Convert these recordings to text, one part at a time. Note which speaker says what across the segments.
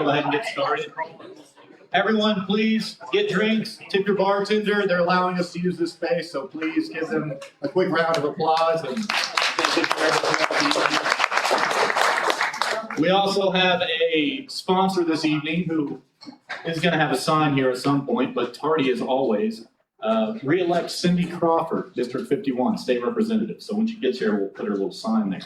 Speaker 1: go ahead and get started. Everyone, please get drinks, tip your bartender. They're allowing us to use this space, so please give them a quick round of applause. We also have a sponsor this evening who is going to have a sign here at some point, but tardy as always. Re-elect Cindy Crawford, District 51, State Representative. So when she gets here, we'll put her little sign there.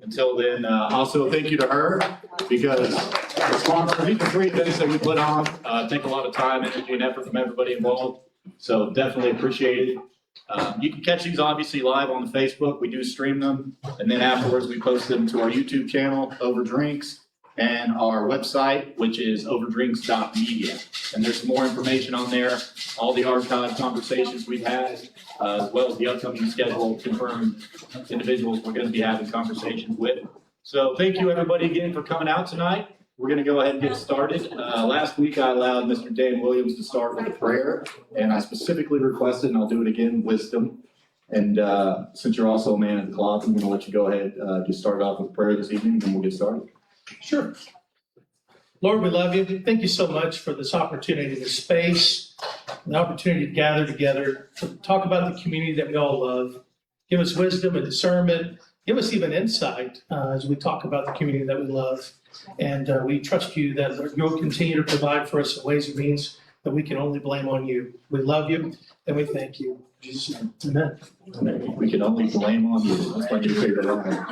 Speaker 1: Until then, also thank you to her, because the sponsor, these are 3 events that we put on, take a lot of time, energy, and effort from everybody involved. So definitely appreciate it. You can catch these obviously live on the Facebook. We do stream them, and then afterwards we post them to our YouTube channel, Over Drinks, and our website, which is overdrinks.media. And there's some more information on there, all the archived conversations we've had, as well as the upcoming schedule, confirmed individuals we're going to be having conversations with. So thank you everybody again for coming out tonight. We're going to go ahead and get started. Last week I allowed Mr. Dan Williams to start with a prayer, and I specifically requested, and I'll do it again, wisdom. And since you're also a man of the cloth, I'm going to let you go ahead, just start off with prayer this evening, and we'll get started.
Speaker 2: Sure. Lord, we love you. Thank you so much for this opportunity, this space, the opportunity to gather together, to talk about the community that we all love. Give us wisdom and discernment. Give us even insight as we talk about the community that we love. And we trust you that you'll continue to provide for us in ways and means that we can only blame on you. We love you and we thank you. In Jesus' name, amen.
Speaker 1: We can only blame on you. That's my new favorite line.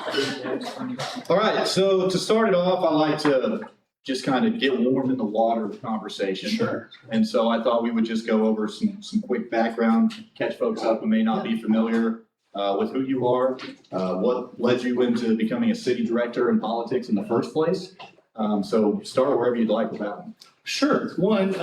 Speaker 1: All right, so to start it off, I like to just kind of get warm in the water of the conversation.
Speaker 2: Sure.
Speaker 1: And so I thought we would just go over some quick background, catch folks up who may not be familiar with who you are, what led you into becoming a city director in politics in the first place. So start wherever you'd like with that one.
Speaker 2: Sure. One,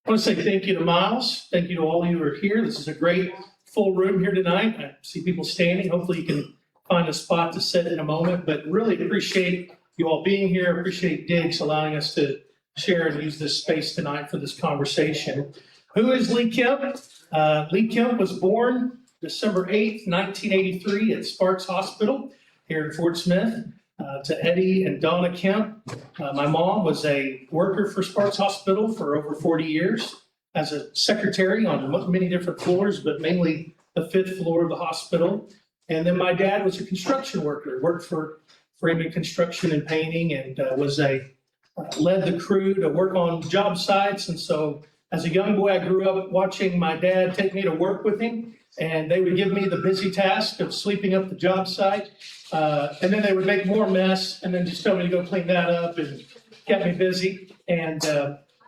Speaker 2: I want to say thank you to Miles. Thank you to all of you who are here. This is a great full room here tonight. I see people standing. Hopefully you can find a spot to sit in a moment, but really appreciate you all being here. Appreciate Diggs allowing us to share and use this space tonight for this conversation. Who is Lee Kemp? Lee Kemp was born December 8th, 1983 at Sparks Hospital here in Fort Smith. To Eddie and Donna Kemp. My mom was a worker for Sparks Hospital for over 40 years as a secretary on many different floors, but mainly the 5th floor of the hospital. And then my dad was a construction worker, worked for framing construction and painting, and led the crew to work on job sites. And so as a young boy, I grew up watching my dad take me to work with him, and they would give me the busy task of sweeping up the job site. And then they would make more mess and then just tell me to go clean that up, and kept me busy. And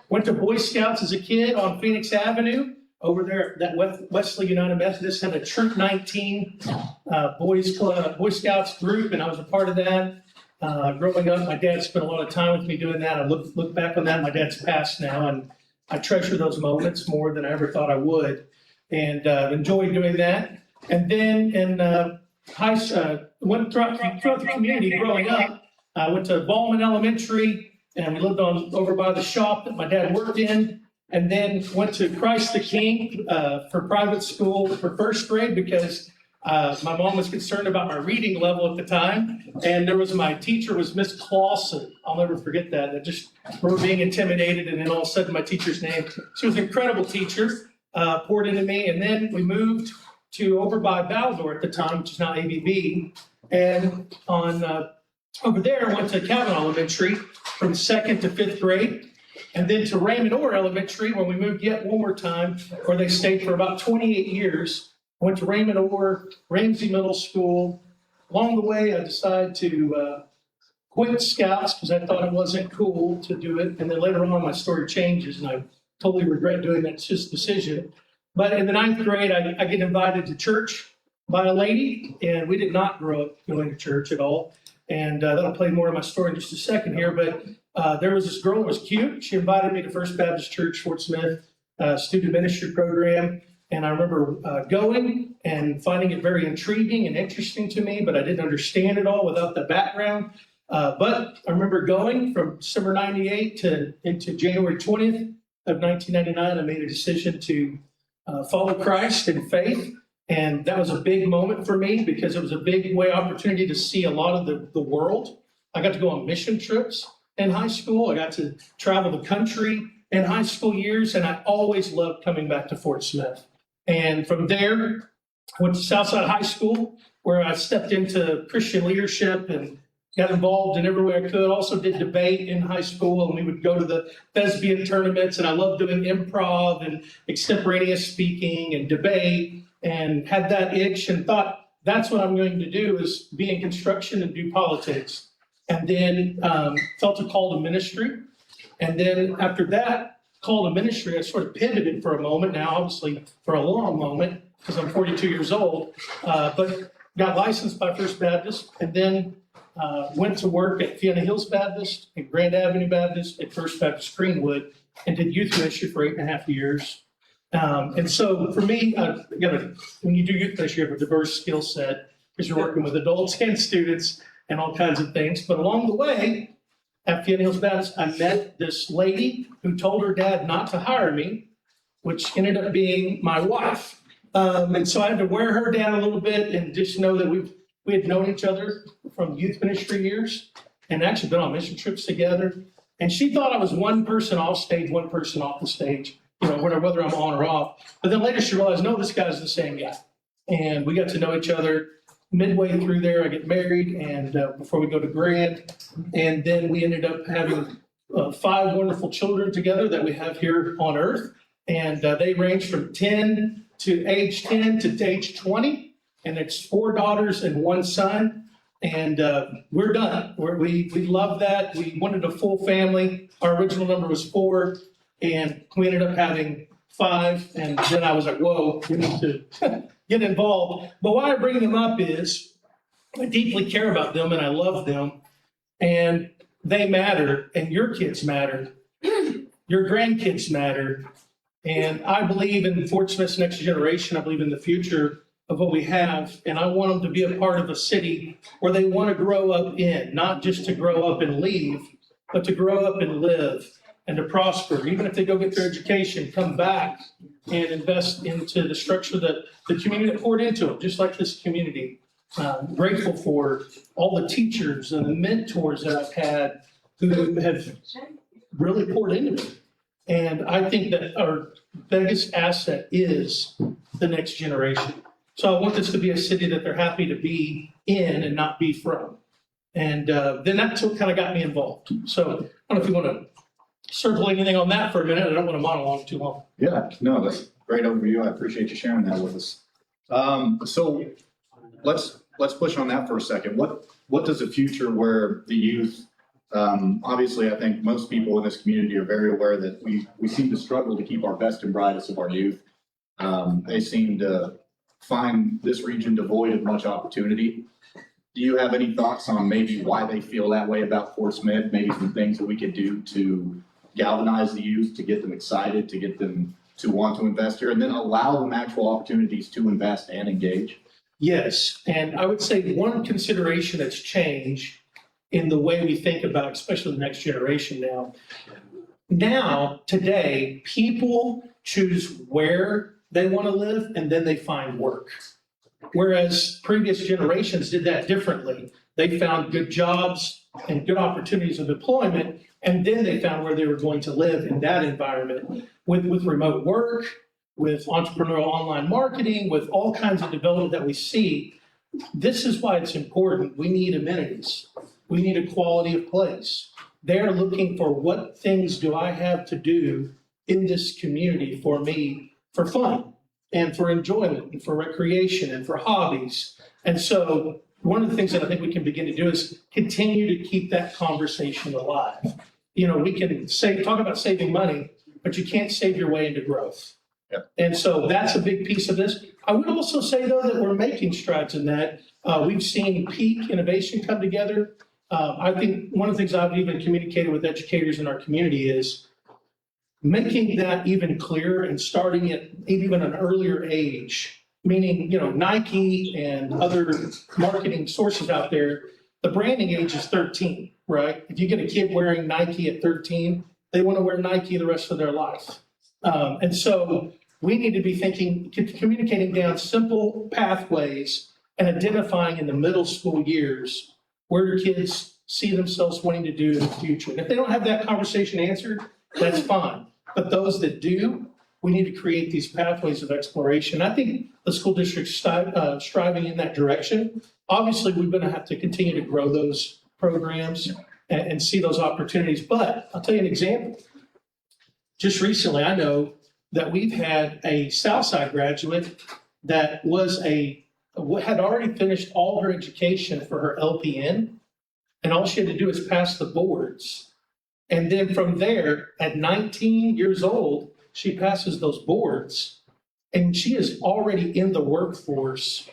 Speaker 2: went to Boy Scouts as a kid on Phoenix Avenue over there. That Wesley United Methodist had a Troop 19 Boy Scouts group, and I was a part of that. Growing up, my dad spent a lot of time with me doing that. I look back on that. My dad's passed now, and I treasure those moments more than I ever thought I would, and enjoyed doing that. And then in went throughout the community growing up. I went to Ballman Elementary, and we lived over by the shop that my dad worked in, and then went to Christ the King for private school for first grade because my mom was concerned about my reading level at the time. And my teacher was Miss Clausen. I'll never forget that. I just remember being intimidated, and then all of a sudden my teacher's name. She was an incredible teacher, poured into me, and then we moved to over by Baldor at the time, which is now ABB. And over there, I went to Calvin Elementary from 2nd to 5th grade, and then to Raymond Orr Elementary, where we moved yet one more time, where they stayed for about 28 years. I went to Raymond Orr, Ramsey Middle School. Along the way, I decided to quit Scouts because I thought it wasn't cool to do it. And then later on, my story changes, and I totally regret doing that decision. But in the 9th grade, I get invited to church by a lady, and we did not grow up going to church at all. And that'll play more of my story in just a second here. But there was this girl who was cute. She invited me to First Baptist Church, Fort Smith, student ministry program. And I remember going and finding it very intriguing and interesting to me, but I didn't understand it all without the background. But I remember going from December 98 into January 20th of 1999. I made a decision to follow Christ in faith. And that was a big moment for me because it was a big opportunity to see a lot of the world. I got to go on mission trips. in high school. I got to travel the country in high school years, and I always loved coming back to Fort Smith. And from there, I went to Southside High School, where I stepped into Christian leadership and got involved in every way I could. Also did debate in high school, and we would go to the thespian tournaments, and I loved doing improv and extemporaneous speaking and debate, and had that itch and thought, that's what I'm going to do, is be in construction and do politics. And then felt a call to ministry. And then after that call to ministry, I sort of pivoted for a moment, now obviously for a long moment, because I'm 42 years old, but got licensed by First Baptist, and then went to work at Fiona Hills Baptist, at Grand Avenue Baptist, at First Baptist Greenwood, and did youth ministry for 8.5 years. And so for me, when you do youth ministry, you have a diverse skill set, because you're working with adults and students and all kinds of things. But along the way, at Fiona Hills Baptist, I met this lady who told her dad not to hire me, which ended up being my wife. And so I had to wear her down a little bit and just know that we had known each other from youth ministry years and actually been on mission trips together. And she thought I was one person off stage, one person off the stage, whether I'm on or off. But then later she realized, no, this guy's the same guy. And we got to know each other. Midway through there, I get married, and before we go to Grand, and then we ended up having 5 wonderful children together that we have here on earth. And they range from age 10 to age 20. And it's 4 daughters and 1 son. And we're done. We love that. We wanted a full family. Our original number was 4, and we ended up having 5. And then I was like, whoa, we need to get involved. But why I bring them up is I deeply care about them and I love them, and they matter, and your kids matter. Your grandkids matter. And I believe in Fort Smith's next generation. I believe in the future of what we have. And I want them to be a part of a city where they want to grow up in, not just to grow up and leave, but to grow up and live and to prosper. Even if they go get their education, come back and invest into the structure that the community that poured into them, just like this community. I'm grateful for all the teachers and the mentors that I've had who have really poured into me. And I think that our biggest asset is the next generation. So I want this to be a city that they're happy to be in and not be from. And then that's what kind of got me involved. So I don't know if you want to circle anything on that for a minute. I don't want to monologue too long.
Speaker 1: Yeah, no, that's a great overview. I appreciate you sharing that with us. So let's push on that for a second. What does a future where the youth, obviously I think most people in this community are very aware that we seem to struggle to keep our best and brightest of our youth. They seem to find this region devoid of much opportunity. Do you have any thoughts on maybe why they feel that way about Fort Smith? Maybe some things that we could do to galvanize the youth, to get them excited, to get them to want to invest here, and then allow them actual opportunities to invest and engage?
Speaker 2: Yes, and I would say one consideration that's changed in the way we think about, especially the next generation now. Now, today, people choose where they want to live and then they find work. Whereas previous generations did that differently. They found good jobs and good opportunities of employment, and then they found where they were going to live in that environment with remote work, with entrepreneurial online marketing, with all kinds of development that we see. This is why it's important. We need amenities. We need a quality of place. They're looking for what things do I have to do in this community for me, for fun and for enjoyment and for recreation and for hobbies. And so one of the things that I think we can begin to do is continue to keep that conversation alive. We can talk about saving money, but you can't save your way into growth.
Speaker 1: Yep.
Speaker 2: And so that's a big piece of this. I would also say, though, that we're making strides in that. We've seen peak innovation come together. I think one of the things I've even communicated with educators in our community is making that even clearer and starting at even an earlier age, meaning, Nike and other marketing sources out there, the branding age is 13, right? If you get a kid wearing Nike at 13, they want to wear Nike the rest of their life. And so we need to be communicating down simple pathways and identifying in the middle school years where do kids see themselves wanting to do in the future. And if they don't have that conversation answered, that's fine. But those that do, we need to create these pathways of exploration. I think the school district's striving in that direction. Obviously, we're going to have to continue to grow those programs and see those opportunities. But I'll tell you an example. Just recently, I know that we've had a Southside graduate that had already finished all her education for her LPN, and all she had to do is pass the boards. And then from there, at 19 years old, she passes those boards, and she is already in the workforce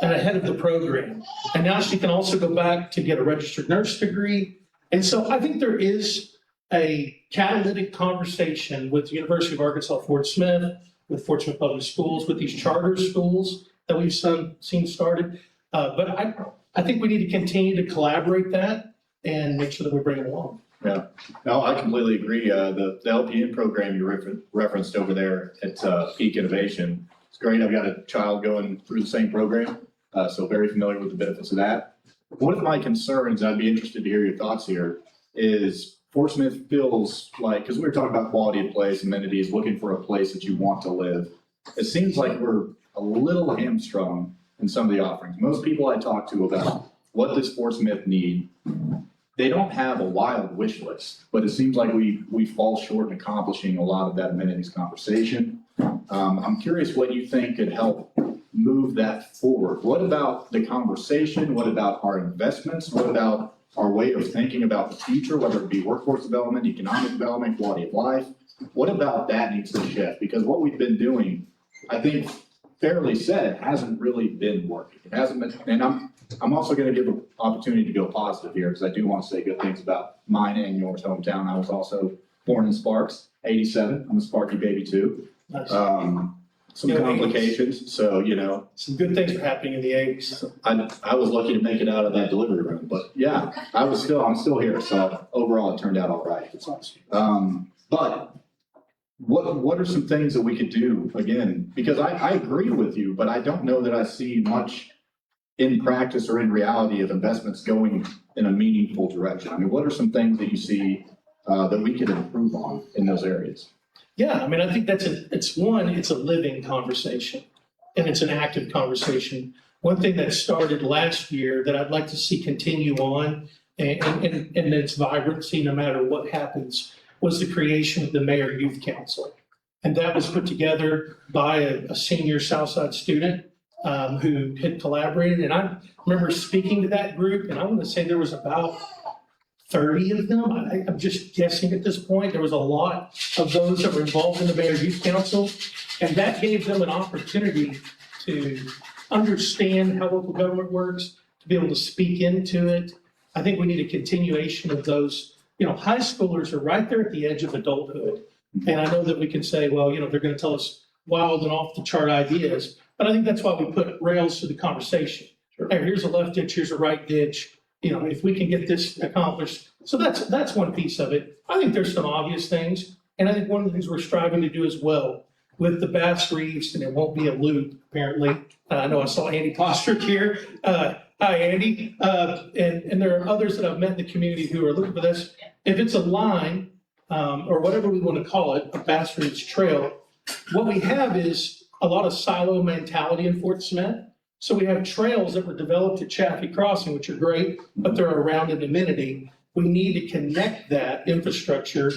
Speaker 2: and ahead of the program. And now she can also go back to get a registered nurse degree. And so I think there is a catalytic conversation with the University of Arkansas Fort Smith, with Fort Smith Public Schools, with these charter schools that we've seen started. But I think we need to continue to collaborate that and make sure that we bring it along.
Speaker 1: Yeah, no, I completely agree. The LPN program you referenced over there at Peak Innovation, it's great. I've got a child going through the same program, so very familiar with the benefits of that. One of my concerns, I'd be interested to hear your thoughts here, is Fort Smith feels like, because we were talking about quality of place, amenities, looking for a place that you want to live. It seems like we're a little hamstrung in some of the offerings. Most people I talk to about what does Fort Smith need, they don't have a wild wish list, but it seems like we fall short in accomplishing a lot of that amenities conversation. I'm curious what you think could help move that forward. What about the conversation? What about our investments? What about our way of thinking about the future, whether it be workforce development, economic development, quality of life? What about that needs to shift? Because what we've been doing, I think, fairly said, hasn't really been working. It hasn't been, and I'm also going to give an opportunity to go positive here because I do want to say good things about mine and yours hometown. I was also born in Sparks, 87. I'm a Sparky baby too.
Speaker 2: Nice.
Speaker 1: Some complications, so, you know.
Speaker 2: Some good things are happening in the 80s.
Speaker 1: I was lucky to make it out of that delivery room, but yeah, I'm still here. So overall, it turned out all right. But what are some things that we could do again? Because I agree with you, but I don't know that I see much in practice or in reality of investments going in a meaningful direction. I mean, what are some things that you see that we could improve on in those areas?
Speaker 2: Yeah, I mean, I think it's a living conversation and it's an active conversation. One thing that started last year that I'd like to see continue on and its vibrancy no matter what happens was the creation of the Mayor Youth Council. And that was put together by a senior Southside student who had collaborated. And I remember speaking to that group, and I want to say there was about 30 of them. I'm just guessing at this point. There was a lot of those that were involved in the Mayor Youth Council. And that gave them an opportunity to understand how local government works, to be able to speak into it. I think we need a continuation of those. You know, high schoolers are right there at the edge of adulthood. And I know that we can say, well, you know, they're going to tell us wild and off the chart ideas, but I think that's why we put rails to the conversation.
Speaker 1: Sure.
Speaker 2: Hey, here's a left ditch, here's a right ditch. You know, if we can get this accomplished. So that's one piece of it. I think there's some obvious things. And I think one of the things we're striving to do as well with the Bass Reefs, and it won't be a loop, apparently. I know I saw Andy Postrick here. Hi, Andy. And there are others that I've met in the community who are looking for this. If it's a line, or whatever we want to call it, a Bass Reefs trail, what we have is a lot of silo mentality in Fort Smith. So we have trails that were developed at Chaffee Crossing, which are great, but they're around an amenity. We need to connect that infrastructure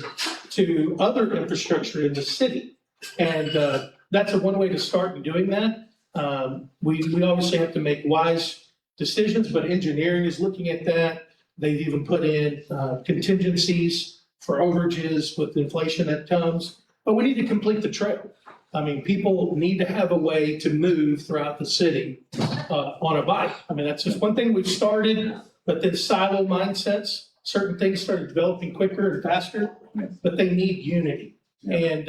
Speaker 2: to other infrastructure in the city. And that's one way to start in doing that. We obviously have to make wise decisions, but engineering is looking at that. They've even put in contingencies for overages with inflation that comes. But we need to complete the trail. I mean, people need to have a way to move throughout the city on a bike. I mean, that's just one thing we've started, but then silo mindsets, certain things started developing quicker and faster, but they need unity. And,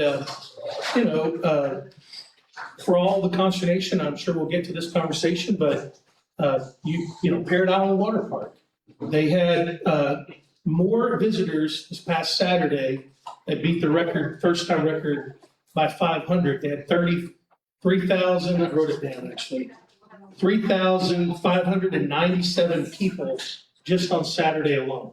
Speaker 2: for all the consternation, I'm sure we'll get to this conversation, but, Parrot Island Water Park, they had more visitors this past Saturday. They beat the record, first-time record, by 500. They had 33,000, I wrote it down actually, 3,597 people just on Saturday alone.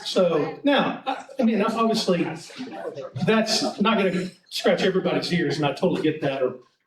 Speaker 2: So now, I mean, obviously, that's not going to scratch everybody's ears, and I totally get that.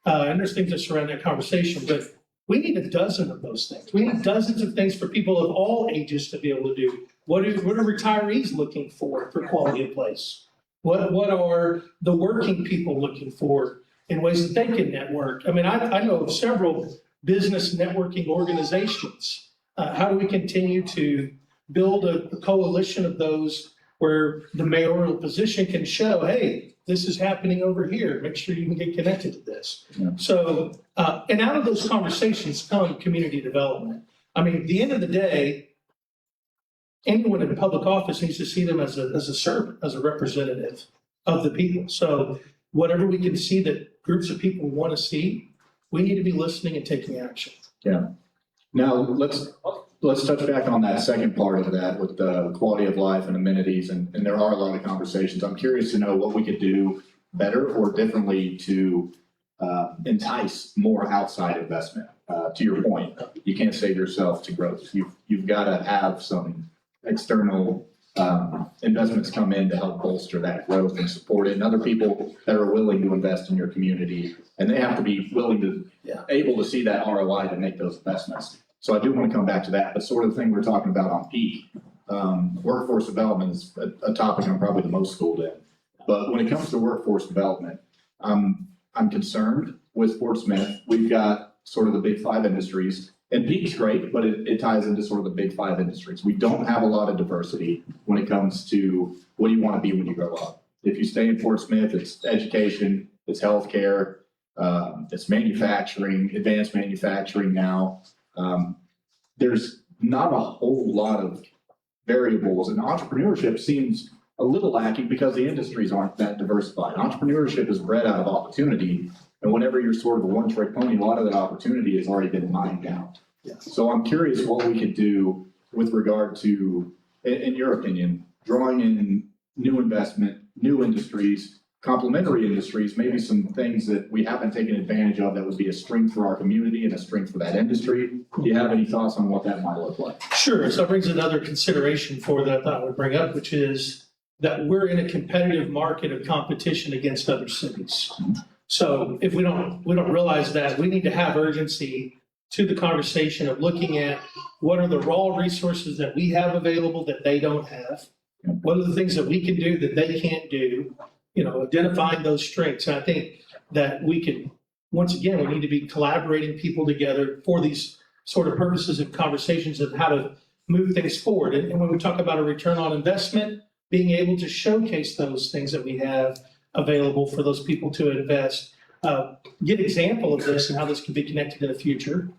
Speaker 2: And there's things that surround that conversation, but we need a dozen of those things. We need dozens of things for people of all ages to be able to do. What are retirees looking for quality of place? What are the working people looking for in ways that they can network? I mean, I know of several business networking organizations. How do we continue to build a coalition of those where the mayoral position can show, hey, this is happening over here. Make sure you can get connected to this. Yeah. So, and out of those conversations come community development. I mean, at the end of the day, anyone in public office needs to see them as a servant, as a representative of the people. So whatever we can see that groups of people want to see, we need to be listening and taking action.
Speaker 1: Yeah. Now let's touch back on that second part of that with the quality of life and amenities, and there are a lot of conversations. I'm curious to know what we could do better or differently to entice more outside investment. To your point, you can't save yourself to growth. You've got to have some external investments come in to help bolster that growth and support it, and other people that are willing to invest in your community, and they have to be willing to, able to see that ROI to make those investments. So I do want to come back to that, but sort of the thing we're talking about on peak, workforce development is a topic I'm probably the most schooled in. But when it comes to workforce development, I'm concerned with Fort Smith. We've got sort of the big five industries. And peak's great, but it ties into sort of the big five industries. We don't have a lot of diversity when it comes to what do you want to be when you grow up. If you stay in Fort Smith, it's education, it's healthcare, it's manufacturing, advanced manufacturing now. There's not a whole lot of variables, and entrepreneurship seems a little lacking because the industries aren't that diversified. Entrepreneurship is bred out of opportunity. And whenever you're sort of a one-trick pony, a lot of that opportunity has already been mined out. Yeah. So I'm curious what we could do with regard to, in your opinion, drawing in new investment, new industries, complementary industries, maybe some things that we haven't taken advantage of that would be a strength for our community and a strength for that industry. Do you have any thoughts on what that might look like? Sure.
Speaker 2: So it brings another consideration for that I thought I would bring up, which is that we're in a competitive market of competition against other cities. So if we don't realize that, we need to have urgency to the conversation of looking at what are the raw resources that we have available that they don't have. What are the things that we can do that they can't do? Identifying those strengths. And I think that we can, once again, we need to be collaborating people together for these sort of purposes of conversations of how to move things forward. And when we talk about a return on investment, being able to showcase those things that we have available for those people to invest. Get example of this and how this can be connected in the future.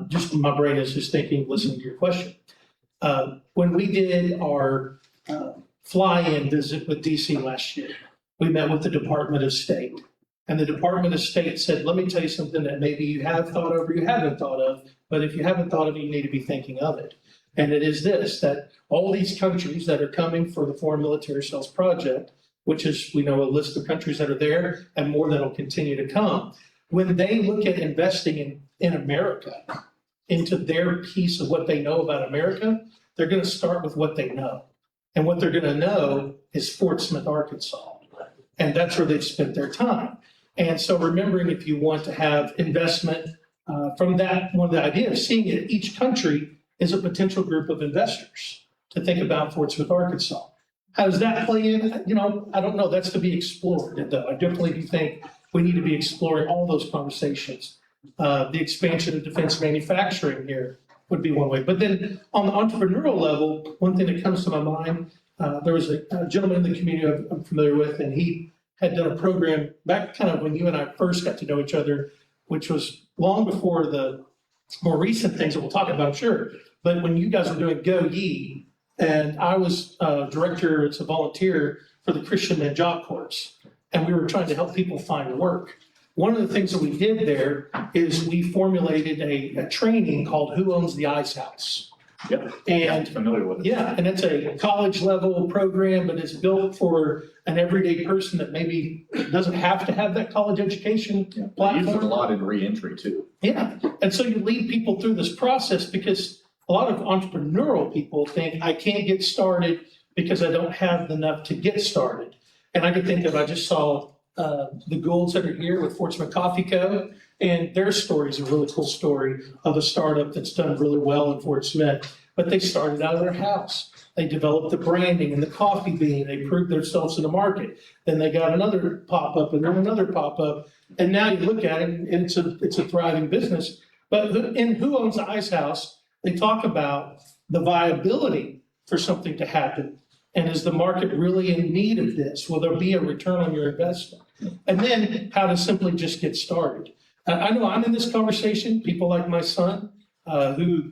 Speaker 2: Just my brain is just thinking, listening to your question. When we did our fly-in visit with DC last year, we met with the Department of State. And the Department of State said, let me tell you something that maybe you have thought of or you haven't thought of, but if you haven't thought of it, you need to be thinking of it. And it is this, that all these countries that are coming for the Foreign Military Sales Project, which is, we know, a list of countries that are there and more that will continue to come. When they look at investing in America, into their piece of what they know about America, they're going to start with what they know. And what they're going to know is Fort Smith, Arkansas. And that's where they've spent their time. And so remembering if you want to have investment from that, one of the idea of seeing it, each country is a potential group of investors to think about Fort Smith, Arkansas. How does that play in? I don't know. That's to be explored, though. I definitely do think we need to be exploring all those conversations. The expansion of defense manufacturing here would be one way. But then on the entrepreneurial level, one thing that comes to my mind, there was a gentleman in the community I'm familiar with, and he had done a program back kind of when you and I first got to know each other, which was long before the more recent things that we'll talk about, sure. But when you guys were doing Go Ye, and I was director, it's a volunteer for the Christian Men Job Corps, and we were trying to help people find work. One of the things that we did there is we formulated a training called Who Owns the Ice House?
Speaker 1: Yep.
Speaker 2: And
Speaker 1: I'm familiar with it.
Speaker 2: Yeah, and it's a college level program, but it's built for an everyday person that maybe doesn't have to have that college education platform.
Speaker 1: We use it a lot in reentry too.
Speaker 2: Yeah, and so you lead people through this process because a lot of entrepreneurial people think I can't get started because I don't have enough to get started. And I could think of, I just saw the Goulds that are here with Fort Smith Coffee Co. And their story is a really cool story of a startup that's done really well in Fort Smith. But they started out of their house. They developed the branding and the coffee bean. They proved themselves in the market. Then they got another pop-up and then another pop-up. And now you look at it, and it's a thriving business. But in Who Owns the Ice House, they talk about the viability for something to happen. And is the market really in need of this? Will there be a return on your investment? And then how to simply just get started. I know I'm in this conversation, people like my son, who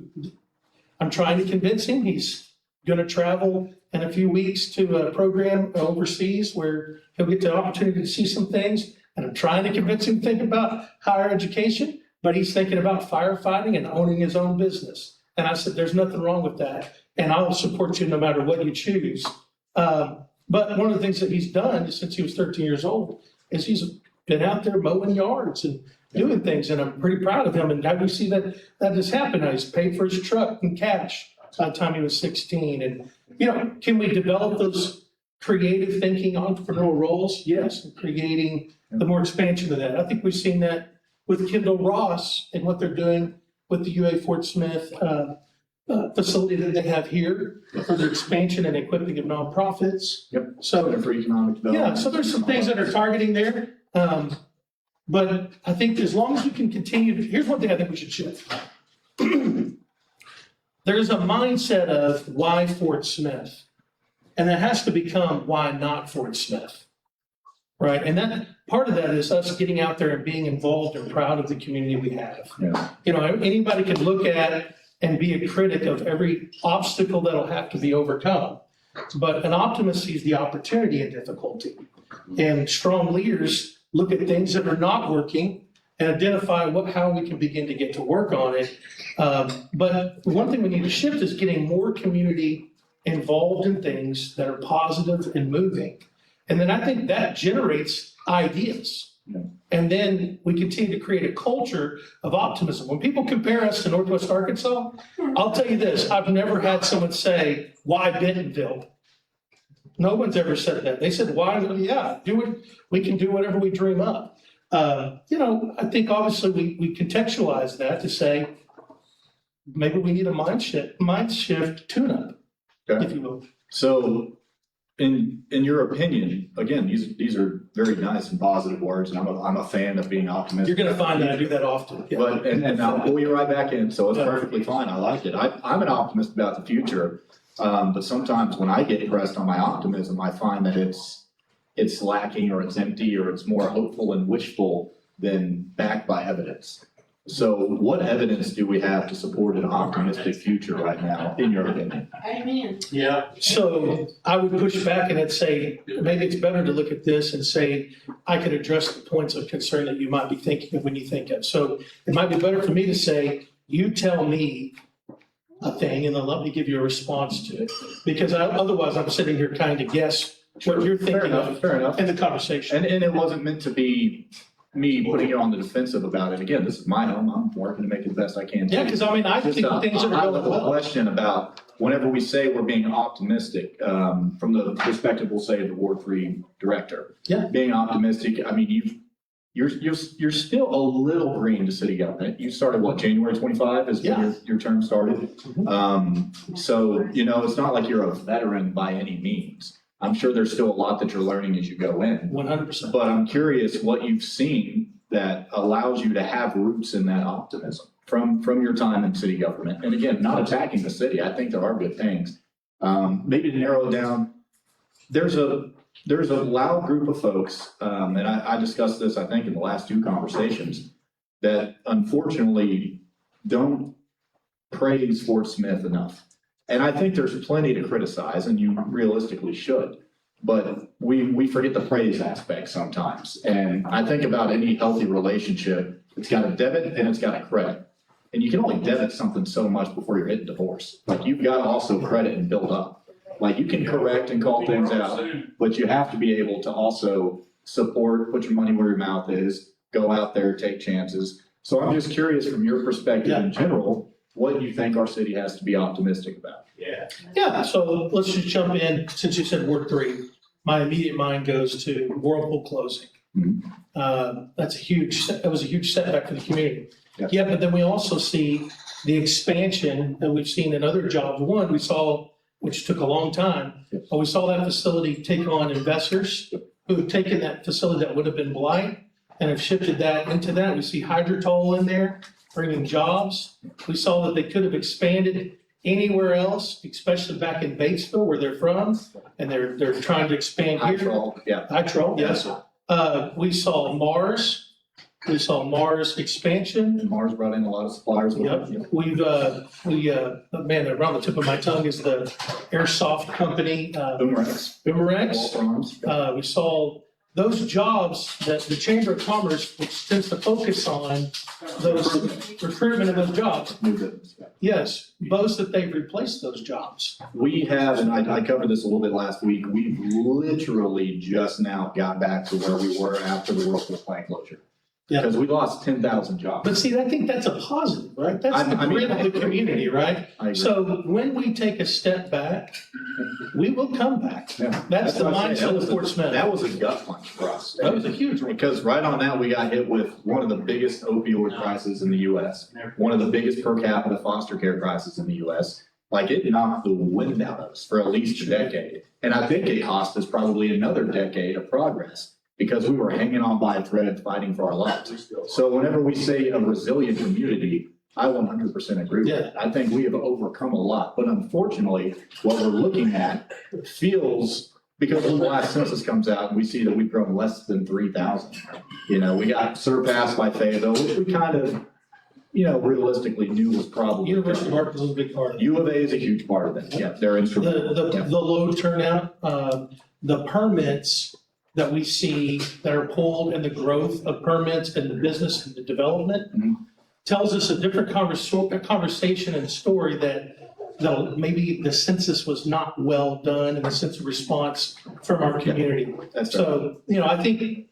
Speaker 2: I'm trying to convince him he's going to travel in a few weeks to a program overseas where he'll get the opportunity to see some things. And I'm trying to convince him to think about higher education, but he's thinking about firefighting and owning his own business. And I said, there's nothing wrong with that. And I'll support you no matter what you choose. But one of the things that he's done since he was 13 years old is he's been out there mowing yards and doing things. And I'm pretty proud of him. And now we see that has happened. Now he's paid for his truck in cash by the time he was 16. And, can we develop those creative thinking entrepreneurial roles? Yes, and creating the more expansion of that. I think we've seen that with Kendall Ross and what they're doing with the UA Fort Smith facility that they have here for their expansion and equipping of nonprofits.
Speaker 1: Yep.
Speaker 2: So
Speaker 1: For economic development.
Speaker 2: yeah, so there's some things that are targeting there. But I think as long as you can continue to, here's one thing I think we should shift. There's a mindset of why Fort Smith, and that has to become why not Fort Smith, right? And that part of that is us getting out there and being involved and proud of the community we have.
Speaker 1: Yeah.
Speaker 2: Anybody can look at it and be a critic of every obstacle that'll have to be overcome. But an optimist sees the opportunity in difficulty. And strong leaders look at things that are not working and identify how we can begin to get to work on it. But one thing we need to shift is getting more community involved in things that are positive and moving. And then I think that generates ideas.
Speaker 1: Yeah.
Speaker 2: And then we continue to create a culture of optimism. When people compare us to Northwest Arkansas, I'll tell you this, I've never had someone say, why Bentonville? No one's ever said that. They said, why? Yeah, do it. We can do whatever we dream up. I think obviously we contextualize that to say, maybe we need a mind shift tune-up, if you will.
Speaker 1: So in your opinion, again, these are very nice and positive words, and I'm a fan of being optimistic.
Speaker 2: You're going to find that I do that often. Yeah.
Speaker 1: But and I'll pull you right back in, so it's perfectly fine. I like it. I'm an optimist about the future, but sometimes when I get pressed on my optimism, I find that it's lacking or it's empty or it's more hopeful and wishful than backed by evidence. So what evidence do we have to support an optimistic future right now, in your opinion?
Speaker 3: Amen.
Speaker 2: Yeah. So I would push back and I'd say, maybe it's better to look at this and say, I can address the points of concern that you might be thinking of when you think of. So it might be better for me to say, you tell me a thing and then let me give you a response to it. Because otherwise I'm sitting here trying to guess what you're thinking of
Speaker 1: Fair enough.
Speaker 2: in the conversation.
Speaker 1: And it wasn't meant to be me putting you on the defensive about it. Again, this is my home. I'm working to make it the best I can.
Speaker 2: Yeah, because I think things are going well.
Speaker 1: Question about whenever we say we're being optimistic, from the perspective, we'll say, of the Ward 3 director.
Speaker 2: Yeah.
Speaker 1: Being optimistic, I mean, you're still a little green to city government. You started January 25 is when your term started. So, it's not like you're a veteran by any means. I'm sure there's still a lot that you're learning as you go in.
Speaker 2: 100%.
Speaker 1: But I'm curious what you've seen that allows you to have roots in that optimism from your time in city government. And again, not attacking the city. I think there are good things. Maybe to narrow it down, there's a loud group of folks, and I discussed this, I think, in the last two conversations, that unfortunately don't praise Fort Smith enough. And I think there's plenty to criticize, and you realistically should. But we forget the praise aspect sometimes. And I think about any healthy relationship, it's got a debit and it's got a credit. And you can only debit something so much before you're hitting divorce. Like, you've got to also credit and build up. Like, you can correct and call things out, but you have to be able to also support, put your money where your mouth is, go out there, take chances. So I'm just curious from your perspective in general, what you think our city has to be optimistic about.
Speaker 2: Yeah, so let's just jump in. Since you said Ward 3, my immediate mind goes to Whirlpool closing.
Speaker 1: Mhm.
Speaker 2: That was a huge setback for the community.
Speaker 1: Yeah.
Speaker 2: Yeah, but then we also see the expansion that we've seen in other jobs. One, we saw, which took a long time,
Speaker 1: Yep.
Speaker 2: but we saw that facility take on investors who have taken that facility that would have been blight and have shifted that into that. We see Hydrotol in there, bringing jobs. We saw that they could have expanded anywhere else, especially back in Batesville where they're from, and they're trying to expand here.
Speaker 1: Hytrol, yeah.
Speaker 2: Hytrol, yes. We saw Mars. We saw Mars expansion.
Speaker 1: And Mars brought in a lot of suppliers. with
Speaker 2: Yep.
Speaker 1: it.
Speaker 2: Man, around the tip of my tongue is the airsoft company,
Speaker 1: Boomerangs.
Speaker 2: Boomerangs.
Speaker 1: Walter Arms.
Speaker 2: We saw those jobs that the Chamber of Commerce, which tends to focus on those recruitment of those jobs.
Speaker 1: New business. Yeah.
Speaker 2: Yes, boast that they've replaced those jobs.
Speaker 1: We have, and I covered this a little bit last week, we've literally just now got back to where we were after the Whirlpool plant closure.
Speaker 2: Yeah.
Speaker 1: Because we lost 10,000 jobs.
Speaker 2: But see, I think that's a positive, right? That's the grit of the community, right?
Speaker 1: I agree.
Speaker 2: So when we take a step back, we will come back.
Speaker 1: Yeah.
Speaker 2: That's the
Speaker 1: what I say.
Speaker 2: mindset of Fort Smith.
Speaker 1: That was a gut punch for us.
Speaker 2: That was a huge one.
Speaker 1: Because right on that, we got hit with one of the biggest opioid crises in the US, one of the biggest per capita foster care crises in the US. Like, it knocked the wind out of us for at least a decade. And I think it cost us probably another decade of progress because we were hanging on by a thread fighting for our lives. So whenever we say a resilient community, I 100% agree with that. I think we have overcome a lot. But unfortunately, what we're looking at feels, because when the last census comes out, we see that we've grown less than 3,000. You know, we got surpassed by Fayetteville, which we kind of, realistically knew was probably.
Speaker 2: University of Arkansas is a big part of it.
Speaker 1: U of A is a huge part of that. Yeah, they're instrumental.
Speaker 2: The low turnout, the permits that we see that are pulled and the growth of permits and the business and the development
Speaker 1: Mhm.
Speaker 2: tells us a different conversation and story that maybe the census was not well done and the sense of response from our community.
Speaker 1: That's right.
Speaker 2: So, I think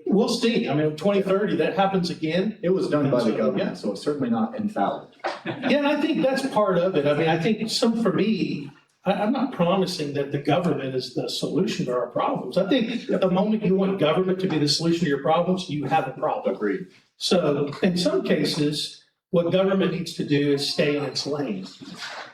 Speaker 2: we'll see. I mean, 2030, that happens again.
Speaker 1: It was done by the
Speaker 2: Yeah.
Speaker 1: government, so it's certainly not infallible.
Speaker 2: Yeah, and I think that's part of it. I mean, I think for me, I'm not promising that the government is the solution to our problems. I think the moment you want government to be the solution to your problems, you have a problem.
Speaker 1: Agreed.
Speaker 2: So in some cases, what government needs to do is stay in its lane,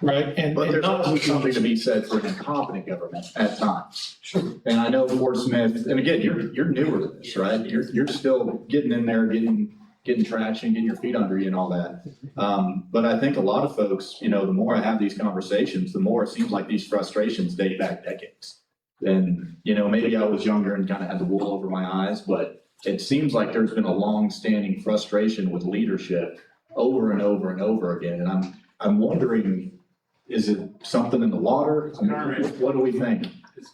Speaker 2: right?
Speaker 1: But there's
Speaker 2: not
Speaker 1: also something to be said for incompetent government at times.
Speaker 2: Sure.
Speaker 1: And I know Fort Smith, and again, you're newer to this, right? You're still getting in there, getting traction, getting your feet under you and all that. But I think a lot of folks, the more I have these conversations, the more it seems like these frustrations date back decades. And, maybe I was younger and kind of had the wool over my eyes, but it seems like there's been a long-standing frustration with leadership over and over and over again. And I'm wondering, is it something in the water? I mean, what do we think?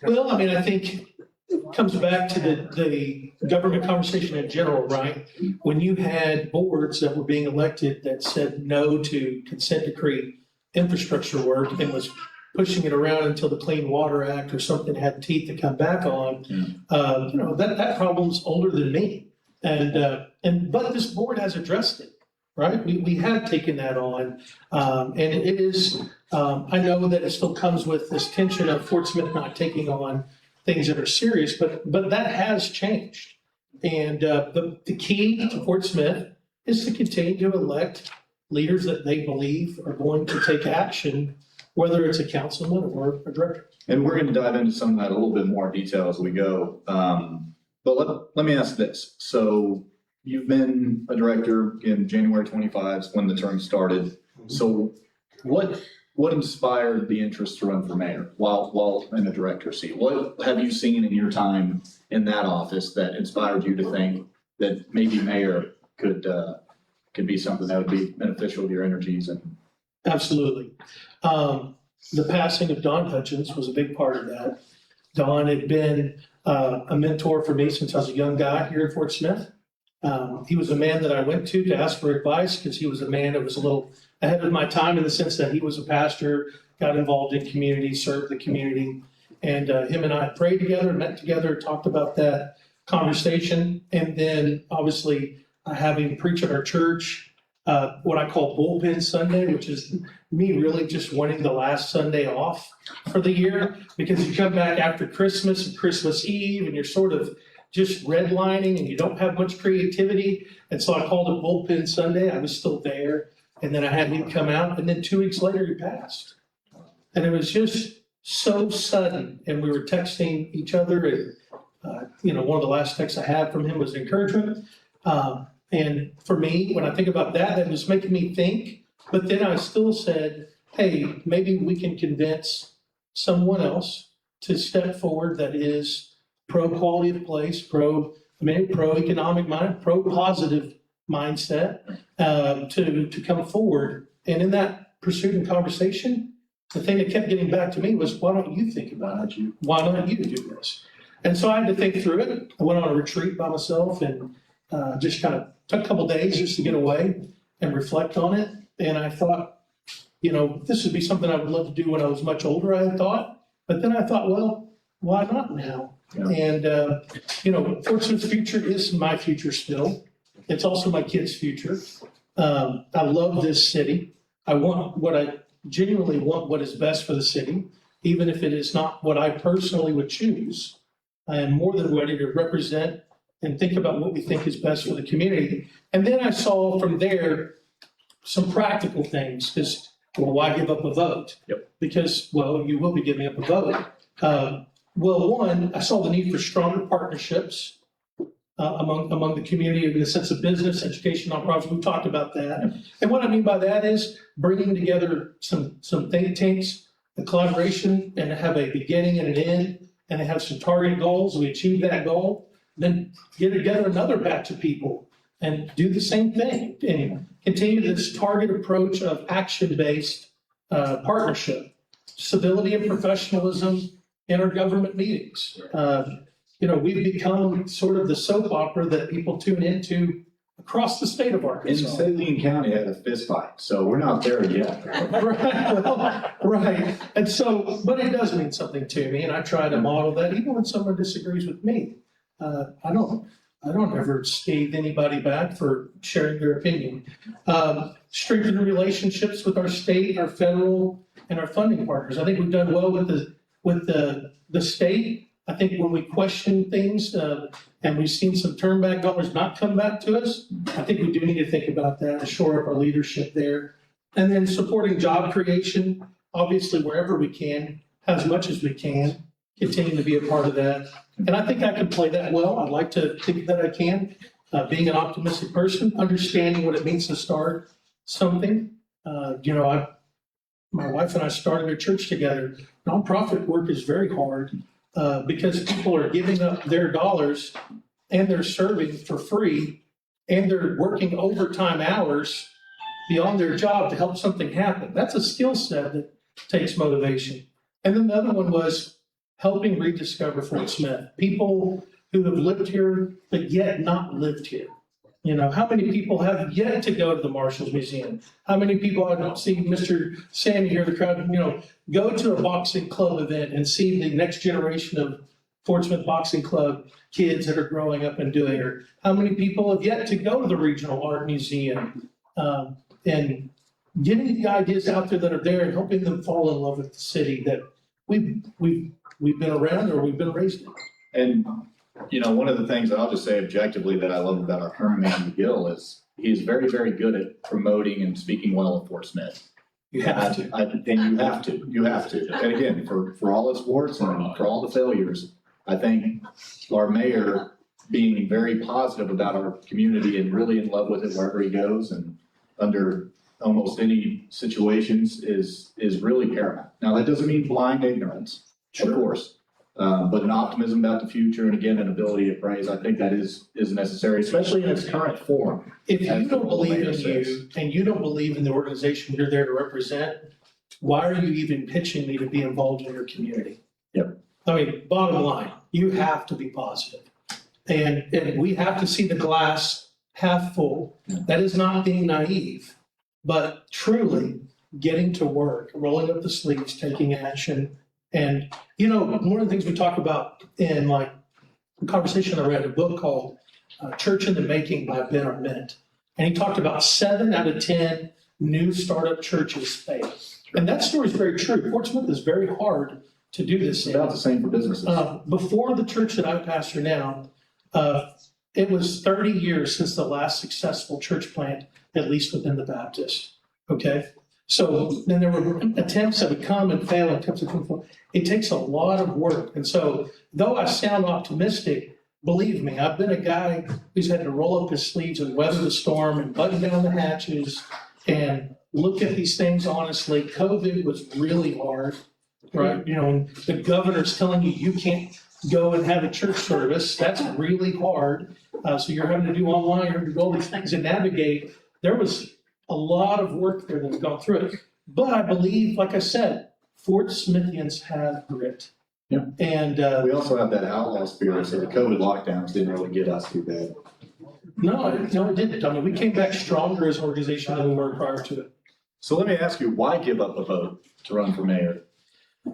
Speaker 2: Well, I mean, I think it comes back to the government conversation in general, right? When you had boards that were being elected that said no to consent decree infrastructure work and was pushing it around until the Clean Water Act or something had teeth to come back on, that problem's older than me. But this board has addressed it, right? We have taken that on. And it is, I know that it still comes with this tension of Fort Smith not taking on things that are serious, but that has changed. And the key to Fort Smith is to continue to elect leaders that they believe are going to take action, whether it's a councilman or a director.
Speaker 1: And we're going to dive into some of that a little bit more detail as we go. But let me ask this. So you've been a director in January 25 when the term started. So what inspired the interest to run for mayor while in the director seat? What have you seen in your time in that office that inspired you to think that maybe mayor could be something that would be beneficial to your energies? And
Speaker 2: Absolutely. The passing of Don Hutchins was a big part of that. Don had been a mentor for me since I was a young guy here at Fort Smith. He was a man that I went to ask for advice because he was a man that was a little ahead of my time in the sense that he was a pastor, got involved in community, served the community. And him and I prayed together, met together, talked about that conversation. And then obviously having preached at our church what I call bullpen Sunday, which is me really just wanting the last Sunday off for the year, because you come back after Christmas and Christmas Eve and you're sort of just redlining and you don't have much creativity. And so I called it bullpen Sunday. I was still there. And then I had him come out, and then 2 weeks later he passed. And it was just so sudden. And we were texting each other, and one of the last texts I had from him was encouragement. And for me, when I think about that, that was making me think. But then I still said, hey, maybe we can convince someone else to step forward that is pro quality of place, pro economic mind, pro positive mindset, to come forward. And in that pursuit and conversation, the thing that kept getting back to me was, why don't you think about it? Why don't you do this? And so I had to think through it. I went on a retreat by myself and just kind of took a couple days just to get away and reflect on it. And I thought, this would be something I would love to do when I was much older, I had thought. But then I thought, well, why not now? Yeah. And, Portsmouth's future is my future still. It's also my kids' future. I love this city. I genuinely want what is best for the city, even if it is not what I personally would choose. I am more than ready to represent and think about what we think is best for the community. And then I saw from there some practical things, because, why give up a vote?
Speaker 1: Yep.
Speaker 2: Because, you will be giving up a vote. One, I saw the need for stronger partnerships among the community in the sense of business, education, nonprofits. We talked about that. Yep. And what I mean by that is bringing together some think tanks, a collaboration, and have a beginning and an end, and they have some target goals. We achieve that goal, then get together another batch of people and do the same thing and continue this target approach of action-based partnership, civility and professionalism in our government meetings. We've become sort of the soap opera that people tune into across the state of Arkansas.
Speaker 1: And Saline County had a fist fight, so we're not there yet.
Speaker 2: Right. And so, but it does mean something to me, and I try to model that even when someone disagrees with me. I don't ever scathe anybody back for sharing their opinion. Strengthening relationships with our state, our federal, and our funding partners. I think we've done well with the state. I think when we question things and we've seen some turnback dollars not come back to us, I think we do need to think about that and shore up our leadership there. And then supporting job creation, obviously wherever we can, as much as we can, continue to be a part of that. And I think I can play that well. I'd like to think that I can. Being an optimistic person, understanding what it means to start something. My wife and I started a church together. Nonprofit work is very hard because people are giving up their dollars and they're serving for free and they're working overtime hours beyond their job to help something happen. That's a skill set that takes motivation. And then the other one was helping rediscover Fort Smith. People who have lived here, but yet not lived here. How many people have yet to go to the Marshals Museum? How many people, I don't see Mr. Sammy here, the crowd, go to a boxing club event and see the next generation of Fort Smith Boxing Club kids that are growing up and doing it. How many people have yet to go to the Regional Art Museum? And getting the ideas out there that are there and helping them fall in love with the city that we've been around or we've been raised in.
Speaker 1: And, one of the things that I'll just say objectively that I love about our current man, McGill, is he's very, very good at promoting and speaking well of Fort Smith.
Speaker 2: You have to.
Speaker 1: You have to. And again, for all its warts and for all the failures, I think our mayor being very positive about our community and really in love with it wherever he goes and under almost any situations is really paramount. Now, that doesn't mean blind ignorance, of course. But an optimism about the future and again, an ability to praise, I think that is necessary, especially in its current form.
Speaker 2: If you don't believe in you and you don't believe in the organization you're there to represent, why are you even pitching me to be involved in your community?
Speaker 1: Yep.
Speaker 2: Bottom line, you have to be positive. And we have to see the glass half full. That is not being naive, but truly getting to work, rolling up the sleeves, taking action. And, one of the things we talk about in a conversation I read, a book called Church in the Making by Ben Arment. And he talked about 7 out of 10 new startup churches fail. And that story is very true. Fort Smith is very hard to do this
Speaker 1: It's
Speaker 2: in.
Speaker 1: about the same for businesses.
Speaker 2: Before the church that I pastor now, it was 30 years since the last successful church plant, at least within the Baptist. Okay? So then there were attempts that would come and fail, attempts that come forward. It takes a lot of work. And so, though I sound optimistic, believe me, I've been a guy who's had to roll up his sleeves and weather the storm and button down the hatches and look at these things honestly. COVID was really hard, right? You know, and the governor's telling you can't go and have a church service. That's really hard. So you're having to do online, you're having to do all these things and navigate. There was a lot of work there that's gone through it. But I believe, like I said, Fort Smithians have grit.
Speaker 1: Yeah.
Speaker 2: And
Speaker 1: We also have that outlaw spirit, so the COVID lockdowns didn't really get us too bad.
Speaker 2: no, it didn't. I mean, we came back stronger as an organization than we were prior to it.
Speaker 1: So let me ask you, why give up a vote to run for mayor?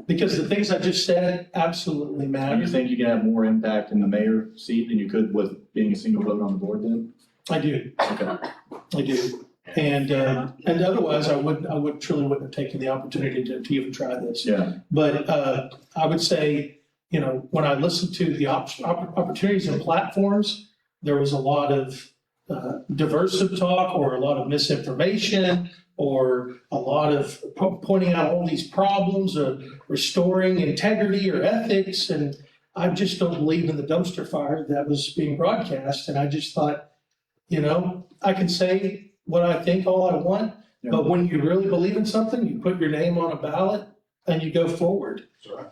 Speaker 2: Because the things I just said absolutely
Speaker 1: Do
Speaker 2: matter.
Speaker 1: you think you can have more impact in the mayor seat than you could with being a single vote on the board then?
Speaker 2: I do.
Speaker 1: Okay.
Speaker 2: I do. And otherwise, I truly wouldn't have taken the opportunity to even try this.
Speaker 1: Yeah.
Speaker 2: But I would say, you know, when I listened to the opportunities and platforms, there was a lot of diversive talk or a lot of misinformation or a lot of pointing out all these problems of restoring integrity or ethics. And I just don't believe in the dumpster fire that was being broadcast. And I just thought, you know, I can say what I think all I want, but when you really believe in something, you put your name on a ballot and you go forward.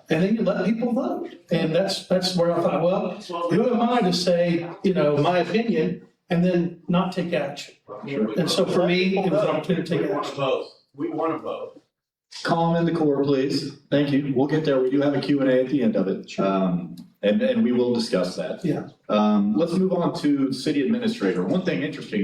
Speaker 2: And then you let people vote. And that's where I thought, well, who am I to say, you know, my opinion and then not take action? And so for me, it was an opportunity to take action.
Speaker 3: We want to vote.
Speaker 1: Calm in the core, please. Thank you. We'll get there. We do have a Q&A at the end of it. And we will discuss that.
Speaker 2: Yeah.
Speaker 1: Let's move on to city administrator. One thing interesting,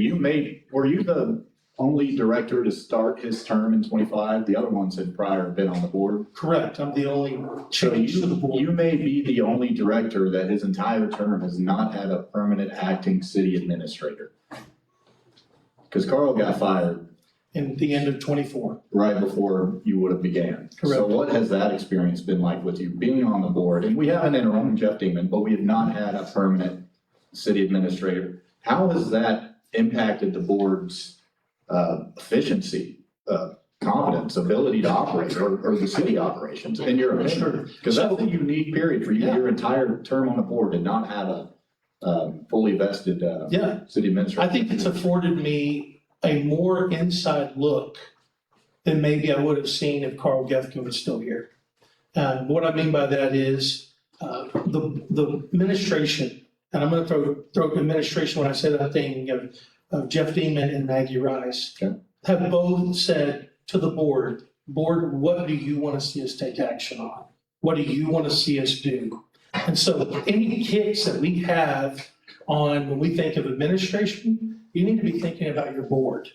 Speaker 1: were you the only director to start his term in 25? The other ones had prior been on the board.
Speaker 2: Correct. I'm the only
Speaker 1: So
Speaker 2: change to the board.
Speaker 1: you may be the only director that his entire term has not had a permanent acting city administrator. Because Carl got fired
Speaker 2: In the end of 24.
Speaker 1: right before you would have began.
Speaker 2: Correct.
Speaker 1: So what has that experience been like with you being on the board? And we have an interim, Jeff Dingman, but we have not had a permanent city administrator. How has that impacted the board's efficiency, competence, ability to operate, or the city operations in your opinion? Because that's a unique period for you.
Speaker 2: Yeah.
Speaker 1: Your entire term on the board did not have a fully vested city administrator.
Speaker 2: I think it's afforded me a more inside look than maybe I would have seen if Carl Gefkin was still here. What I mean by that is the administration, and I'm going to throw administration when I say that, I'm thinking of Jeff Deeman and Maggie Rice,
Speaker 1: Okay.
Speaker 2: have both said to the board, what do you want to see us take action on? What do you want to see us do? And so any kicks that we have on when we think of administration, you need to be thinking about your board,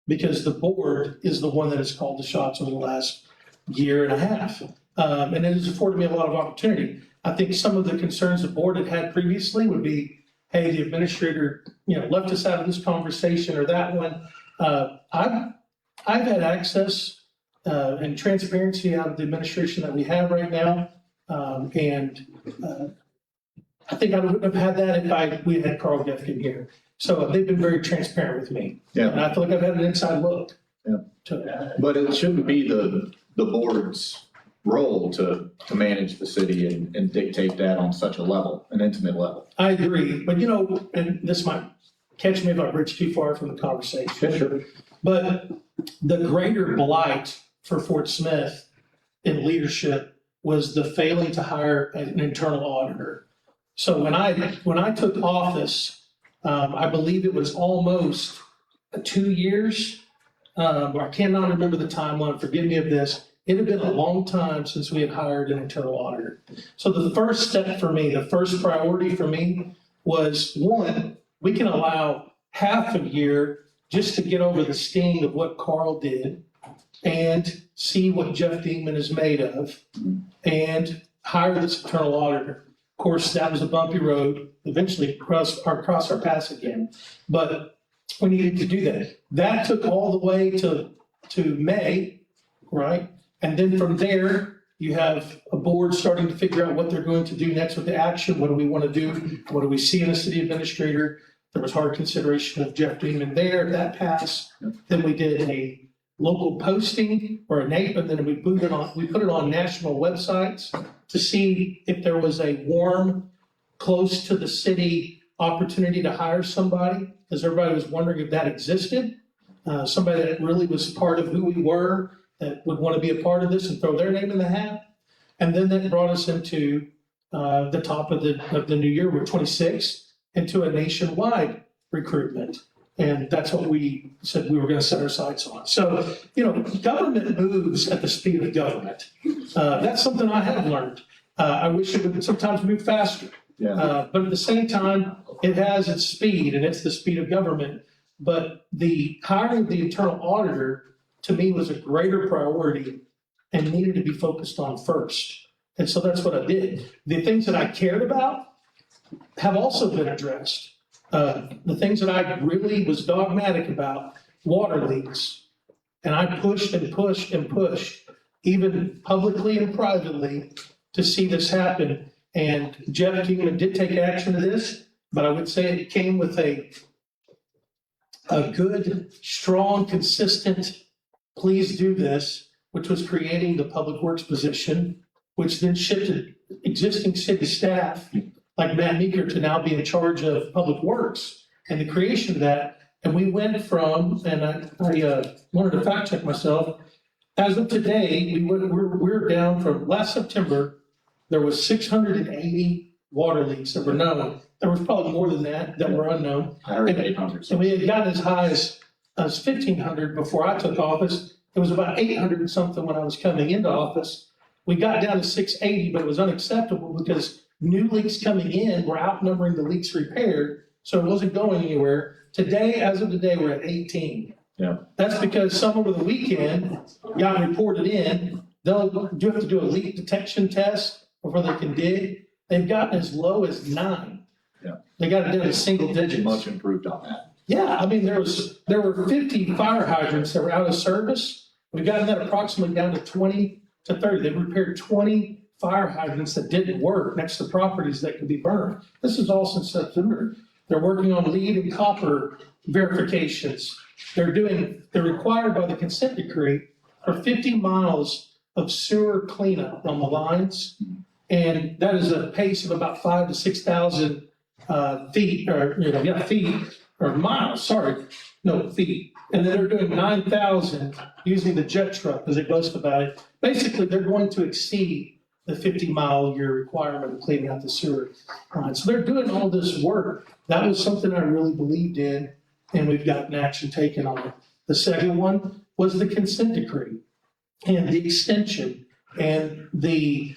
Speaker 2: because the board is the one that has called the shots over the last year and a half. And it has afforded me a lot of opportunity. I think some of the concerns the board had previously would be, hey, the administrator, you know, left us out of this conversation or that one. I've had access and transparency out of the administration that we have right now. I think I wouldn't have had that if we had Carl Gefkin here. So they've been very transparent with me.
Speaker 1: Yeah.
Speaker 2: And I feel like I've had an inside look.
Speaker 1: Yeah.
Speaker 2: To it.
Speaker 1: But it shouldn't be the board's role to manage the city and dictate that on such a level, an intimate level.
Speaker 2: I agree, but you know, and this might catch me if I bridge too far from the conversation.
Speaker 1: Sure.
Speaker 2: But the greater blight for Fort Smith in leadership was the failing to hire an internal auditor. So when I took office, I believe it was almost 2 years. I cannot remember the timeline. Forgive me of this. It had been a long time since we had hired an internal auditor. So the first step for me, the first priority for me was, one, we can allow half a year just to get over the sting of what Carl did and see what Jeff Dingman is made of and hire this internal auditor. Of course, that was a bumpy road, eventually cross our paths again. But we needed to do that. That took all the way to May, right? And then from there, you have a board starting to figure out what they're going to do next with the action. What do we want to do? What do we see in a city administrator? There was hard consideration of Jeff Beeman there. That passed. Then we did a local posting or a NAPE, and then we put it on national websites to see if there was a warm, close to the city opportunity to hire somebody, because everybody was wondering if that existed. Somebody that really was part of who we were, that would want to be a part of this and throw their name in the hat. And then that brought us into the top of the new year, we're 26, into a nationwide recruitment. And that's what we said we were going to set our sights on. So, government moves at the speed of government. That's something I have learned. I wish it would sometimes move faster.
Speaker 1: Yeah.
Speaker 2: But at the same time, it has its speed, and it's the speed of government. But the hiring of the internal auditor, to me, was a greater priority and needed to be focused on first. And so that's what I did. The things that I cared about have also been addressed. The things that I really was dogmatic about, water leaks. And I pushed and pushed and pushed, even publicly and privately, to see this happen. And Jeff Kingman did take action to this, but I would say it came with a good, strong, consistent, please do this, which was creating the public works position, which then shifted existing city staff like Matt Meeker to now be in charge of public works and the creation of that. And we went from, and I wanted to fact check myself, as of today, we're down from last September, there was 680 water leaks that were known. There was probably more than that were unknown.
Speaker 1: I heard 800.
Speaker 2: And we had gotten as high as 1,500 before I took office. It was about 800 and something when I was coming into office. We got down to 680, but it was unacceptable because new leaks coming in were outnumbering the leaks repaired, so it wasn't going anywhere. Today, as of today, we're at 18.
Speaker 1: Yeah.
Speaker 2: That's because some over the weekend got reported in. They'll do have to do a leak detection test before they can dig. They've gotten as low as 9.
Speaker 1: Yeah.
Speaker 2: They got it down to single digits.
Speaker 1: Much improved on that.
Speaker 2: Yeah, I mean, there were 50 fire hydrants that were out of service. We've gotten that approximately down to 20 to 30. They've repaired 20 fire hydrants that didn't work next to properties that could be burned. This is all since September. They're working on lead and copper verifications. They're required by the consent decree for 50 miles of sewer cleanup on the lines. And that is a pace of about 5,000 to 6,000 feet, or miles, feet. And then they're doing 9,000 using the jet truck, as they boast about it. Basically, they're going to exceed the 50-mile-a-year requirement of cleaning out the sewer line. So they're doing all this work. That was something I really believed in, and we've gotten action taken on it. The second one was the consent decree and the extension and the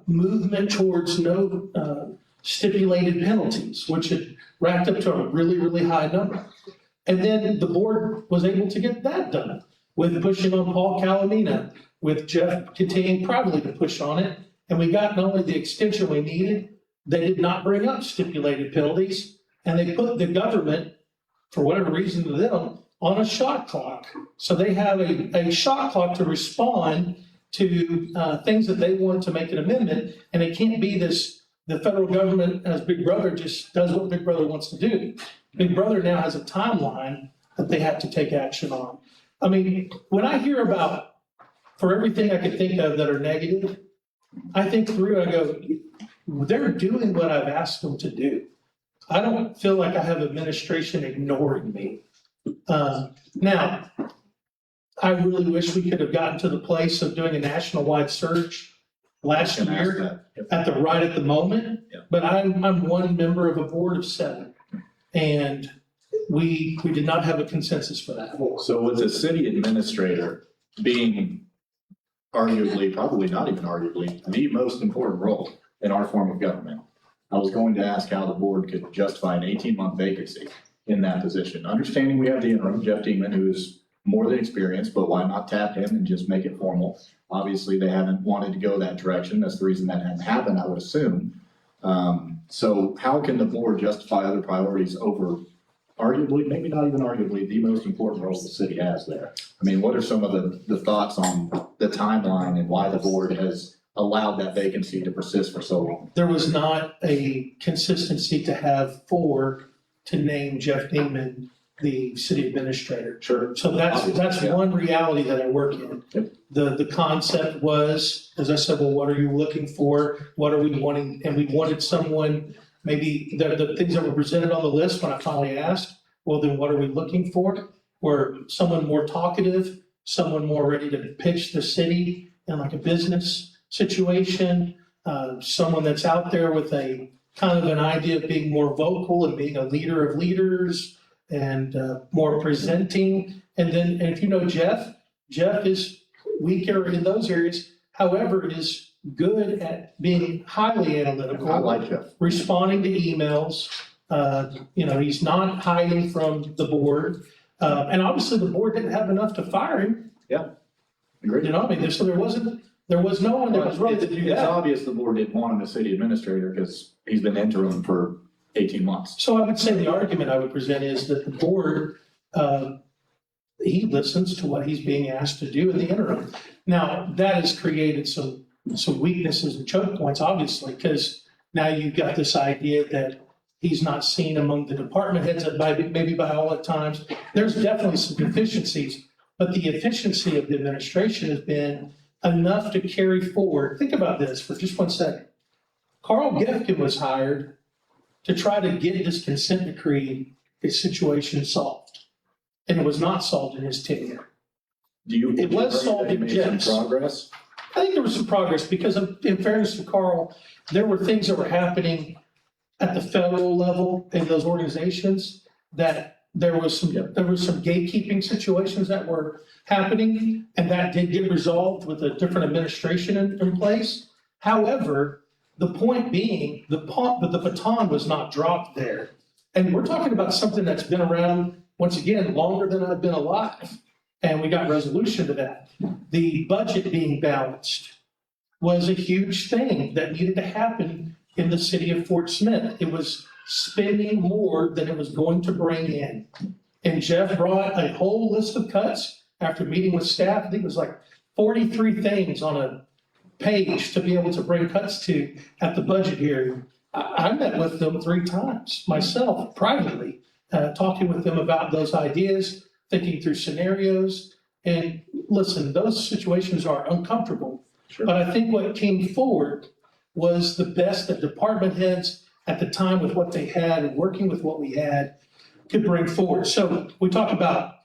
Speaker 2: movement towards no stipulated penalties, which had racked up to a really, really high number. And then the board was able to get that done with pushing on Paul Calamina, with Jeff continuing privately to push on it. And we got not only the extension we needed, they did not bring up stipulated penalties, and they put the government, for whatever reason to them, on a shot clock. So they have a shot clock to respond to things that they want to make an amendment, and it can't be this, the federal government as Big Brother just does what Big Brother wants to do. Big Brother now has a timeline that they have to take action on. I mean, when I hear about, for everything I could think of that are negative, I think through, I go, they're doing what I've asked them to do. I don't feel like I have administration ignoring me. Now, I really wish we could have gotten to the place of doing a national-wide search last year at the moment, but I'm one member of a board of 7, and we did not have a consensus for that.
Speaker 1: So with the city administrator being arguably, probably not even arguably, the most important role in our form of government, I was going to ask how the board could justify an 18-month vacancy in that position. Understanding we have the interim, Jeff Dieman, who is more than experienced, but why not tap him and just make it formal? Obviously, they haven't wanted to go that direction. That's the reason that hasn't happened, I would assume. So how can the board justify other priorities over
Speaker 3: arguably, maybe not even arguably, the most important role the city has there. I mean, what are some of the thoughts on the timeline and why the board has allowed that vacancy to persist for so long?
Speaker 2: There was not a consistency to have four to name Jeff Dingman the city administrator.
Speaker 3: Sure.
Speaker 2: So that's
Speaker 3: Yeah.
Speaker 2: one reality that I work in.
Speaker 3: Yep.
Speaker 2: The concept was, as I said, well, what are you looking for? What are we wanting? And we wanted someone, maybe the things that were presented on the list when I finally asked, well, then what are we looking for? Or someone more talkative, someone more ready to pitch the city in like a business situation, someone that's out there with a kind of an idea of being more vocal and being a leader of leaders and more presenting. And if you know Jeff is weaker in those areas, however, is good at being highly analytical.
Speaker 3: I like Jeff.
Speaker 2: Responding to emails. He's not hiding from the board. And obviously the board didn't have enough to fire him.
Speaker 3: Agreed.
Speaker 2: I mean, there was no one that was ready to do
Speaker 1: It's
Speaker 2: that.
Speaker 1: obvious the board didn't want him as city administrator because he's been interim for 18 months.
Speaker 2: So I would say the argument I would present is that the board, he listens to what he's being asked to do in the interim. Now, that has created some weaknesses and choke points, obviously, because now you've got this idea that he's not seen among the department heads maybe by all at times. There's definitely some deficiencies, but the efficiency of the administration has been enough to carry forward. Think about this for just 1 second. Carl Gefkin was hired to try to get this consent decree, this situation solved. And it was not solved in his tenure.
Speaker 1: It
Speaker 2: was solved in Jeff's.
Speaker 1: progress?
Speaker 2: I think there was some progress because in fairness to Carl, there were things that were happening at the federal level in those organizations that there was some gatekeeping situations that were happening, and that did get resolved with a different administration in place. However, the point being, the baton was not dropped there. And we're talking about something that's been around, once again, longer than I've been alive. And we got resolution to that. The budget being balanced was a huge thing that needed to happen in the city of Fort Smith. It was spending more than it was going to bring in. And Jeff brought a whole list of cuts after meeting with staff. I think it was like 43 things on a page to be able to bring cuts to at the budget hearing. I met with them 3 times myself privately, talking with them about those ideas, thinking through scenarios. And listen, those situations are uncomfortable.
Speaker 3: Sure.
Speaker 2: But I think what came forward was the best that department heads at the time with what they had and working with what we had could bring forward. So we talk about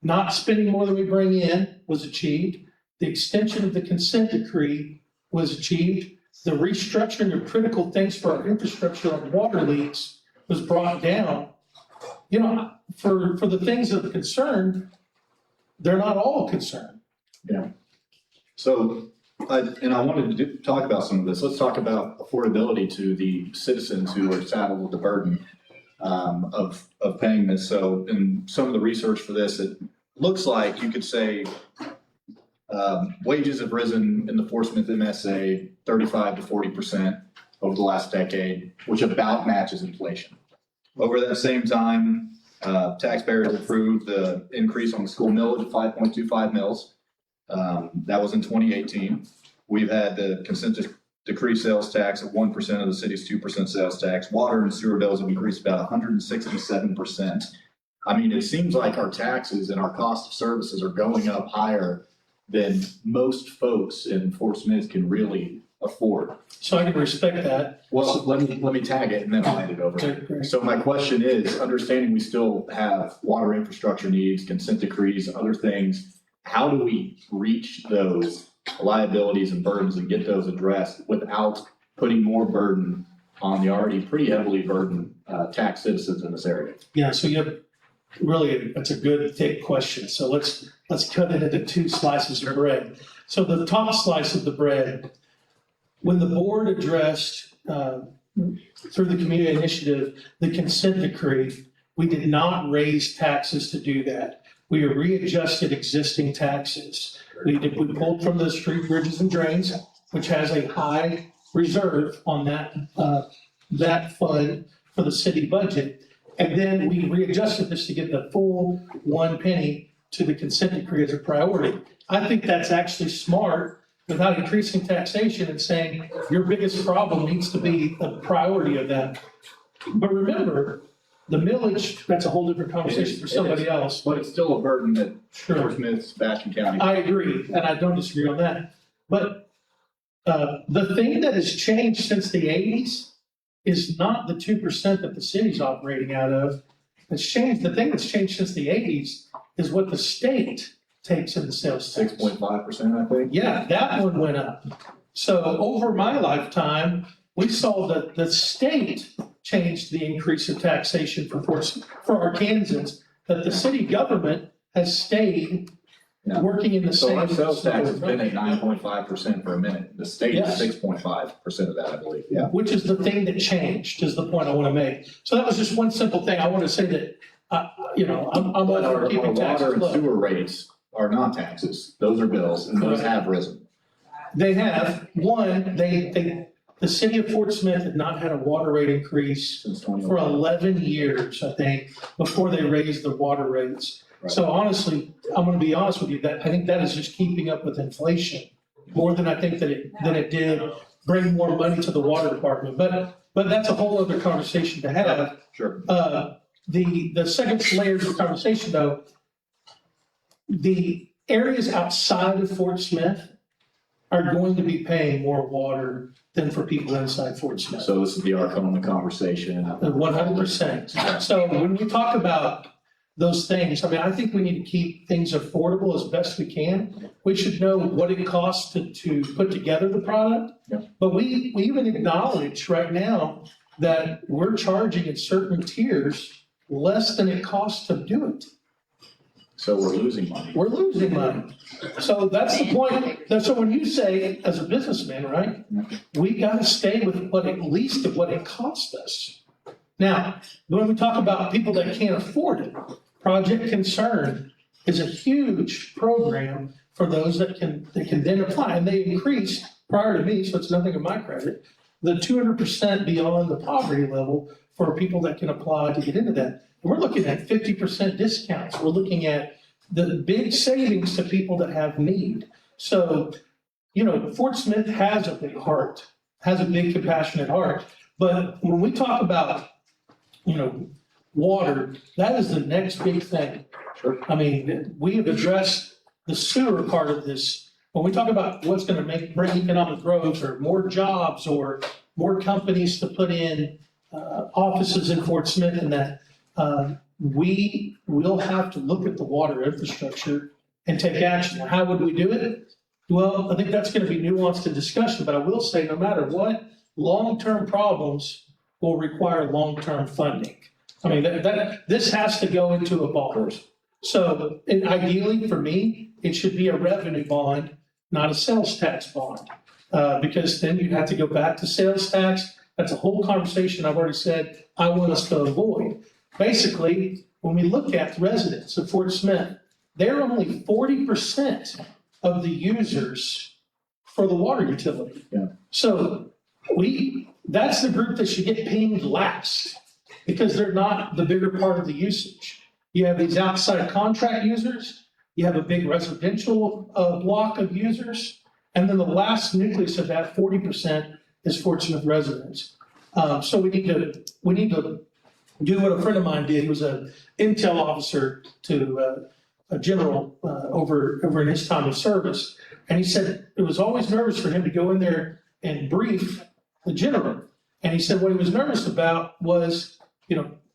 Speaker 2: not spending more than we bring in was achieved. The extension of the consent decree was achieved. The restructuring of critical things for our infrastructure on water leaks was brought down. For the things of concern, they're not all concerned.
Speaker 3: Yeah. So, I wanted to talk about some of this. Let's talk about affordability to the citizens who are saddled with the burden of paying this. So, in some of the research for this, it looks like you could say wages have risen in the Fort Smith MSA 35 to 40% over the last decade, which about matches inflation. Over that same time, taxpayers approved the increase on the school millage of 5.25 mils. That was in 2018. We've had the consent decree sales tax at 1% of the city's 2% sales tax. Water and sewer bills have increased about 167%. I mean, it seems like our taxes and our cost of services are going up higher than most folks in Fort Smith can really afford.
Speaker 2: So I can respect that.
Speaker 3: Well, let me tag it and then I'll hand it over.
Speaker 2: Okay, great.
Speaker 3: So my question is, understanding we still have water infrastructure needs, consent decrees, other things, how do we reach those liabilities and burdens and get those addressed without putting more burden on the already pretty heavily burdened tax citizens in this area?
Speaker 2: Yeah, so that's a good thick question. So let's cut it into 2 slices of bread. So the top slice of the bread, when the board addressed through the community initiative, the consent decree, we did not raise taxes to do that. We readjusted existing taxes. We pulled from the street, bridges, and drains, which has a high reserve on that fund for the city budget. And then we readjusted this to get the full 1 penny to the consent decree as a priority. I think that's actually smart without increasing taxation and saying your biggest problem needs to be the priority of that. But remember, the millage, that's a whole different conversation for somebody else.
Speaker 3: But it's still a burden that
Speaker 2: Sure.
Speaker 3: Fort Smith, Sebastian County.
Speaker 2: I agree, and I don't disagree on that. But the thing that has changed since the 80s is not the 2% that the city's operating out of. It's changed. The thing that's changed since the 80s is what the state takes in the sales tax.
Speaker 3: 6.5%, I think.
Speaker 2: Yeah, that one went up. So over my lifetime, we saw that the state changed the increase of taxation for Arkansans, that the city government has stayed
Speaker 3: Yeah.
Speaker 2: working in the
Speaker 3: So
Speaker 2: same.
Speaker 3: our sales tax has been at 9.5% for a minute. The state is
Speaker 2: Yes.
Speaker 3: 6.5% of that, I believe. Yeah.
Speaker 2: Which is the thing that changed, is the point I want to make. So that was just one simple thing. I want to say that, I'm all
Speaker 3: But
Speaker 2: for
Speaker 3: our
Speaker 2: keeping
Speaker 3: water
Speaker 2: taxes
Speaker 3: and
Speaker 2: low.
Speaker 3: sewer rates are not taxes. Those are bills, and those have risen.
Speaker 2: They have, one, the city of Fort Smith had not had a water rate increase
Speaker 3: Since
Speaker 2: for
Speaker 3: 2011.
Speaker 2: 11 years, I think, before they raised the water rates.
Speaker 3: Right.
Speaker 2: So honestly, I'm gonna be honest with you, that, I think that is just keeping up with inflation more than I think that it did bring more money to the water department. But that's a whole other conversation to have.
Speaker 3: Sure.
Speaker 2: The second layer of the conversation, though, the areas outside of Fort Smith are going to be paying more water than for people inside Fort Smith.
Speaker 3: So this is the Arcona conversation.
Speaker 2: 100%. So when we talk about those things, I mean, I think we need to keep things affordable as best we can. We should know what it costs to put together the product.
Speaker 3: Yep.
Speaker 2: But we even acknowledge right now that we're charging in certain tiers less than it costs to do it.
Speaker 3: So we're losing money.
Speaker 2: We're losing money. So that's the point. So when you say, as a businessman, right, we got to stay with what at least of what it cost us. Now, when we talk about people that can't afford it, Project Concern is a huge program for those that can then apply. And they increased prior to me, so it's nothing of my credit, the 200% beyond the poverty level for people that can apply to get into that. And we're looking at 50% discounts. We're looking at the big savings to people that have need. So, Fort Smith has a big heart, has a big compassionate heart. But when we talk about, water, that is the next big thing.
Speaker 3: Sure.
Speaker 2: I mean, we have addressed the sewer part of this. When we talk about what's going to bring economic growth or more jobs or more companies to put in offices in Fort Smith and that, we will have to look at the water infrastructure and take action. How would we do it? Well, I think that's going to be nuanced in discussion, but I will say no matter what, long-term problems will require long-term funding. I mean, this has to go into a bond. So and ideally for me, it should be a revenue bond, not a sales tax bond. Because then you have to go back to sales tax. That's a whole conversation I've already said I want us to avoid. Basically, when we look at residents of Fort Smith, they're only 40% of the users for the water utility.
Speaker 3: Yeah.
Speaker 2: So that's the group that should get pinged last because they're not the bigger part of the usage. You have these outside contract users, you have a big residential block of users, and then the last nucleus of that 40% is Fort Smith residents. So we need to do what a friend of mine did. He was an intel officer to a general over in his time of service. And he said it was always nervous for him to go in there and brief the general. And he said what he was nervous about was,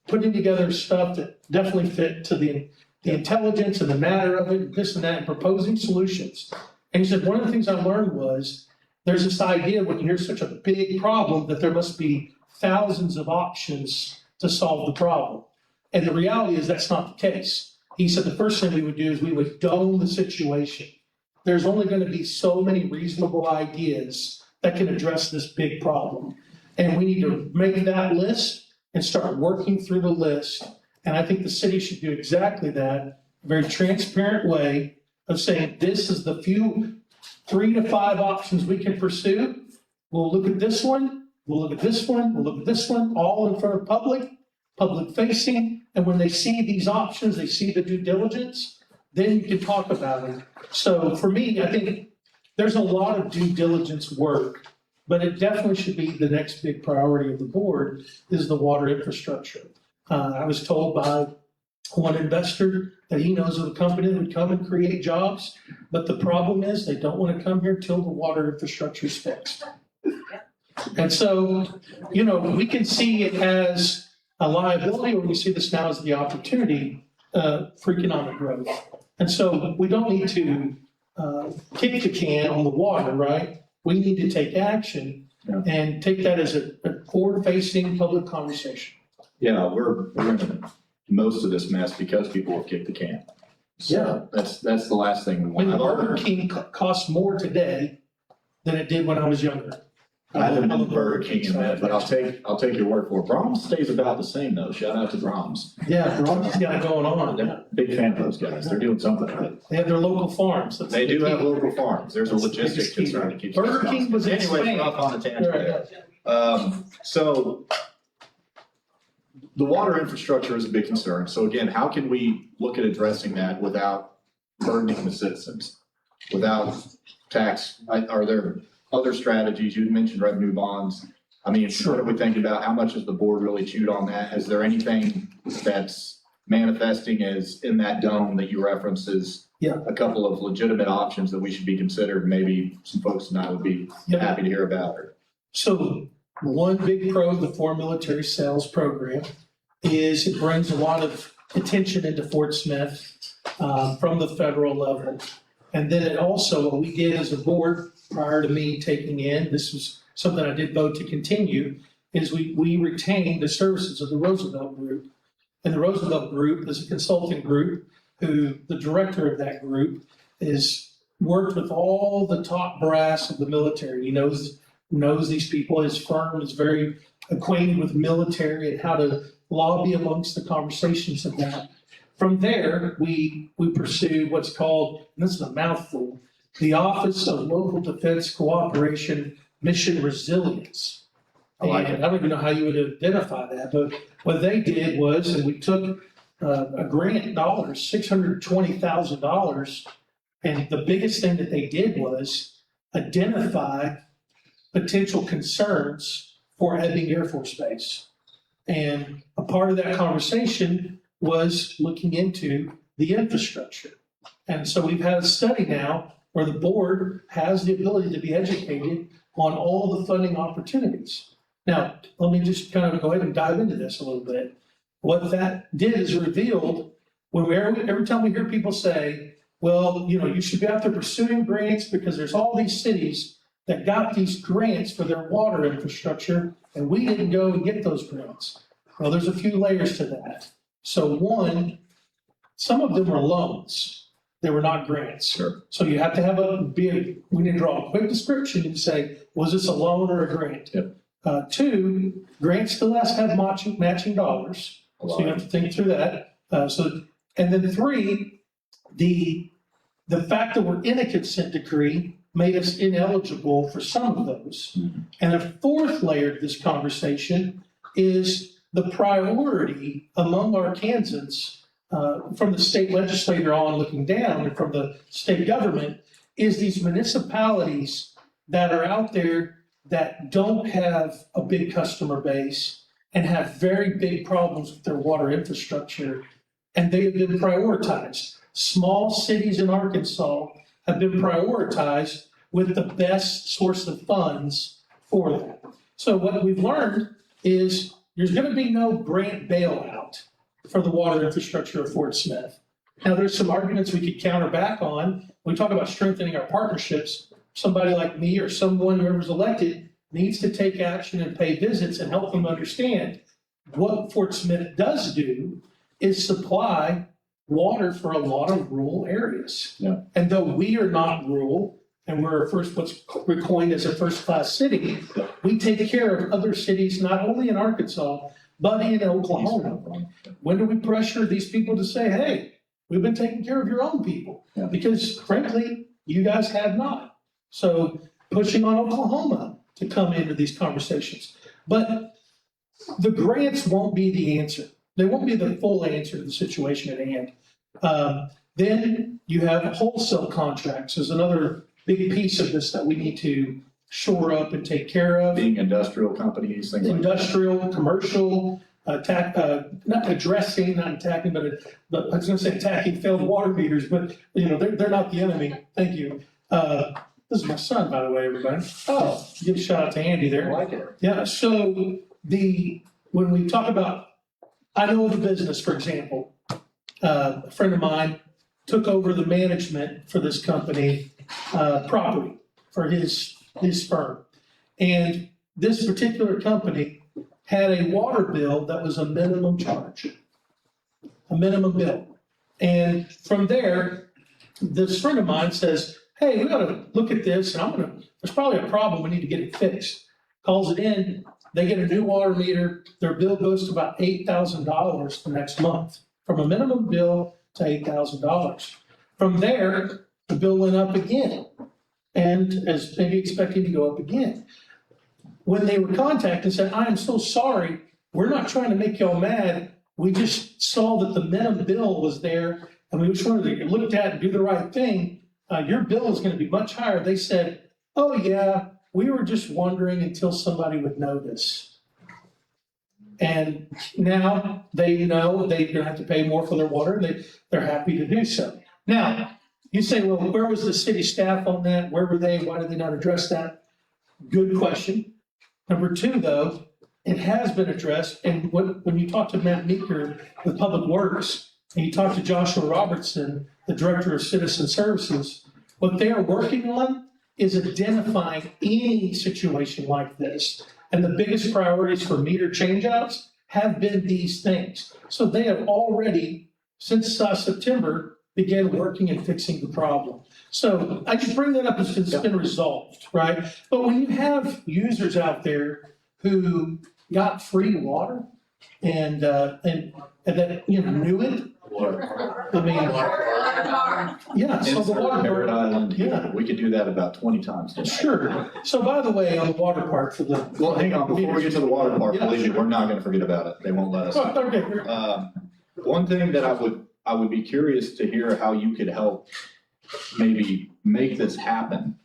Speaker 2: putting together stuff that definitely fit to the intelligence and the matter of it, this and that, and proposing solutions. And he said one of the things I learned was there's this idea when you hear such a big problem that there must be thousands of options to solve the problem. And the reality is that's not the case. He said the first thing we would do is we would dome the situation. There's only going to be so many reasonable ideas that can address this big problem. And we need to make that list and start working through the list. And I think the city should do exactly that, a very transparent way of saying this is the few 3 to 5 options we can pursue. We'll look at this one, we'll look at this one, we'll look at this one, all in front of public. public facing. And when they see these options, they see the due diligence, then you can talk about it. So for me, I think there's a lot of due diligence work, but it definitely should be the next big priority of the board is the water infrastructure. I was told by one investor that he knows of a company that would come and create jobs, but the problem is they don't want to come here till the water infrastructure is fixed. And so, we can see it as a liability, or we see this now as the opportunity for economic growth. And so we don't need to kick the can on the water, right? We need to take action and take that as a forward-facing public conversation.
Speaker 3: Yeah, we're in most of this mess because people have kicked the can. So that's the last thing we want.
Speaker 2: When Burger King costs more today than it did when I was younger.
Speaker 3: I haven't been to Burger King in a minute, but I'll take your word for it. Brahms stays about the same though. Shout out to Brahms.
Speaker 2: Yeah, Brahms got it going on.
Speaker 3: I'm a big fan of those guys. They're doing something right.
Speaker 2: They have their local farms.
Speaker 3: They do have local farms. There's a
Speaker 2: That's the
Speaker 3: logistic
Speaker 2: biggest key.
Speaker 3: concern to keep.
Speaker 2: Burger King was in
Speaker 3: Anyway,
Speaker 2: Spain.
Speaker 3: we're off on a tangent
Speaker 2: Right.
Speaker 3: there. So the water infrastructure is a big concern. So again, how can we look at addressing that without burdening the citizens? Without tax, are there other strategies? You mentioned revenue bonds. I mean, what are we thinking about? How much has the board really chewed on that? Is there anything that's manifesting as in that dome that you referenced as a couple of legitimate options that we should be considered? Maybe some folks and I would be happy to hear about it.
Speaker 2: So one big pro of the foreign military sales program is it brings a lot of attention into Fort Smith from the federal level. And then it also, what we did as a board prior to me taking in, this was something I did vote to continue, is we retained the services of the Roosevelt Group. And the Roosevelt Group is a consulting group who the director of that group is worked with all the top brass of the military. He knows these people. His firm is very acquainted with military and how to lobby amongst the conversations of that. From there, we pursued what's called, and this is a mouthful, the Office of Local Defense Cooperation Mission Resilience.
Speaker 3: I like it.
Speaker 2: And I don't even know how you would identify that, but what they did was, and we took a grant dollars, $620,000, and the biggest thing that they did was identify potential concerns for Ebbing Air Force Base. And a part of that conversation was looking into the infrastructure. And so we've had a study now where the board has the ability to be educated on all the funding opportunities. Now, let me just kind of go ahead and dive into this a little bit. What that did is revealed when every time we hear people say, well, you should be out there pursuing grants because there's all these cities that got these grants for their water infrastructure, and we didn't go and get those grants. Well, there's a few layers to that. So one, some of them were loans. They were not grants.
Speaker 3: Sure.
Speaker 2: So you have to have we need to draw a quick description and say, was this a loan or a grant?
Speaker 3: Yep.
Speaker 2: Two, grants still has to have matching dollars. So you have to think through that. And then three, the fact that we're in a consent decree made us ineligible for some of those.
Speaker 3: Mm-hmm.
Speaker 2: And a fourth layer to this conversation is the priority among Arkansans from the state legislature on looking down and from the state government is these municipalities that are out there that don't have a big customer base and have very big problems with their water infrastructure, and they have been prioritized. Small cities in Arkansas have been prioritized with the best source of funds for that. So what we've learned is there's going to be no grant bailout for the water infrastructure of Fort Smith. Now, there's some arguments we could counter back on. We talk about strengthening our partnerships. Somebody like me or someone whoever's elected needs to take action and pay visits and help them understand what Fort Smith does do is supply water for a lot of rural areas.
Speaker 3: Yeah.
Speaker 2: And though we are not rural, and we're what's coined as a first-class city, we take care of other cities, not only in Arkansas, but in Oklahoma. When do we pressure these people to say, hey, we've been taking care of your own people?
Speaker 3: Yeah.
Speaker 2: Because frankly, you guys have not. So pushing on Oklahoma to come into these conversations. But the grants won't be the answer. They won't be the full answer to the situation at hand. Then you have wholesale contracts. There's another big piece of this that we need to shore up and take care of.
Speaker 3: Being industrial companies, things like that.
Speaker 2: Industrial, commercial, not attacking, but I was gonna say attacking failed water meters, but they're not the enemy. Thank you. This is my son, by the way, everybody. Oh, give a shout out to Andy there.
Speaker 3: I like it.
Speaker 2: Yeah, so when we talk about, I know the business, for example, a friend of mine took over the management for this company, property for his firm. And this particular company had a water bill that was a minimum charge, a minimum bill. And from there, this friend of mine says, hey, we gotta look at this, and there's probably a problem, we need to get it fixed. Calls it in, they get a new water meter, their bill goes to about $8,000 the next month, from a minimum bill to $8,000. From there, the bill went up again, and as maybe expecting to go up again. When they were contacted and said, I am so sorry, we're not trying to make y'all mad, we just saw that the minimum bill was there, and we just wanted to look at and do the right thing. Your bill is gonna be much higher. They said, oh yeah, we were just wondering until somebody would notice. And now they know they're gonna have to pay more for their water, and they're happy to do so. Now, you say, well, where was the city staff on that? Where were they? Why did they not address that? Good question. Number two, though, it has been addressed, and when you talk to Matt Meeker with Public Works, and you talk to Joshua Robertson, the Director of Citizen Services, what they are working on is identifying any situation like this. And the biggest priorities for meter changeouts have been these things. So they have already, since September, began working and fixing the problem. So I just bring that up as it's been resolved, right? But when you have users out there who got free water and that knew it, I mean, yeah. So the water
Speaker 3: Parrot
Speaker 2: part,
Speaker 3: Island,
Speaker 2: yeah.
Speaker 3: we could do that about 20 times tonight.
Speaker 2: Sure. So by the way, on the water part for the.
Speaker 3: Well, hang on, before we get to the water part,
Speaker 2: Yeah,
Speaker 3: believe me,
Speaker 2: sure.
Speaker 3: we're not gonna forget about it. They won't let us.
Speaker 2: Oh, okay.
Speaker 3: One thing that I would be curious to hear how you could help maybe make this happen.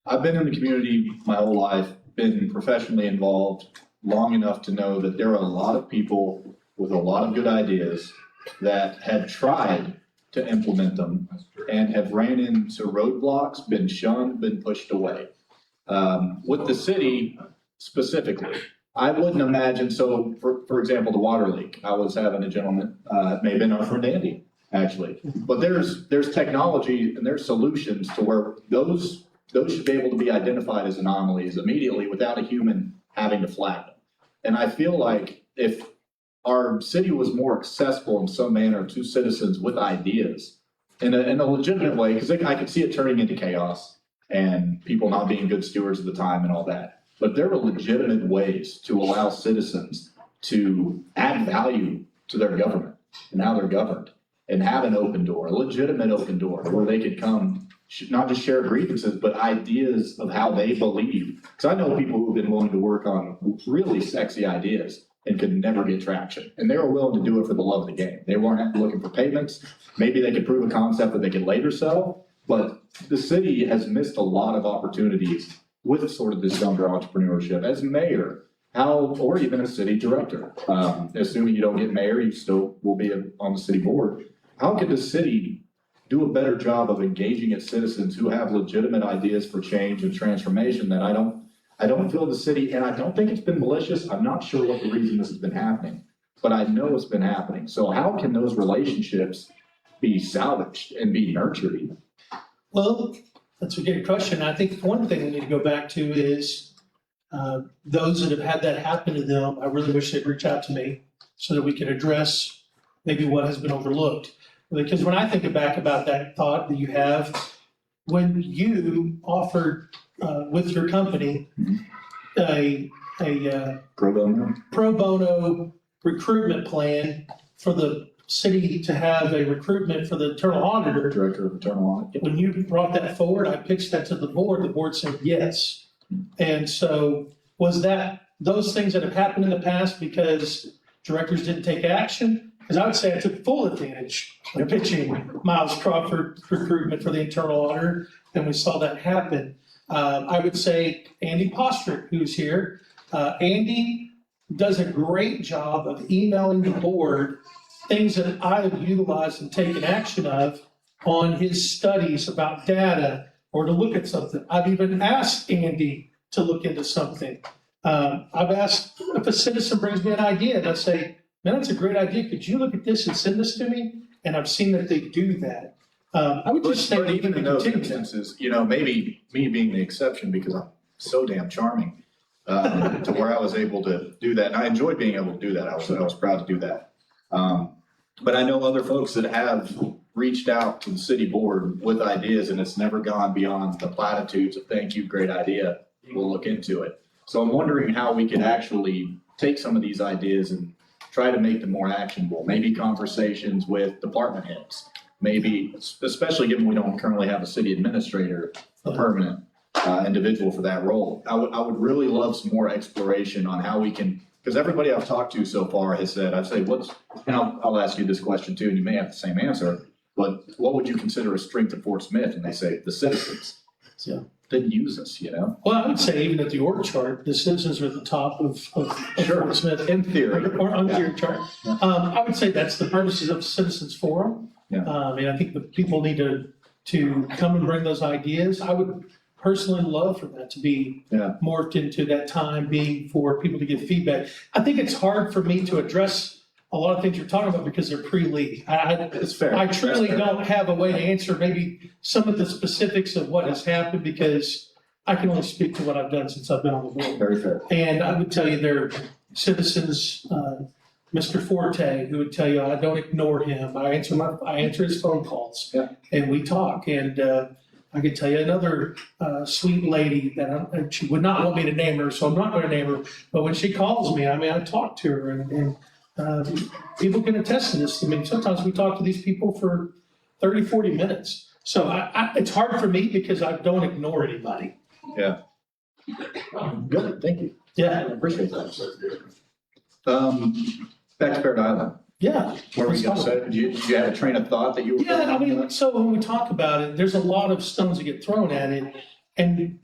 Speaker 3: I've been in the community my whole life, been professionally involved long enough to know that there are a lot of people with a lot of good ideas that have tried to implement them and have ran into roadblocks, been shunned, been pushed away. With the city specifically, I wouldn't imagine, so for example, the water leak, I was having a gentleman, may have been our friend Andy, actually. But there's technology and there's solutions to where those should be able to be identified as anomalies immediately without a human having to flag them. And I feel like if our city was more accessible in some manner to citizens with ideas in a legitimate way, because I could see it turning into chaos and people not being good stewards of the time and all that. But there are legitimate ways to allow citizens to add value to their government and how they're governed and have an open door, a legitimate open door where they could come, not just share grievances, but ideas of how they believe. Because I know people who've been willing to work on really sexy ideas and could never get traction. And they were willing to do it for the love of the game. They weren't looking for payments. Maybe they could prove a concept that they could later sell, but the city has missed a lot of opportunities with sort of this younger entrepreneurship. As mayor, or even a city director, assuming you don't get mayor, you still will be on the city board. How could the city do a better job of engaging its citizens who have legitimate ideas for change and transformation that I don't feel the city, and I don't think it's been malicious. I'm not sure what the reason this has been happening, but I know it's been happening. So how can those relationships be salvaged and be nurtured even?
Speaker 2: Well, that's a good question. I think one thing we need to go back to is those that have had that happen to them, I really wish they'd reach out to me so that we can address maybe what has been overlooked. Because when I think back about that thought that you have, when you offered with your company a
Speaker 3: Pro bono?
Speaker 2: pro bono recruitment plan for the city to have a recruitment for the internal auditor,
Speaker 3: Director of Internal Audit.
Speaker 2: when you brought that forward, I pitched that to the board said yes. And so was that those things that have happened in the past because directors didn't take action. Because I would say I took full advantage of pitching Miles Crawford recruitment for the internal auditor, and we saw that happen. I would say Andy Postrick, who's here. Andy does a great job of emailing the board things that I have utilized and taken action of on his studies about data or to look at something. I've even asked Andy to look into something. I've asked if a citizen brings me an idea and I say, man, that's a great idea. Could you look at this and send this to me? And I've seen that they do that. I would just say
Speaker 3: But even in those
Speaker 2: continue.
Speaker 3: instances, you know, maybe me being the exception because I'm so damn charming, to where I was able to do that. And I enjoyed being able to do that. I was proud to do that. But I know other folks that have reached out to the city board with ideas and it's never gone beyond the platitudes of thank you, great idea. We'll look into it. So I'm wondering how we could actually take some of these ideas and try to make them more actionable. Maybe conversations with department heads. Maybe, especially given we don't currently have a city administrator, a permanent individual for that role. I would really love some more exploration on how we can, because everybody I've talked to so far has said, I'd say, and I'll ask you this question too, and you may have the same answer, but what would you consider a strength of Fort Smith? And they say, the citizens.
Speaker 2: Yeah.
Speaker 3: Didn't use us, you know?
Speaker 2: Well, I would say even at the org chart, the citizens are at the top of
Speaker 3: Sure.
Speaker 2: Fort Smith.
Speaker 3: In theory.
Speaker 2: Or on
Speaker 3: Yeah.
Speaker 2: your chart.
Speaker 3: Yeah.
Speaker 2: I would say that's the purposes of Citizens Forum.
Speaker 3: Yeah.
Speaker 2: And I think the people need to come and bring those ideas. I would personally love for that to be
Speaker 3: Yeah.
Speaker 2: morphed into that time being for people to give feedback. I think it's hard for me to address a lot of things you're talking about because they're pre-Lee.
Speaker 3: It's fair.
Speaker 2: I truly
Speaker 3: That's fair.
Speaker 2: don't have a way to answer maybe some of the specifics of what has happened because I can only speak to what I've done since I've been on the board.
Speaker 3: Very fair.
Speaker 2: And I would tell you there are citizens, Mr. Forte, who would tell you, I don't ignore him. I answer his phone calls.
Speaker 3: Yeah.
Speaker 2: And we talk. And I could tell you another sweet lady that she would not want me to name her, so I'm not going to name her. But when she calls me, I mean, I talk to her and people can attest to this. I mean, sometimes we talk to these people for 30, 40 minutes. So it's hard for me because I don't ignore anybody.
Speaker 3: Yeah. Good, thank you.
Speaker 2: Yeah.
Speaker 3: I appreciate that. Back to Parrot Island.
Speaker 2: Yeah.
Speaker 3: Where were you going to say? Did you have a train of thought that you were?
Speaker 2: Yeah, I mean, so when we talk about it, there's a lot of stones that get thrown at it. And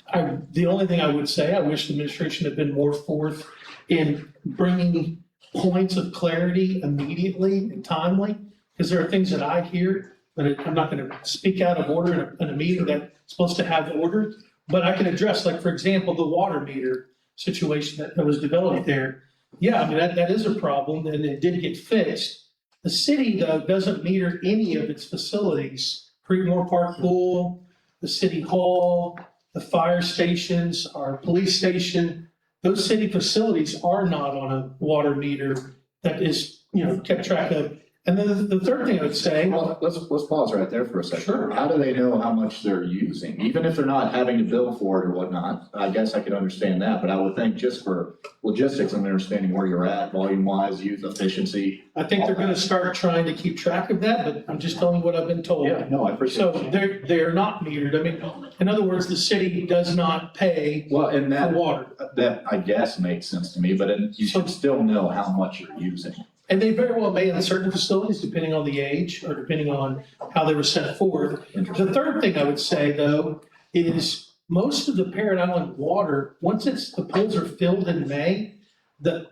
Speaker 2: the only thing I would say, I wish the administration had been more forth in bringing points of clarity immediately and timely, because there are things that I hear, but I'm not going to speak out of order in a meeting that's supposed to have order. But I can address, like, for example, the water meter situation that was developed there. Yeah, I mean, that is a problem, and it did get fixed. The city, though, doesn't meter any of its facilities. Creedmoor Park Pool, the city hall, the fire stations, our police station, those city facilities are not on a water meter that is, kept track of. And then the third thing I would say.
Speaker 3: Well, let's pause right there for a second.
Speaker 2: Sure.
Speaker 3: How do they know how much they're using? Even if they're not having to bill for it or whatnot, I guess I could understand that, but I would think just for logistics and understanding where you're at, volume-wise, use efficiency.
Speaker 2: I think they're going to start trying to keep track of that, but I'm just telling you what I've been told.
Speaker 3: Yeah, no, I appreciate
Speaker 2: So
Speaker 3: it.
Speaker 2: they're not metered. I mean, in other words, the city does not pay
Speaker 3: Well, and
Speaker 2: for
Speaker 3: that,
Speaker 2: water.
Speaker 3: that I guess makes sense to me, but you should still know how much you're using.
Speaker 2: And they very well may in certain facilities, depending on the age or depending on how they were set forward.
Speaker 3: Interesting.
Speaker 2: The third thing I would say, though, is most of the Parrot Island water, once the pools are filled in May,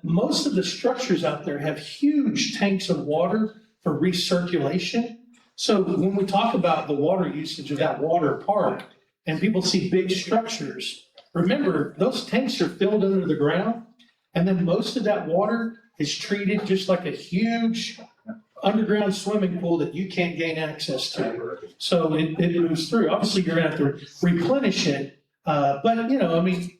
Speaker 2: most of the structures out there have huge tanks of water for recirculation. So when we talk about the water usage of that water park and people see big structures, remember, those tanks are filled under the ground, and then most of that water is treated just like a huge underground swimming pool that you can't gain access to. So it moves through. Obviously, you're going to have to replenish it. But, I mean,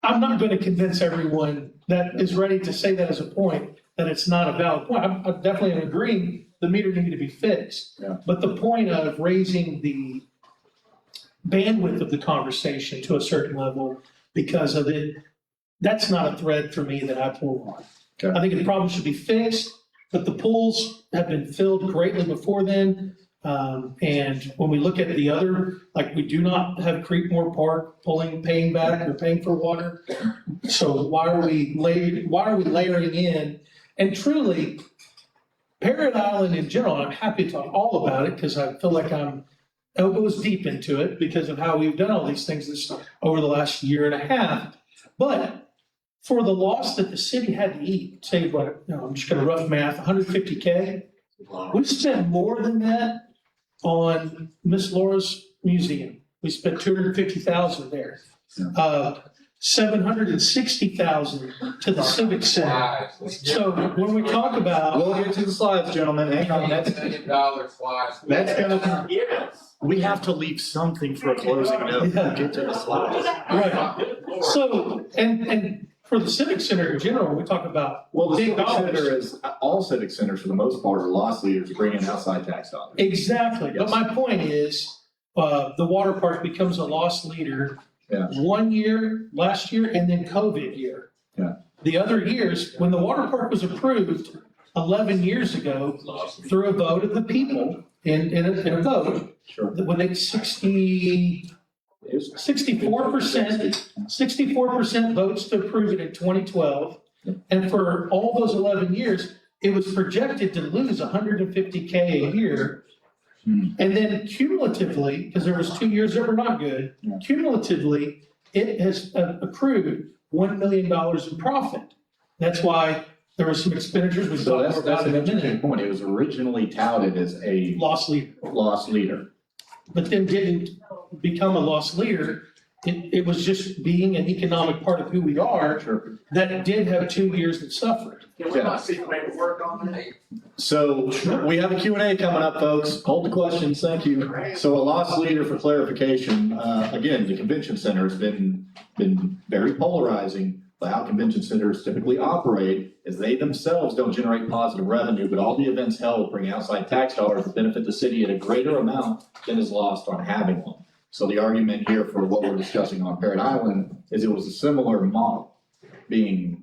Speaker 2: I'm not going to convince everyone that is ready to say that as a point, that it's not a valid point. I definitely am agreeing the meter needed to be fixed.
Speaker 3: Yeah.
Speaker 2: But the point of raising the bandwidth of the conversation to a certain level because of it, that's not a thread for me that I pull on.
Speaker 3: Okay.
Speaker 2: I think the problem should be fixed, but the pools have been filled greatly before then. And when we look at the other, like we do not have Creekmore Park paying back or paying for water. So why are we layering in? And truly, Parrot Island in general, I'm happy to talk all about it because I feel like I'm elbows deep into it because of how we've done all these things over the last year and a half. But for the loss that the city had to eat, say what, I'm just going to rough math, 150K. We spent more than that on Miss Laura's museum. We spent $250,000 there. 760,000 to the Civic Center. So when we talk about,
Speaker 3: We'll get to the slides, gentlemen. Hang on. That's gonna.
Speaker 1: We have to leave something for a closing note.
Speaker 2: Yeah.
Speaker 1: Get to the slides.
Speaker 2: right. So, and for the Civic Center in general, we talk about
Speaker 3: Well, the
Speaker 2: big
Speaker 3: civic center
Speaker 2: dollars.
Speaker 3: is, all civic centers for the most part are loss leaders bringing outside tax dollars.
Speaker 2: Exactly. But my point is, the water park becomes a loss leader
Speaker 3: Yeah.
Speaker 2: 1 year, last year, and then COVID year.
Speaker 3: Yeah.
Speaker 2: The other years, when the water park was approved 11 years ago through a vote of the people in a vote,
Speaker 3: Sure.
Speaker 2: when they 64% votes to approve it in 2012. And for all those 11 years, it was projected to lose 150K a year. And then cumulatively, because there was 2 years that were not good, cumulatively, it has accrued $1 million in profit. That's why there were some expenditures we
Speaker 3: So
Speaker 2: talked
Speaker 3: that's
Speaker 2: about
Speaker 3: an
Speaker 2: in a
Speaker 3: interesting
Speaker 2: minute.
Speaker 3: point. It was originally touted as a
Speaker 2: Loss leader,
Speaker 3: loss leader.
Speaker 2: but then didn't become a loss leader. It was just being an economic part of who we are
Speaker 3: Sure.
Speaker 2: that did have 2 years that suffered.
Speaker 4: Can we not see paperwork on that?
Speaker 3: So we have a Q&A coming up, folks. Hold the questions. Thank you. So a loss leader for clarification. Again, the convention center has been very polarizing. But how convention centers typically operate is they themselves don't generate positive revenue, but all the events held bring outside tax dollars that benefit the city at a greater amount than is lost on having one. So the argument here for what we're discussing on Parrot Island is it was a similar model being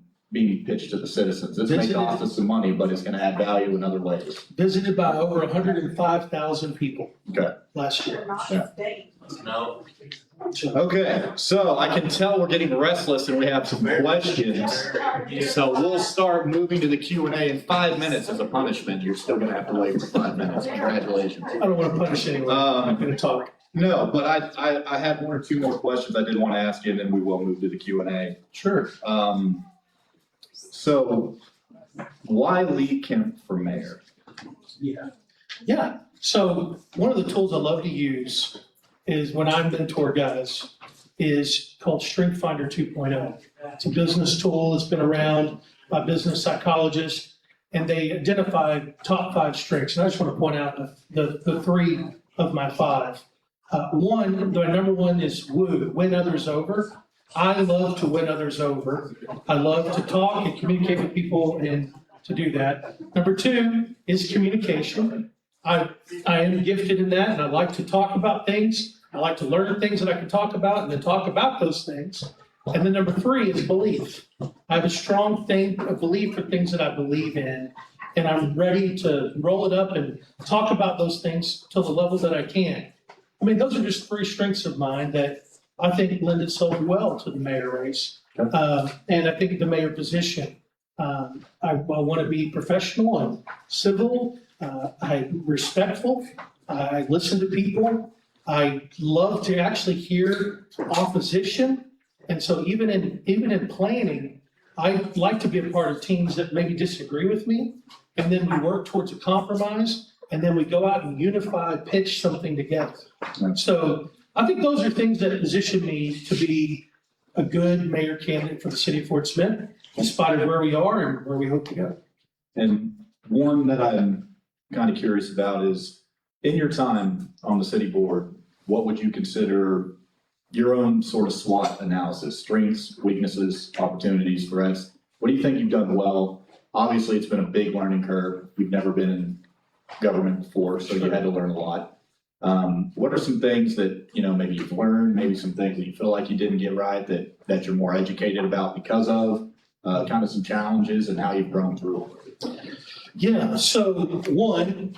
Speaker 3: pitched to the citizens. This may cost us some money, but it's going to add value in other ways.
Speaker 2: Visited by over 105,000 people
Speaker 3: Okay.
Speaker 2: last year.
Speaker 4: No.
Speaker 3: Okay,
Speaker 1: So I can tell we're getting restless and we have some questions. So we'll start moving to the Q&A in 5 minutes as a punishment. You're still gonna have to wait for 5 minutes. Congratulations.
Speaker 2: I don't want to punish anyone. I'm going to talk.
Speaker 3: no, but I had one or two more questions I did want to ask you, and then we will move to the Q&A.
Speaker 2: Sure.
Speaker 3: So why Lee Kemp for mayor?
Speaker 2: Yeah. So one of the tools I love to use is when I mentor guys is called Strength Finder 2.0. It's a business tool that's been around by business psychologists, and they identify top 5 strengths. And I just want to point out the 3 of my 5. My number 1 is win others over. I love to win others over. I love to talk and communicate with people and to do that. Number 2 is communication. I am gifted in that, and I like to talk about things. I like to learn things that I can talk about and then talk about those things. And then number 3 is belief. I have a strong belief for things that I believe in, and I'm ready to roll it up and talk about those things to the level that I can. I mean, those are just 3 strengths of mine that I think lend itself well to the mayor race. And I think the mayor position, I want to be professional and civil. I'm respectful. I listen to people. I love to actually hear opposition. And so even in planning, I like to be a part of teams that maybe disagree with me. And then we work towards a compromise. And then we go out and unify, pitch something together. So I think those are things that position me to be a good mayor candidate for the city of Fort Smith, in spite of where we are and where we hope to go.
Speaker 3: And one that I'm kind of curious about is, in your time on the city board, what would you consider your own sort of SWOT analysis, strengths, weaknesses, opportunities, threats? What do you think you've done well? Obviously, it's been a big learning curve. You've never been in government before, so you had to learn a lot. What are some things that, maybe you've learned, maybe some things that you feel like you didn't get right that you're more educated about because of, kind of some challenges and how you've grown through?
Speaker 2: Yeah, so one,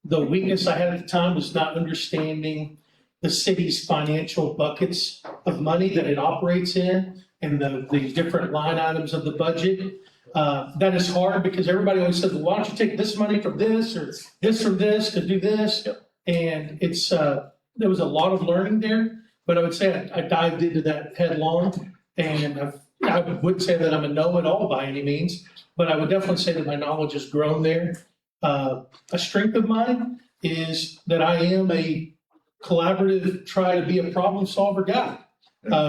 Speaker 2: The weakness I had at the time was not understanding the city's financial buckets of money that it operates in and the different line items of the budget. That is hard because everybody always says, well, why don't you take this money from this or this from this to do this?
Speaker 3: Yep.
Speaker 2: And it's, there was a lot of learning there, but I would say I dived into that headlong. And I wouldn't say that I'm a know-it-all by any means, but I would definitely say that my knowledge has grown there. A strength of mine is that I am a collaborative, try to be a problem solver guy.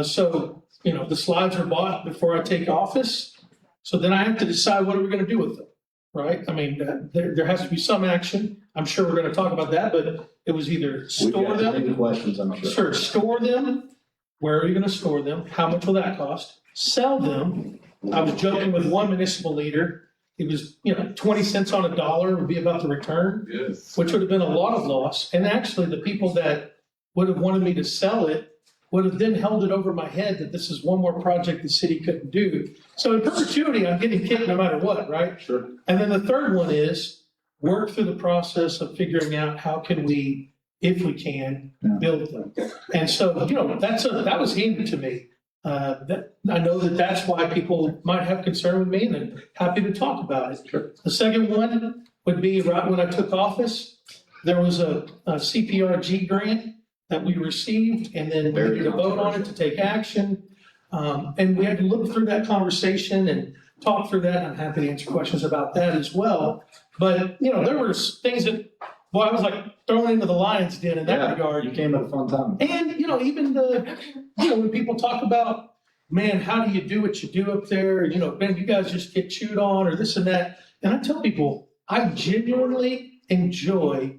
Speaker 2: So, the slides are bought before I take office. So then I have to decide what are we going to do with them, right? I mean, there has to be some action. I'm sure we're going to talk about that, but it was either store them.
Speaker 3: Any questions, I'm sure.
Speaker 2: Sure, store them. Where are you going to store them? How much will that cost? Sell them. I was joking with one municipal leader. It was, 20 cents on a dollar would be about the return, which would have been a lot of loss. And actually, the people that would have wanted me to sell it would have then held it over my head that this is one more project the city couldn't do. So in perpetuity, I'm getting kicked no matter what, right?
Speaker 3: Sure.
Speaker 2: And then the third one is work through the process of figuring out how can we, if we can, build them. And so, that was handed to me. That I know that's why people might have concern with me, and I'm happy to talk about it.
Speaker 3: Sure.
Speaker 2: The second one would be right when I took office, there was a CPRG grant that we received, and then we needed to vote on it to take action. And we had to look through that conversation and talk through that. I'm happy to answer questions about that as well. But, there were things that, I was like thrown into the lion's den in that regard.
Speaker 3: You came at a fun time.
Speaker 2: And, even when people talk about, man, how do you do what you do up there? Man, you guys just get chewed on or this and that. And I tell people, I genuinely enjoy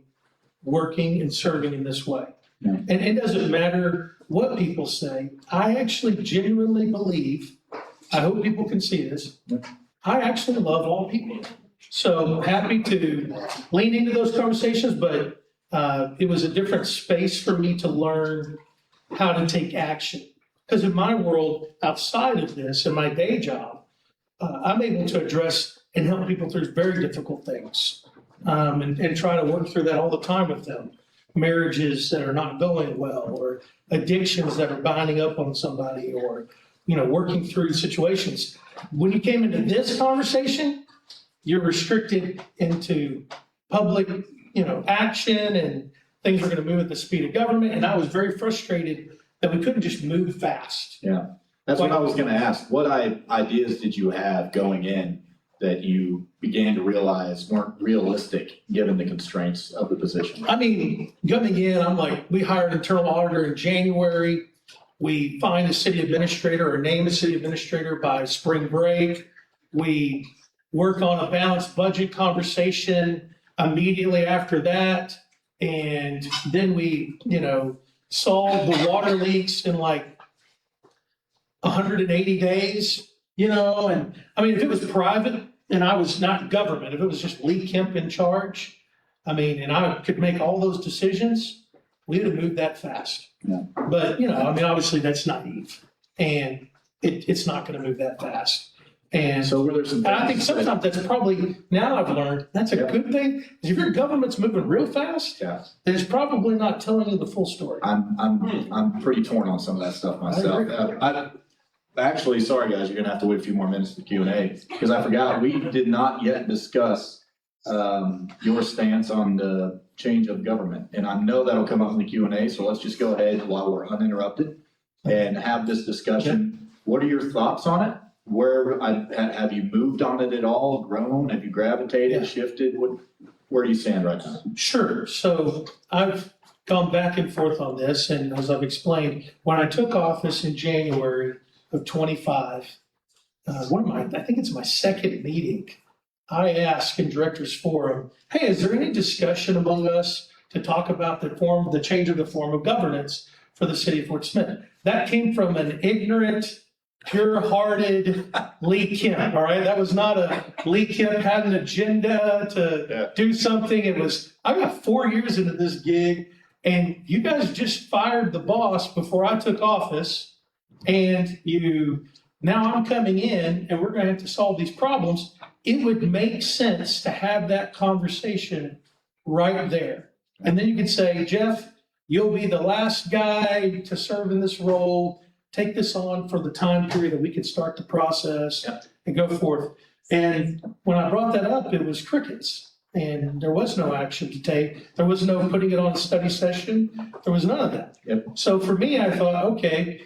Speaker 2: working and serving in this way.
Speaker 3: Yeah.
Speaker 2: And it doesn't matter what people say. I actually genuinely believe, I hope people can see this, I actually love all people. So happy to lean into those conversations, but it was a different space for me to learn how to take action. Because in my world, outside of this, in my day job, I'm able to address and help people through very difficult things and try to work through that all the time with them. Marriages that are not going well, or addictions that are binding up on somebody, or, working through situations. When you came into this conversation, you're restricted into public, action, and things are going to move at the speed of government. And I was very frustrated that we couldn't just move fast.
Speaker 3: Yeah, that's what I was going to ask. What ideas did you have going in that you began to realize weren't realistic given the constraints of the position?
Speaker 2: I mean, coming in, I'm like, we hired an internal auditor in January. We find a city administrator or name a city administrator by spring break. We work on a balanced budget conversation immediately after that. And then we, solve the water leaks in like 180 days, and I mean, if it was private and I was not government, if it was just Lee Kemp in charge, and I could make all those decisions, we would have moved that fast.
Speaker 3: Yeah.
Speaker 2: But, obviously that's naive, and it's not going to move that fast. And
Speaker 3: So were there some?
Speaker 2: I think sometimes that's probably, now I've learned, that's a good thing. Because if your government's moving real fast,
Speaker 3: Yeah.
Speaker 2: then it's probably not telling you the full story.
Speaker 3: I'm pretty torn on some of that stuff myself. Actually, sorry guys, you're gonna have to wait a few more minutes for Q&A because I forgot we did not yet discuss your stance on the change of government, and I know that'll come up in the Q&A. So let's just go ahead while we're uninterrupted and have this discussion. What are your thoughts on it? Have you moved on it at all? Grown? Have you gravitated? Shifted? Where do you stand right now?
Speaker 2: Sure. So I've gone back and forth on this, and as I've explained, when I took office in January of 25, I think it's my second meeting, I asked in Directors Forum, hey, is there any discussion among us to talk about the change of the form of governance for the city of Fort Smith? That came from an ignorant, pure-hearted Lee Kemp, all right? That was not a Lee Kemp had an agenda to do something. It was, I got 4 years into this gig, and you guys just fired the boss before I took office, and now I'm coming in, and we're going to have to solve these problems. It would make sense to have that conversation right there. And then you could say, Jeff, you'll be the last guy to serve in this role. Take this on for the time period that we can start the process and go forth. And when I brought that up, it was crickets. And there was no action to take. There was no putting it on a study session. There was none of that.
Speaker 3: Yep.
Speaker 2: So for me, I thought, okay.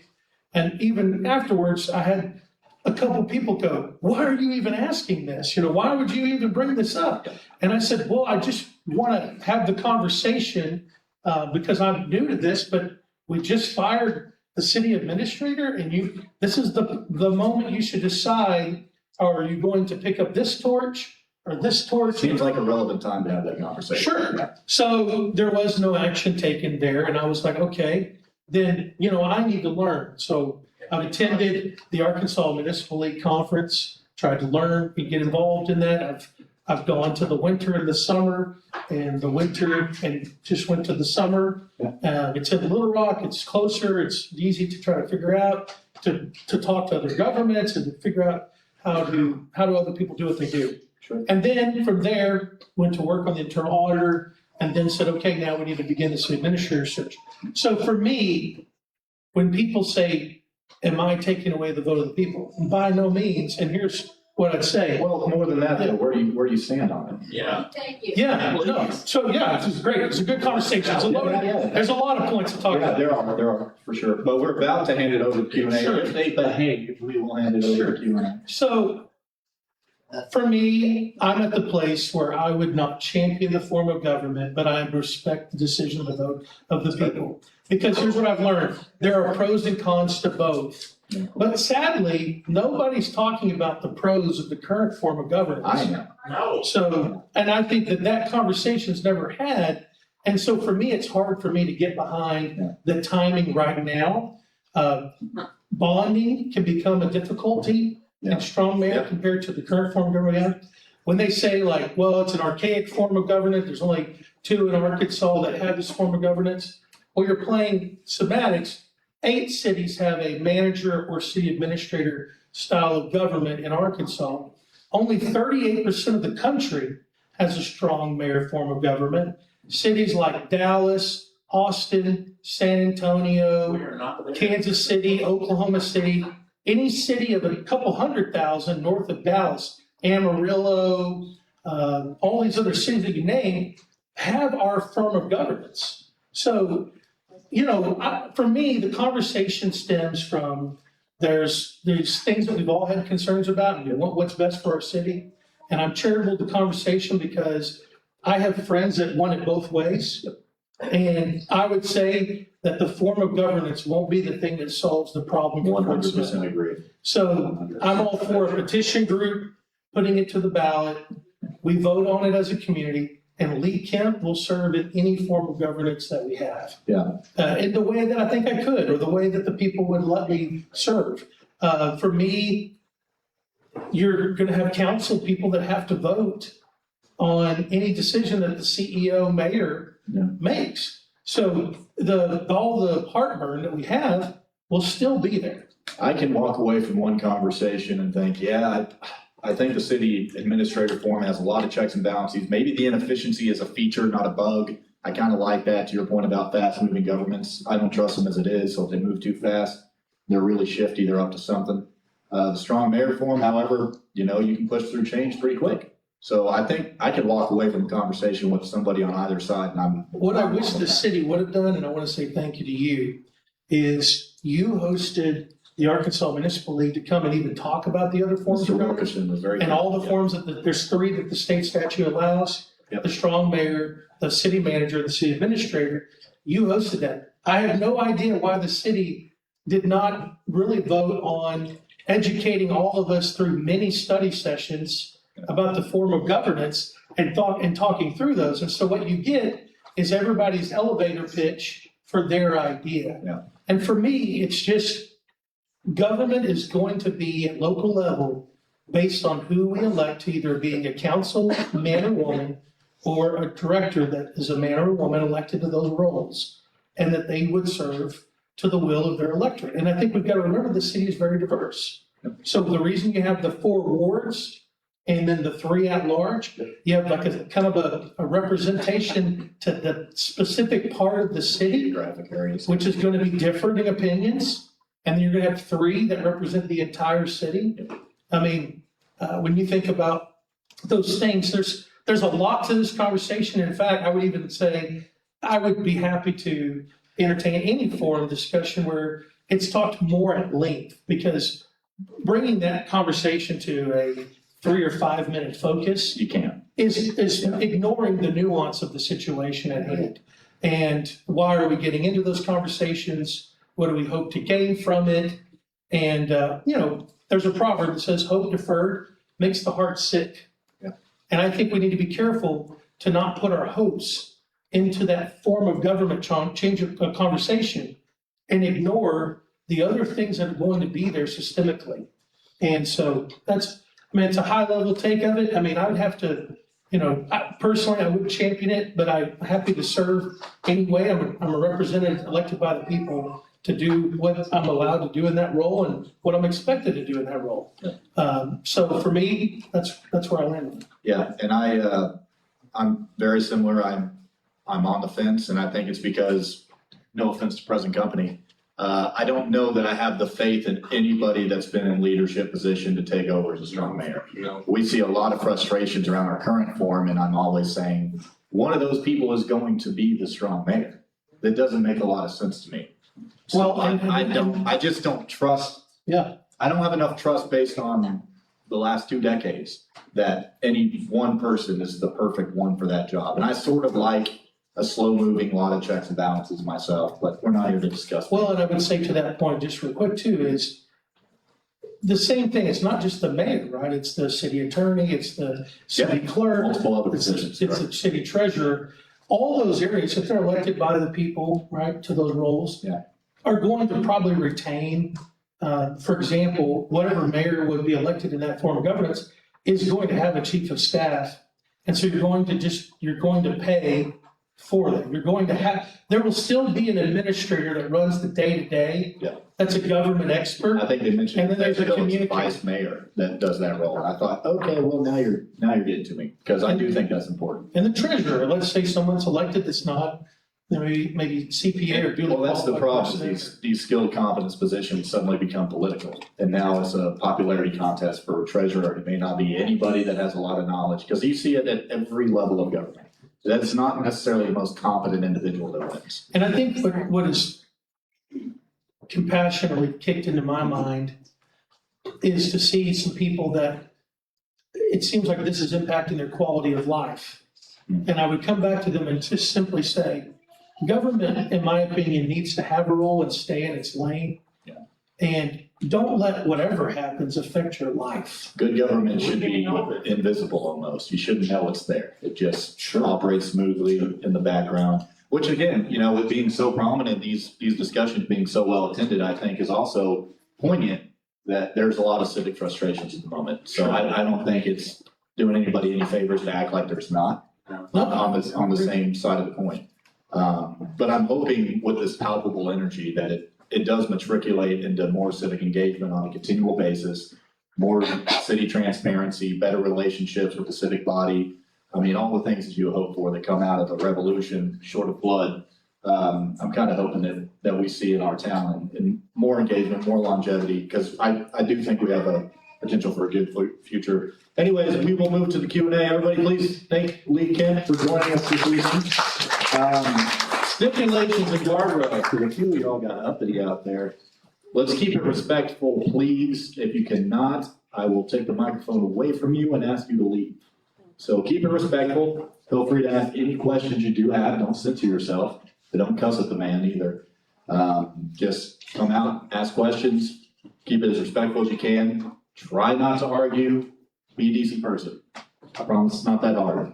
Speaker 2: And even afterwards, I had a couple people go, why are you even asking this? Why would you even bring this up? And I said, well, I just want to have the conversation because I'm new to this, but we just fired the city administrator, and this is the moment you should decide, are you going to pick up this torch or this torch?
Speaker 3: Seems like a relevant time to have that conversation.
Speaker 2: Sure. So there was no action taken there, and I was like, okay, then, I need to learn. So I've attended the Arkansas Municipal League Conference, tried to learn and get involved in that. I've gone to the winter and the summer, and the winter, and just went to the summer. It's in Little Rock, it's closer, it's easy to try to figure out, to talk to other governments and to figure out how do other people do what they do.
Speaker 3: Sure.
Speaker 2: And then from there, went to work on the internal auditor, and then said, okay, now we need to begin this administrator search. So for me, when people say, am I taking away the vote of the people? By no means, and here's what I'd say.
Speaker 3: Well, more than that, though, where do you stand on it?
Speaker 4: Yeah.
Speaker 5: Thank you.
Speaker 2: Yeah, no, so yeah, this is great, it's a good conversation, there's a lot of points to talk
Speaker 3: Yeah,
Speaker 2: about.
Speaker 3: there are, for sure. But we're about to hand it over to Q&A.
Speaker 2: Sure.
Speaker 3: If they behave, we will hand it over
Speaker 2: Sure.
Speaker 3: to Q&A.
Speaker 2: So, for me, I'm at the place where I would not champion the form of government, but I respect the decision of the vote of the people. Because here's what I've learned, there are pros and cons to both. But sadly, nobody's talking about the pros of the current form of governance.
Speaker 3: I am.
Speaker 4: No.
Speaker 2: So, and I think that conversation's never had. And so for me, it's hard for me to get behind the timing right now. Bonding can become a difficulty in strong mayor compared to the current form of government we have. When they say like, well, it's an archaic form of government, there's only 2 in Arkansas that have this form of governance. Well, you're playing semantics. 8 cities have a manager or city administrator style of government in Arkansas. Only 38% of the country has a strong mayor form of government. Cities like Dallas, Austin, San Antonio,
Speaker 4: We are not there.
Speaker 2: Kansas City, Oklahoma City, any city of a couple 100,000 north of Dallas, Amarillo, all these other cities that you name have our form of governance. So, for me, the conversation stems from there's things that we've all had concerns about and we want what's best for our city. And I'm charitable to the conversation because I have friends that want it both ways. And I would say that the form of governance won't be the thing that solves the problem.
Speaker 3: 100% agree.
Speaker 2: So I'm all for a petition group, putting it to the ballot. We vote on it as a community, and Lee Kemp will serve in any form of governance that we have.
Speaker 3: Yeah.
Speaker 2: In the way that I think I could, or the way that the people would let me serve. For me, you're going to have council people that have to vote on any decision that the CEO, mayor makes. So all the heartburn that we have will still be there.
Speaker 3: I can walk away from one conversation and think, I think the city administrator form has a lot of checks and balances. Maybe the inefficiency is a feature, not a bug. I kind of like that, to your point about fast moving governments. I don't trust them as it is, so if they move too fast, they're really shifty, they're up to something. The strong mayor form, however, you can push through change pretty quick. So I think I could walk away from the conversation with somebody on either side, and
Speaker 2: What I wish the city would have done, and I want to say thank you to you, is you hosted the Arkansas Municipal League to come and even talk about the other forms
Speaker 3: Mr.
Speaker 2: of government.
Speaker 3: Wilkerson was very
Speaker 2: And all the forms there's 3 that the state statute allows,
Speaker 3: Yep.
Speaker 2: the strong mayor, the city manager, the city administrator. You hosted that. I have no idea why the city did not really vote on educating all of us through many study sessions about the form of governance and talking through those. And so what you get is everybody's elevator pitch for their idea.
Speaker 3: Yeah.
Speaker 2: And for me, it's just government is going to be at local level based on who we elect to either being a council man or woman or a director that is a man or a woman elected to those roles, and that they would serve to the will of their electorate. And I think we've got to remember the city is very diverse. So the reason you have the 4 wards and then the 3 at large. You have like a kind of a representation to the specific part of the city,
Speaker 3: Geographic areas.
Speaker 2: which is going to be different in opinions. And then you're going to have 3 that represent the entire city. I mean, when you think about those things, there's a lot to this conversation. In fact, I would even say I would be happy to entertain any form of discussion where it's talked more at length, because bringing that conversation to a 3 or 5 minute focus
Speaker 3: You can.
Speaker 2: is ignoring the nuance of the situation at hand. And why are we getting into those conversations? What do we hope to gain from it? And, there's a proverb that says, hope deferred makes the heart sick.
Speaker 3: Yeah.
Speaker 2: And I think we need to be careful to not put our hopes into that form of government change of conversation and ignore the other things that are going to be there systemically. And so it's a high level take of it. I mean, I would have to, personally, I wouldn't champion it, but I'm happy to serve anyway. I'm a representative elected by the people to do what I'm allowed to do in that role and what I'm expected to do in that role. So for me, that's where I land.
Speaker 3: Yeah, and I'm very similar. I'm on the fence, and I think it's because, no offense to present company, I don't know that I have the faith in anybody that's been in leadership position to take over as a strong mayor. We see a lot of frustrations around our current form, and I'm always saying, one of those people is going to be the strong mayor. That doesn't make a lot of sense to me. So
Speaker 2: Well,
Speaker 3: I just don't trust.
Speaker 2: Yeah.
Speaker 3: I don't have enough trust based on the last 2 decades that any one person is the perfect one for that job. And I sort of like a slow moving, lot of checks and balances myself, but we're not here to discuss that.
Speaker 2: Well, and I would say to that point, just real quick too, is the same thing. It's not just the mayor, right? It's the city attorney, it's the city clerk,
Speaker 3: Multiple other
Speaker 2: it's
Speaker 3: positions.
Speaker 2: the city treasurer. All those areas, if they're elected by the people, right, to those roles,
Speaker 3: Yeah.
Speaker 2: are going to probably retain, for example, whatever mayor would be elected in that form of governance is going to have a chief of staff. And so you're going to pay for them. There will still be an administrator that runs the day-to-day.
Speaker 3: Yeah.
Speaker 2: That's a government expert.
Speaker 3: I think they mentioned
Speaker 2: And then there's a
Speaker 3: it's
Speaker 2: communicator.
Speaker 3: vice mayor that does that role. And I thought, okay, well, now you're getting to me, because I do think that's important.
Speaker 2: And the treasurer, let's say someone's elected that's not, maybe CPA or duly
Speaker 3: Well, that's the
Speaker 2: qualified
Speaker 3: problem.
Speaker 2: person.
Speaker 3: These skilled competence positions suddenly become political. And now it's a popularity contest for a treasurer. It may not be anybody that has a lot of knowledge, because you see it at every level of government. That's not necessarily the most competent individual that wins.
Speaker 2: And I think what is compassionately kicked into my mind is to see some people that it seems like this is impacting their quality of life. And I would come back to them and just simply say, government, in my opinion, needs to have a role and stay in its lane.
Speaker 3: Yeah.
Speaker 2: And don't let whatever happens affect your life.
Speaker 3: Good government should be invisible almost. You shouldn't know it's there. It just operates smoothly in the background. Which again, with being so prominent, these discussions being so well attended, I think is also poignant that there's a lot of civic frustrations at the moment. So I don't think it's doing anybody any favors to act like there's not on the same side of the coin. But I'm hoping with this palpable energy that it does matriculate into more civic engagement on a continual basis, more city transparency, better relationships with the civic body. I mean, all the things that you hope for that come out of a revolution short of blood. I'm kind of hoping that we see in our town and more engagement, more longevity, because I do think we have a potential for a good future. Anyways, we will move to the Q&A. Everybody, please thank Lee Kemp for joining us this evening. Stipulations and guardrails, because a few of y'all got uppity out there. Let's keep it respectful, please. If you cannot, I will take the microphone away from you and ask you to leave. So keep it respectful. Feel free to ask any questions you do have. Don't censor yourself, but don't cuss at the man either. Just come out, ask questions, keep it as respectful as you can. Try not to argue. Be a decent person. I promise it's not that hard.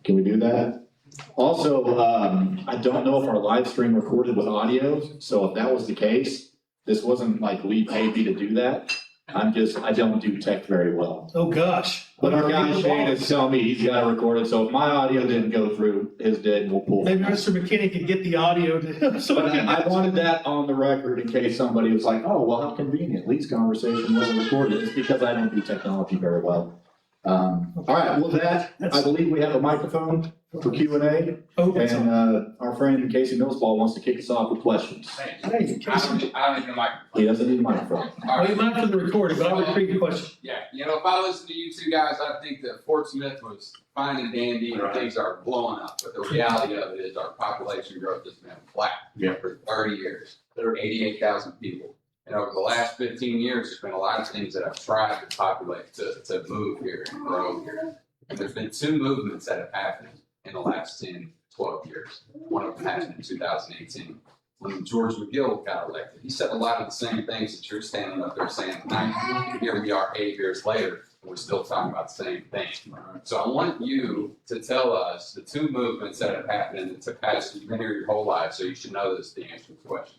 Speaker 3: Can we do that? Also, I don't know if our live stream recorded with audio, so if that was the case, this wasn't like Lee paid me to do that. I don't do tech very well.
Speaker 2: Oh, gosh.
Speaker 3: But our guy Shane is telling me he's got it recorded, so if my audio didn't go through, his did, we'll pull it.
Speaker 2: Maybe Mr. McKinney can get the audio to him. So
Speaker 3: But I wanted that on the record in case somebody was like, oh, well, how convenient. Lee's conversation wasn't recorded. It's because I don't do technology very well. All right, with that, I believe we have a microphone for Q&A.
Speaker 2: Oh,
Speaker 3: And our friend Casey Millsball wants to kick us off with questions.
Speaker 2: hey,
Speaker 5: I
Speaker 2: Casey.
Speaker 5: don't need a microphone.
Speaker 3: He doesn't need a microphone.
Speaker 2: Well, you mind for the recording, but I'll repeat your question.
Speaker 5: Yeah, if I listen to you two guys, I think that Fort Smith was fine and dandy and things are blowing up. But the reality of it is our population growth has been flat for 30 years. There are 88,000 people. And over the last 15 years, there's been a lot of things that have tried to populate, to move here and grow here. And there's been two movements that have happened in the last 10, 12 years. One of them happened in 2018. When George McGill got elected, he said a lot of the same things that you're standing up there saying. Now, here we are 8 years later, and we're still talking about the same thing. So I want you to tell us the two movements that have happened in the past. You've been here your whole life, so you should know this to answer the question.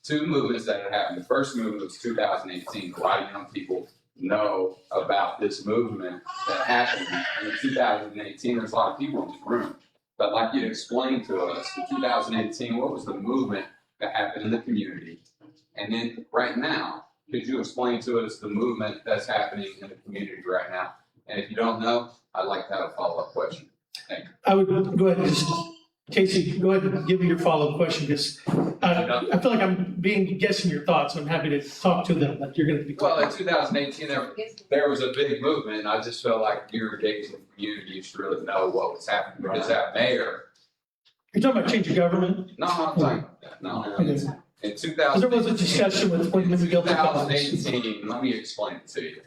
Speaker 5: Two movements that have happened. The first movement was 2018. A lot of young people know about this movement that happened in 2018. There's a lot of people in this room. But I'd like you to explain to us, in 2018, what was the movement that happened in the community? And then right now, could you explain to us the movement that's happening in the community right now? And if you don't know, I'd like to have a follow-up question. Thank you.
Speaker 2: I would go ahead and just, Casey, go ahead and give me your follow-up question, because I feel like I'm guessing your thoughts. I'm happy to talk to them, like you're going to be.
Speaker 5: Well, in 2018, there was a big movement, and I just felt like you're engaged in the community. You should really know what was happening. Because that mayor,
Speaker 2: You're talking about change of government?
Speaker 5: no, I'm talking about that. No.
Speaker 2: Okay.
Speaker 5: In
Speaker 2: 'Cause there was a discussion with McGill.
Speaker 5: 2018, let me explain it to you.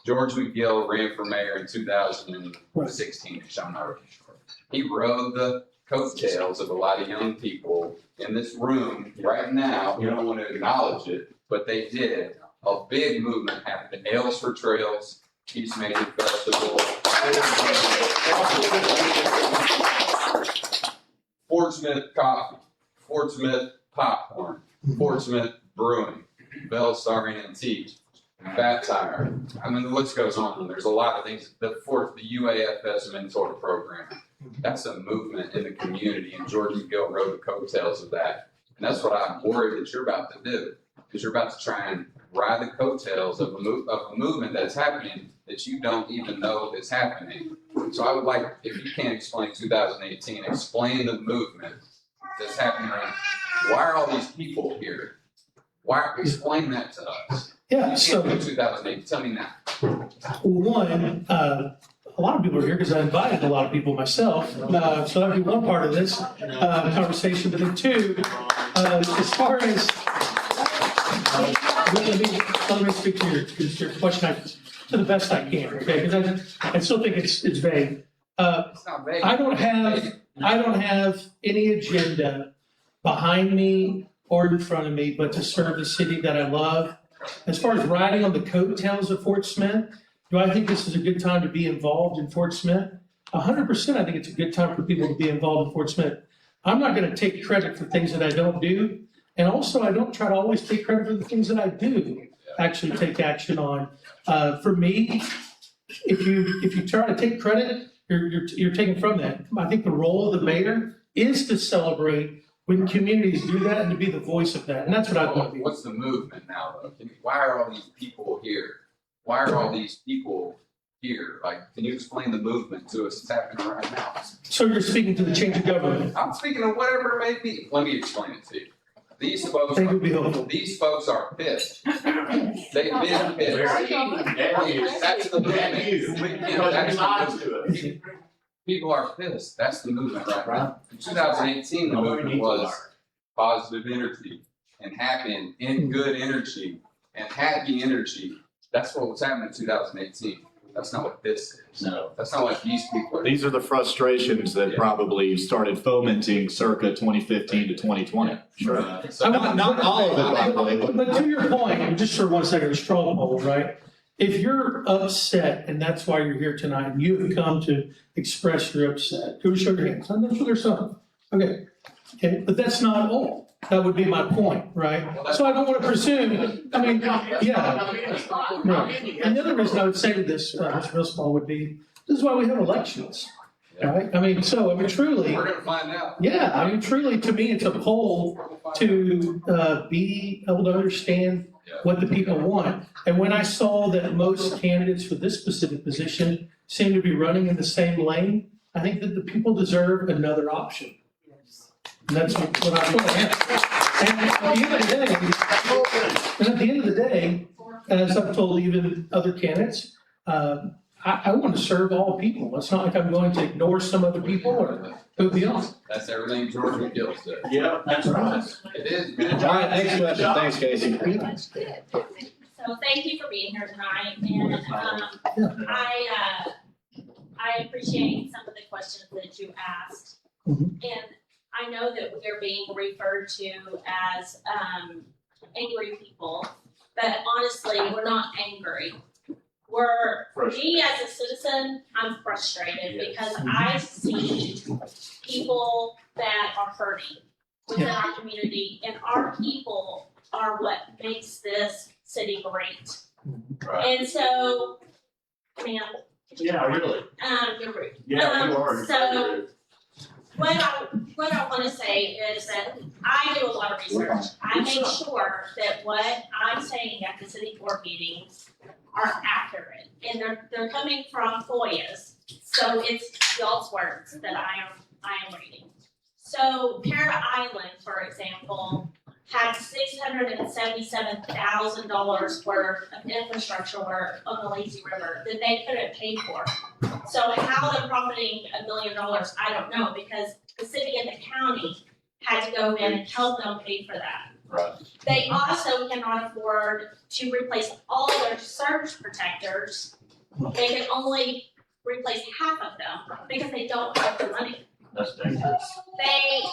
Speaker 5: George McGill ran for mayor in 2016, if I'm not really sure. He rode the coattails of a lot of young people in this room right now. We don't want to acknowledge it, but they did. A big movement happened. Ales for Trails, Peacemaking Festival, Fort Smith Coffee, Fort Smith Popcorn, Fort Smith Brewing, Bell Star Antique, Fat Tire. I mean, the list goes on. There's a lot of things. The UAFS mentor program. That's a movement in the community, and George McGill rode the coattails of that. And that's what I'm worried that you're about to do, because you're about to try and ride the coattails of a movement that's happening that you don't even know is happening. So I would like, if you can't explain 2018, explain the movement that's happening right now. Why are all these people here? Explain that to us.
Speaker 2: Yeah,
Speaker 5: You
Speaker 2: so
Speaker 5: can't do 2008. Tell me now.
Speaker 2: one, a lot of people are here because I invited a lot of people myself. So that'd be one part of this conversation. But then two, as far as, let me speak to your question to the best I can, okay? Because I still think it's vague.
Speaker 5: It's not vague.
Speaker 2: I don't have any agenda behind me or in front of me, but to serve the city that I love. As far as riding on the coattails of Fort Smith, do I think this is a good time to be involved in Fort Smith? 100%, I think it's a good time for people to be involved in Fort Smith. I'm not going to take credit for things that I don't do. And also, I don't try to always take credit for the things that I do actually take action on. For me, if you try to take credit, you're taking from that. I think the role of the mayor is to celebrate when communities do that and to be the voice of that. And that's what I want to be.
Speaker 5: What's the movement now, though? Why are all these people here? Why are all these people here? Like, can you explain the movement to us? It's happening right now.
Speaker 2: So you're speaking to the change of government.
Speaker 5: I'm speaking of whatever it may be. Let me explain it to you. These folks,
Speaker 2: Thank you, Bill.
Speaker 5: these folks are pissed. They've been pissed. That's the movement. That's the movement. People are pissed. That's the movement right now. In 2018, the movement was positive energy and happy and good energy and happy energy. That's what was happening in 2018. That's not what this is.
Speaker 3: No.
Speaker 5: That's not what these people are.
Speaker 3: These are the frustrations that
Speaker 5: Yeah.
Speaker 3: probably started fomenting circa 2015 to 2020.
Speaker 1: Sure.
Speaker 5: So
Speaker 3: Not all of it, by the way, but
Speaker 2: But to your point, just for 1 second, a straw poll, right? If you're upset and that's why you're here tonight, and you have come to express your upset, go show your hands. I'm not sure there's some. Okay. But that's not all. That would be my point, right? So I don't want to presume, I mean, yeah. Right. And the other reason I would say to this, Mr. Millsball, would be, this is why we have elections, right? I mean, truly.
Speaker 5: we're going to find out.
Speaker 2: Yeah, truly, to me, it's a poll to be able to understand what the people want. And when I saw that most candidates for this specific position seem to be running in the same lane, I think that the people deserve another option. And that's what I want. And at the end of the day, as I've told even other candidates, I want to serve all people. It's not like I'm going to ignore some other people or go beyond.
Speaker 5: That's everything George McGill said.
Speaker 4: Yeah, that's right.
Speaker 5: It is.
Speaker 3: All right, next question. Thanks, Casey.
Speaker 6: So thank you for being here tonight, and I appreciate some of the questions that you asked.
Speaker 2: Mhm.
Speaker 6: And I know that we are being referred to as angry people, but honestly, we're not angry. Me as a citizen, I'm frustrated because I see people that are hurting within our community, and our people are what makes this city great.
Speaker 4: Right.
Speaker 6: And so, ma'am,
Speaker 4: Yeah, really.
Speaker 6: you're rude.
Speaker 4: Yeah, you are.
Speaker 6: So what I want to say is that I do a lot of research. I make sure that what I'm saying at the city board meetings are accurate, and they're coming from FOIAs. So it's y'all's words that I am reading. So Parrot Island, for example, had $677,000 worth of infrastructure work on the Lazy River that they couldn't pay for. So how they're profiting $1 million, I don't know, because the city and the county had to go in and help them pay for that.
Speaker 4: Right.
Speaker 6: They also cannot afford to replace all their surge protectors. They can only replace half of them because they don't have the money.
Speaker 4: That's dangerous.
Speaker 6: They,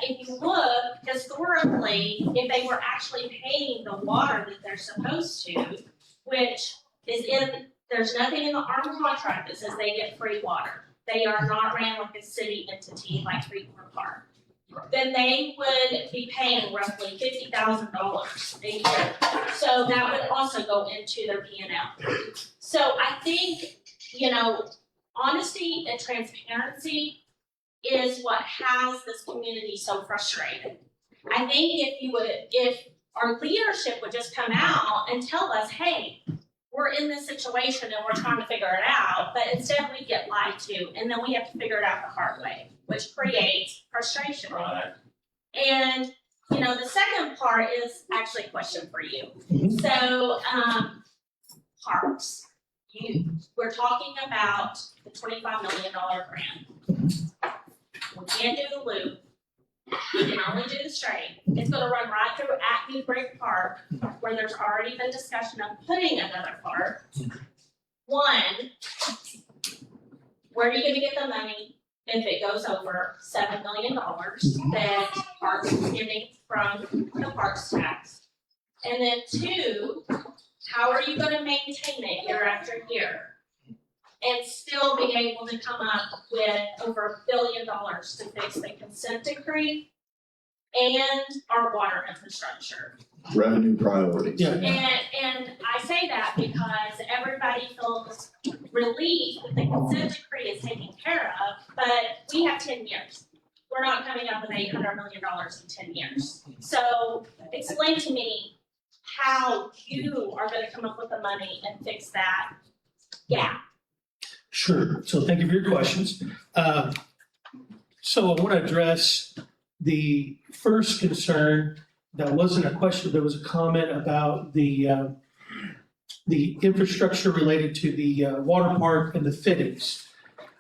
Speaker 6: if you look historically, if they were actually paying the water that they're supposed to, which is there's nothing in the ARM contract that says they get free water. They are not ran like a city entity like Freeport Park. Then they would be paying roughly $50,000 a year. So that would also go into their P&L. So I think, honesty and transparency is what has this community so frustrated. I think if our leadership would just come out and tell us, hey, we're in this situation and we're trying to figure it out, but instead we get lied to, and then we have to figure it out the hard way, which creates frustration.
Speaker 4: Right.
Speaker 6: And, the second part is actually a question for you.
Speaker 2: Mhm.
Speaker 6: So, parks. We're talking about the $25 million grant. We can't do the loop. We can only do the straight. It's gonna run right through at New Brick Park, where there's already been discussion of putting another park. One, where are you gonna get the money if it goes over $7 million that Parks is getting from the Parks tax? And then two, how are you gonna maintain it year after year? And still be able to come up with over $1 billion to fix the consent decree and our water infrastructure.
Speaker 3: Revenue priorities.
Speaker 2: Yeah.
Speaker 6: And I say that because everybody feels relief that the consent decree is taken care of, but we have 10 years. We're not coming up with $800 million in 10 years. So explain to me how you are gonna come up with the money and fix that gap.
Speaker 2: Sure. So thank you for your questions. So I want to address the first concern. That wasn't a question. There was a comment about the infrastructure related to the water park and the fittings.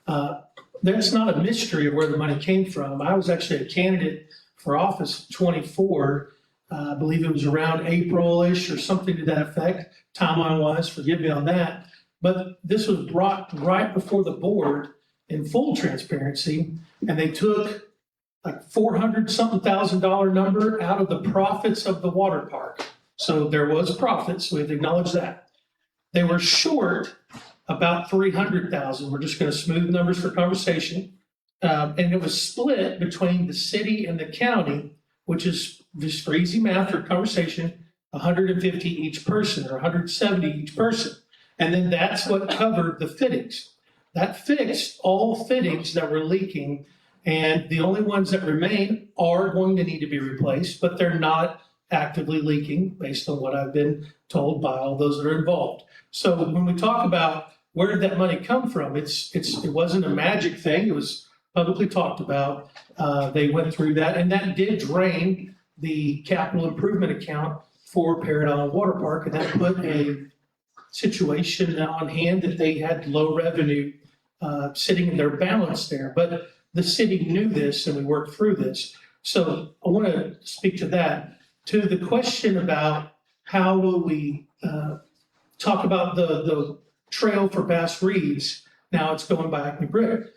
Speaker 2: That's not a mystery of where the money came from. I was actually a candidate for office 24. I believe it was around April-ish or something to that effect. Timeline-wise, forgive me on that. But this was brought right before the board in full transparency, and they took like $400,000 number out of the profits of the water park. So there was profits, we have to acknowledge that. They were short about $300,000. We're just going to smooth numbers for conversation. And it was split between the city and the county, which is just for easy math or conversation, 150 each person or 170 each person. And then that's what covered the fittings. That fixed all fittings that were leaking, and the only ones that remain are going to need to be replaced, but they're not actively leaking based on what I've been told by all those that are involved. So when we talk about where did that money come from, it wasn't a magic thing. It was publicly talked about. They went through that, and that did drain the capital improvement account for Parrot Island Water Park, and that put a situation on hand that they had low revenue sitting in their balance there. But the city knew this, and we worked through this. So I want to speak to that. To the question about how will we talk about the trail for Bass Reeves, now it's going by Acme Brick.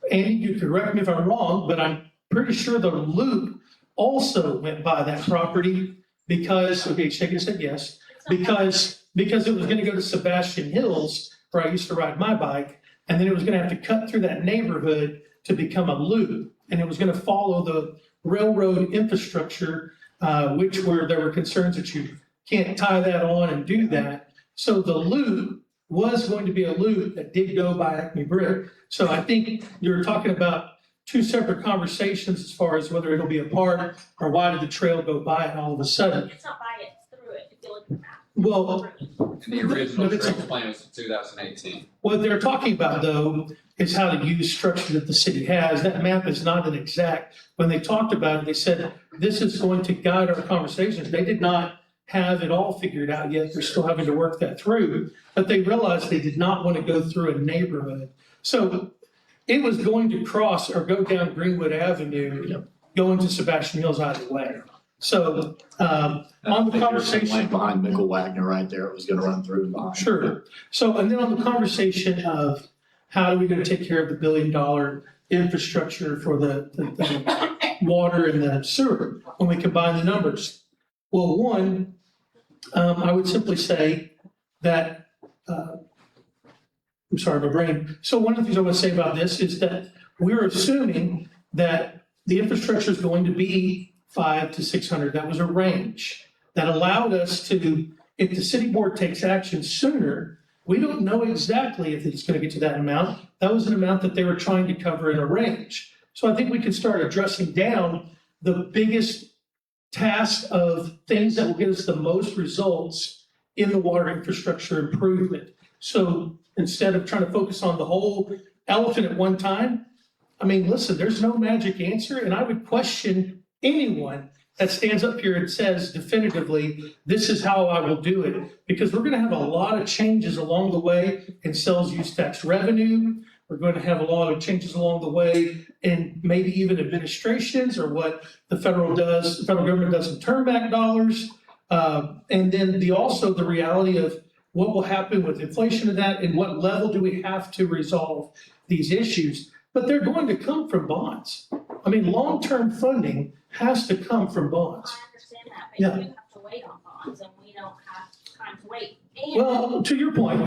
Speaker 2: Andy, you correct me if I'm wrong, but I'm pretty sure the loop also went by that property because, okay, shake your head yes, because it was gonna go to Sebastian Hills, where I used to ride my bike, and then it was gonna have to cut through that neighborhood to become a loop, and it was gonna follow the railroad infrastructure, which there were concerns that you can't tie that on and do that. So the loop was going to be a loop that did go by Acme Brick. So I think you're talking about two separate conversations as far as whether it'll be a park or why did the trail go by it all of a sudden.
Speaker 6: It's not by it, it's through it, if you look at the map.
Speaker 2: Well,
Speaker 5: And the original
Speaker 2: But it's-
Speaker 5: trail plan was 2018.
Speaker 2: what they're talking about though is how to use structure that the city has. That map is not an exact. When they talked about it, they said, this is going to guide our conversations. They did not have it all figured out yet. They're still having to work that through, but they realized they did not want to go through a neighborhood. So it was going to cross or go down Greenwood Avenue, going to Sebastian Hills either way. So on the conversation.
Speaker 3: Like behind Mickle Wagner right there, it was gonna run through and behind.
Speaker 2: Sure. So, and then on the conversation of how are we going to take care of the $1 billion infrastructure for the water and the sewer when we combine the numbers? Well, one, I would simply say that, I'm sorry, my brain. So one of the things I want to say about this is that we're assuming that the infrastructure is going to be 500 to 600. That was a range that allowed us to, if the city board takes action sooner, we don't know exactly if it's going to get to that amount. That was an amount that they were trying to cover in a range. So I think we can start addressing down the biggest task of things that will get us the most results in the water infrastructure improvement. So instead of trying to focus on the whole elephant at one time, I mean, listen, there's no magic answer, and I would question anyone that stands up here and says definitively, this is how I will do it, because we're going to have a lot of changes along the way in sales use tax revenue. We're going to have a lot of changes along the way in maybe even administrations or what the federal government does in turn back dollars. And then also the reality of what will happen with inflation of that and what level do we have to resolve these issues. But they're going to come from bonds. I mean, long-term funding has to come from bonds.
Speaker 6: I understand that, but
Speaker 2: Yeah.
Speaker 6: you have to wait on bonds, and we don't have time to wait. And
Speaker 2: Well, to your point,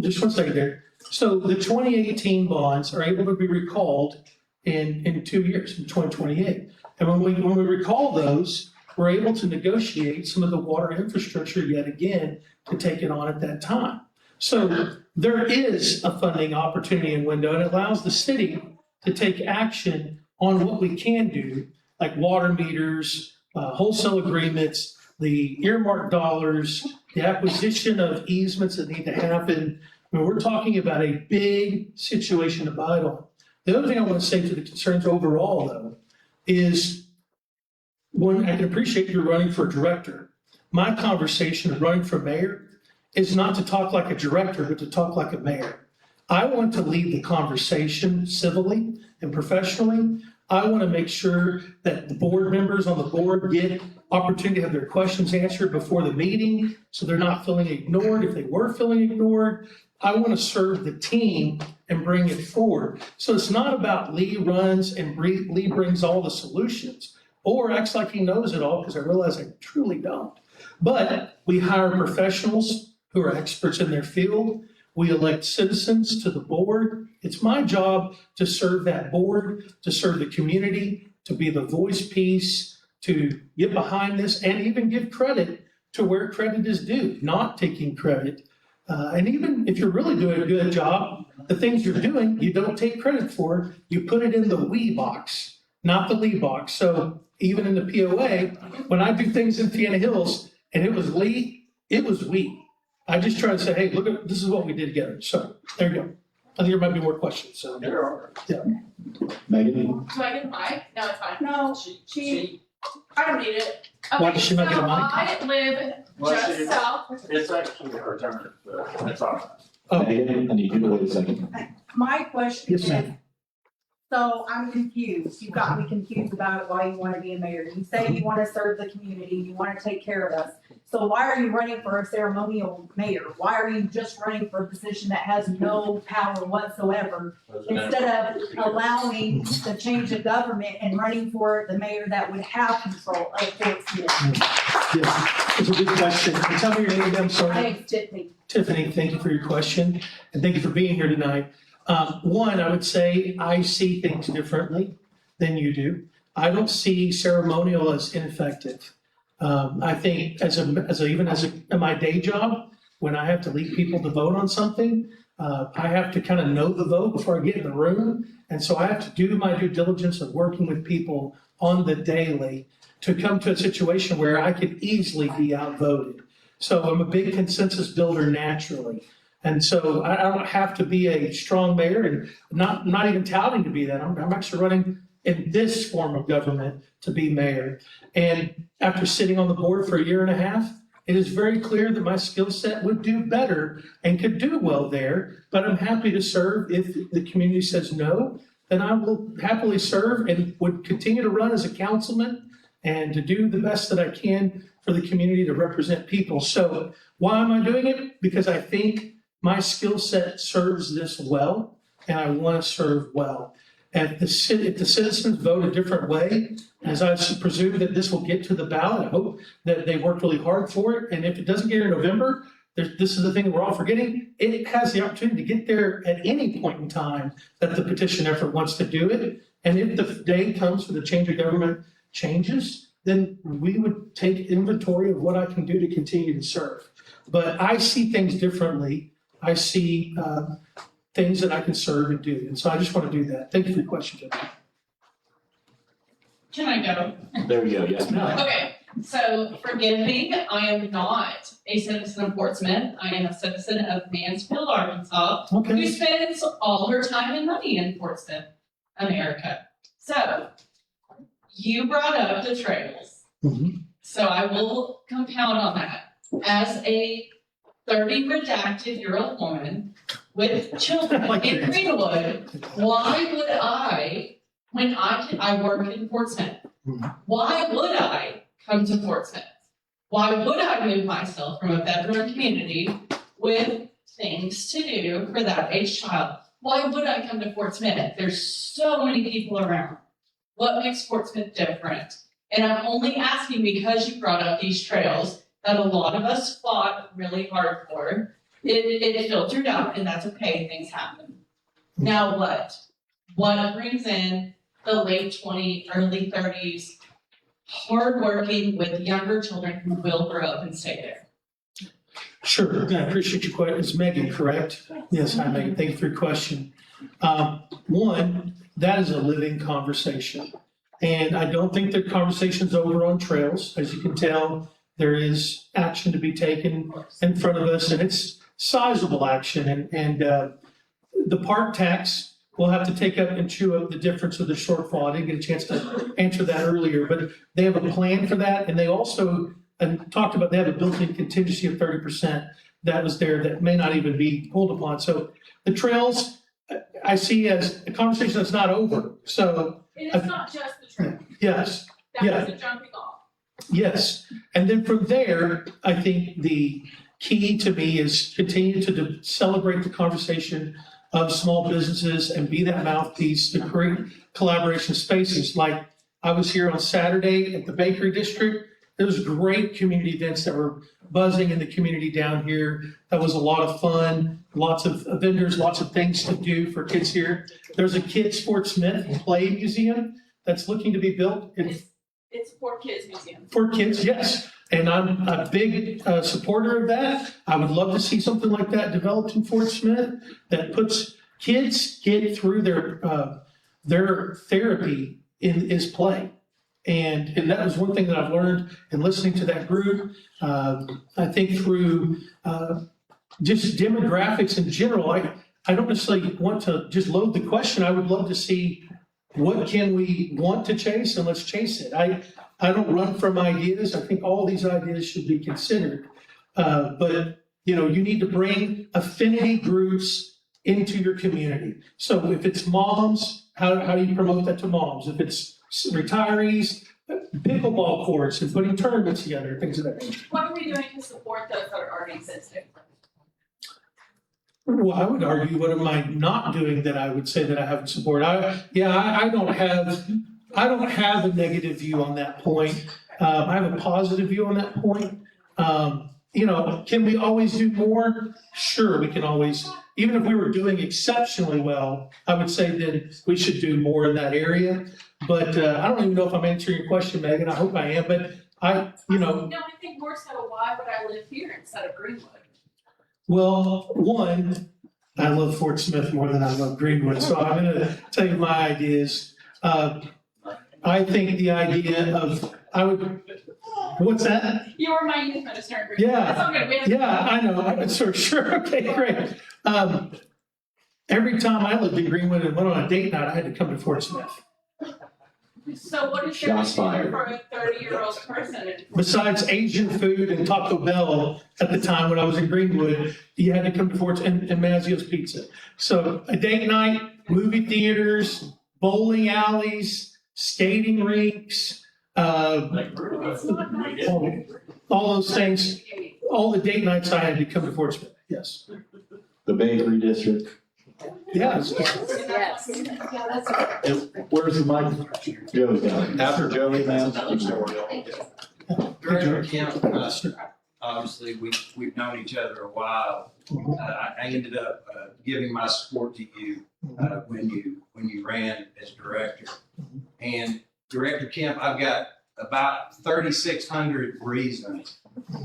Speaker 2: just one second there. So the 2018 bonds are able to be recalled in 2 years, in 2028. And when we recall those, we're able to negotiate some of the water infrastructure yet again to take it on at that time. So there is a funding opportunity and window, and it allows the city to take action on what we can do, like water meters, wholesale agreements, the earmark dollars, the acquisition of easements that need to happen. I mean, we're talking about a big situation to bite on. The other thing I want to say to the concerns overall, though, is one, I can appreciate you're running for director. My conversation of running for mayor is not to talk like a director, but to talk like a mayor. I want to lead the conversation civilly and professionally. I want to make sure that the board members on the board get opportunity to have their questions answered before the meeting, so they're not feeling ignored if they were feeling ignored. I want to serve the team and bring it forward. So it's not about Lee runs and Lee brings all the solutions or acts like he knows it all, because I realize I truly don't. But we hire professionals who are experts in their field. We elect citizens to the board. It's my job to serve that board, to serve the community, to be the voice piece, to get behind this and even give credit to where credit is due, not taking credit. And even if you're really doing a good job, the things you're doing, you don't take credit for, you put it in the we box, not the Lee box. So even in the POA, when I do things in Sienna Hills and it was Lee, it was we. I just try to say, hey, look at, this is what we did together. So there you go. I think there might be more questions, so.
Speaker 4: There are.
Speaker 3: Megan?
Speaker 7: Do I get a mic? No, it's fine.
Speaker 6: No,
Speaker 7: She, I don't need it.
Speaker 2: Why
Speaker 7: Okay,
Speaker 2: does she not get a mic?
Speaker 7: I live
Speaker 4: Well,
Speaker 7: just
Speaker 4: she-
Speaker 7: south.
Speaker 4: It's actually her turn, so that's all right.
Speaker 2: Oh,
Speaker 3: Megan, I need you to wait a second.
Speaker 8: My question
Speaker 2: yes,
Speaker 8: is,
Speaker 2: ma'am.
Speaker 8: so I'm confused. You got me confused about why you want to be a mayor. You say you want to serve the community, you want to take care of us. So why are you running for a ceremonial mayor? Why are you just running for a position that has no power whatsoever? Instead of allowing the change of government and running for the mayor that would have control of Fort Smith?
Speaker 2: Yes, it's a good question. And tell me your name again, I'm sorry.
Speaker 8: Thanks, Tiffany.
Speaker 2: Tiffany, thank you for your question, and thank you for being here tonight. One, I would say I see things differently than you do. I don't see ceremonial as ineffective. I think in my day job, when I have to lead people to vote on something, I have to kind of know the vote before I get in the room. And so I have to do my due diligence of working with people on the daily to come to a situation where I could easily be outvoted. So I'm a big consensus builder naturally. And so I don't have to be a strong mayor, and not even touting to be that. I'm actually running in this form of government to be mayor. And after sitting on the board for a year and a half, it is very clear that my skill set would do better and could do well there, but I'm happy to serve. If the community says no, then I will happily serve and would continue to run as a councilman and to do the best that I can for the community to represent people. So why am I doing it? Because I think my skill set serves this well, and I want to serve well. If the citizens vote a different way, as I presume that this will get to the ballot, I hope that they work really hard for it. And if it doesn't get here in November, this is the thing that we're all forgetting. It has the opportunity to get there at any point in time that the petition effort wants to do it. And if the day comes for the change of government changes, then we would take inventory of what I can do to continue to serve. But I see things differently. I see things that I can serve and do. And so I just want to do that. Thank you for your question, Jim.
Speaker 7: Can I go?
Speaker 1: There we go, yes, ma'am.
Speaker 7: Okay, so forgive me, I am not a citizen of Portsmouth. I am a citizen of Mansfield, Arkansas, who
Speaker 2: Okay.
Speaker 7: spends all her time and money in Portsmouth, America. So, you brought up the trails.
Speaker 2: Mhm.
Speaker 7: So I will compound on that. As a 30 redacted-year-old woman with children
Speaker 2: Like
Speaker 7: in
Speaker 2: that.
Speaker 7: Greenwood, why would I, when I work in Portsmouth, why would I come to Portsmouth? Why would I move myself from a veteran community with things to do for that age child? Why would I come to Portsmouth? There's so many people around. What makes Portsmouth different? And I'm only asking because you brought up these trails that a lot of us fought really hard for. It filtered out, and that's okay, things happen. Now what? What brings in the late 20s, early 30s, hardworking with younger children who will grow up and stay there?
Speaker 2: Sure. I appreciate your question. It's Megan, correct? Yes, hi, Megan. Thank you for your question. One, that is a living conversation. And I don't think the conversation's over on trails. As you can tell, there is action to be taken in front of us, and it's sizable action. And the park tax, we'll have to take up and chew up the difference of the shortfall. I didn't get a chance to answer that earlier, but they have a plan for that. And they also talked about, they have a built-in contingency of 30% that was there that may not even be pulled upon. So the trails, I see as a conversation that's not over. So
Speaker 7: And it's not just the trail.
Speaker 2: yes,
Speaker 7: That
Speaker 2: Yeah.
Speaker 7: was a jumping off.
Speaker 2: yes. And then from there, I think the key to me is continue to celebrate the conversation of small businesses and be that mouthpiece to create collaboration spaces. Like I was here on Saturday at the Bakery District. There was great community events that were buzzing in the community down here. That was a lot of fun, lots of vendors, lots of things to do for kids here. There's a Kids Fort Smith Play Museum that's looking to be built
Speaker 7: It's for kids museum.
Speaker 2: for kids, yes. And I'm a big supporter of that. I would love to see something like that developed in Fort Smith that puts kids get through their therapy is play. And that was one thing that I've learned in listening to that group. I think through just demographics in general, I don't necessarily want to just load the question. I would love to see what can we want to chase, and let's chase it. I don't run from ideas. I think all these ideas should be considered. But you need to bring affinity groups into your community. So if it's moms, how do you promote that to moms? If it's retirees, pickleball courts and putting tournaments together, things of that nature.
Speaker 7: What are we doing to support those that are already sensitive?
Speaker 2: Well, I would argue, what am I not doing that I would say that I have support? I don't have a negative view on that point. I have a positive view on that point. Can we always do more? Sure, we can always, even if we were doing exceptionally well, I would say that we should do more in that area. But I don't even know if I'm answering your question, Megan. I hope I am, but
Speaker 7: No, I think more so, why would I live here instead of Greenwood?
Speaker 2: well, one, I love Fort Smith more than I love Greenwood, so I'm gonna tell you my ideas. I think the idea of, what's that?
Speaker 7: You were my youth minister in Greenwood.
Speaker 2: Yeah,
Speaker 7: That's okay. We have-
Speaker 2: yeah, I know, I'm sure, okay, great. Every time I lived in Greenwood and went on a date night, I had to come to Fort Smith.
Speaker 7: So what is there to
Speaker 3: Shots
Speaker 7: do
Speaker 3: fired.
Speaker 7: for a 30-year-old person?
Speaker 2: Besides Asian food and Taco Bell at the time when I was in Greenwood, you had to come to Fort and Mazzio's Pizza. So a date night, movie theaters, bowling alleys, skating rinks,
Speaker 7: It's not nice.
Speaker 2: all those things, all the date nights I had to come to Fort Smith, yes.
Speaker 3: The Bakery District.
Speaker 2: Yes.
Speaker 7: Yes. Yeah, that's okay.
Speaker 3: Where's the mic? Joe's down. After Joey, man.
Speaker 9: Director Kemp, obviously, we've known each other a while. I ended up giving my support to you when you ran as director. And Director Kemp, I've got about 3,600 reasons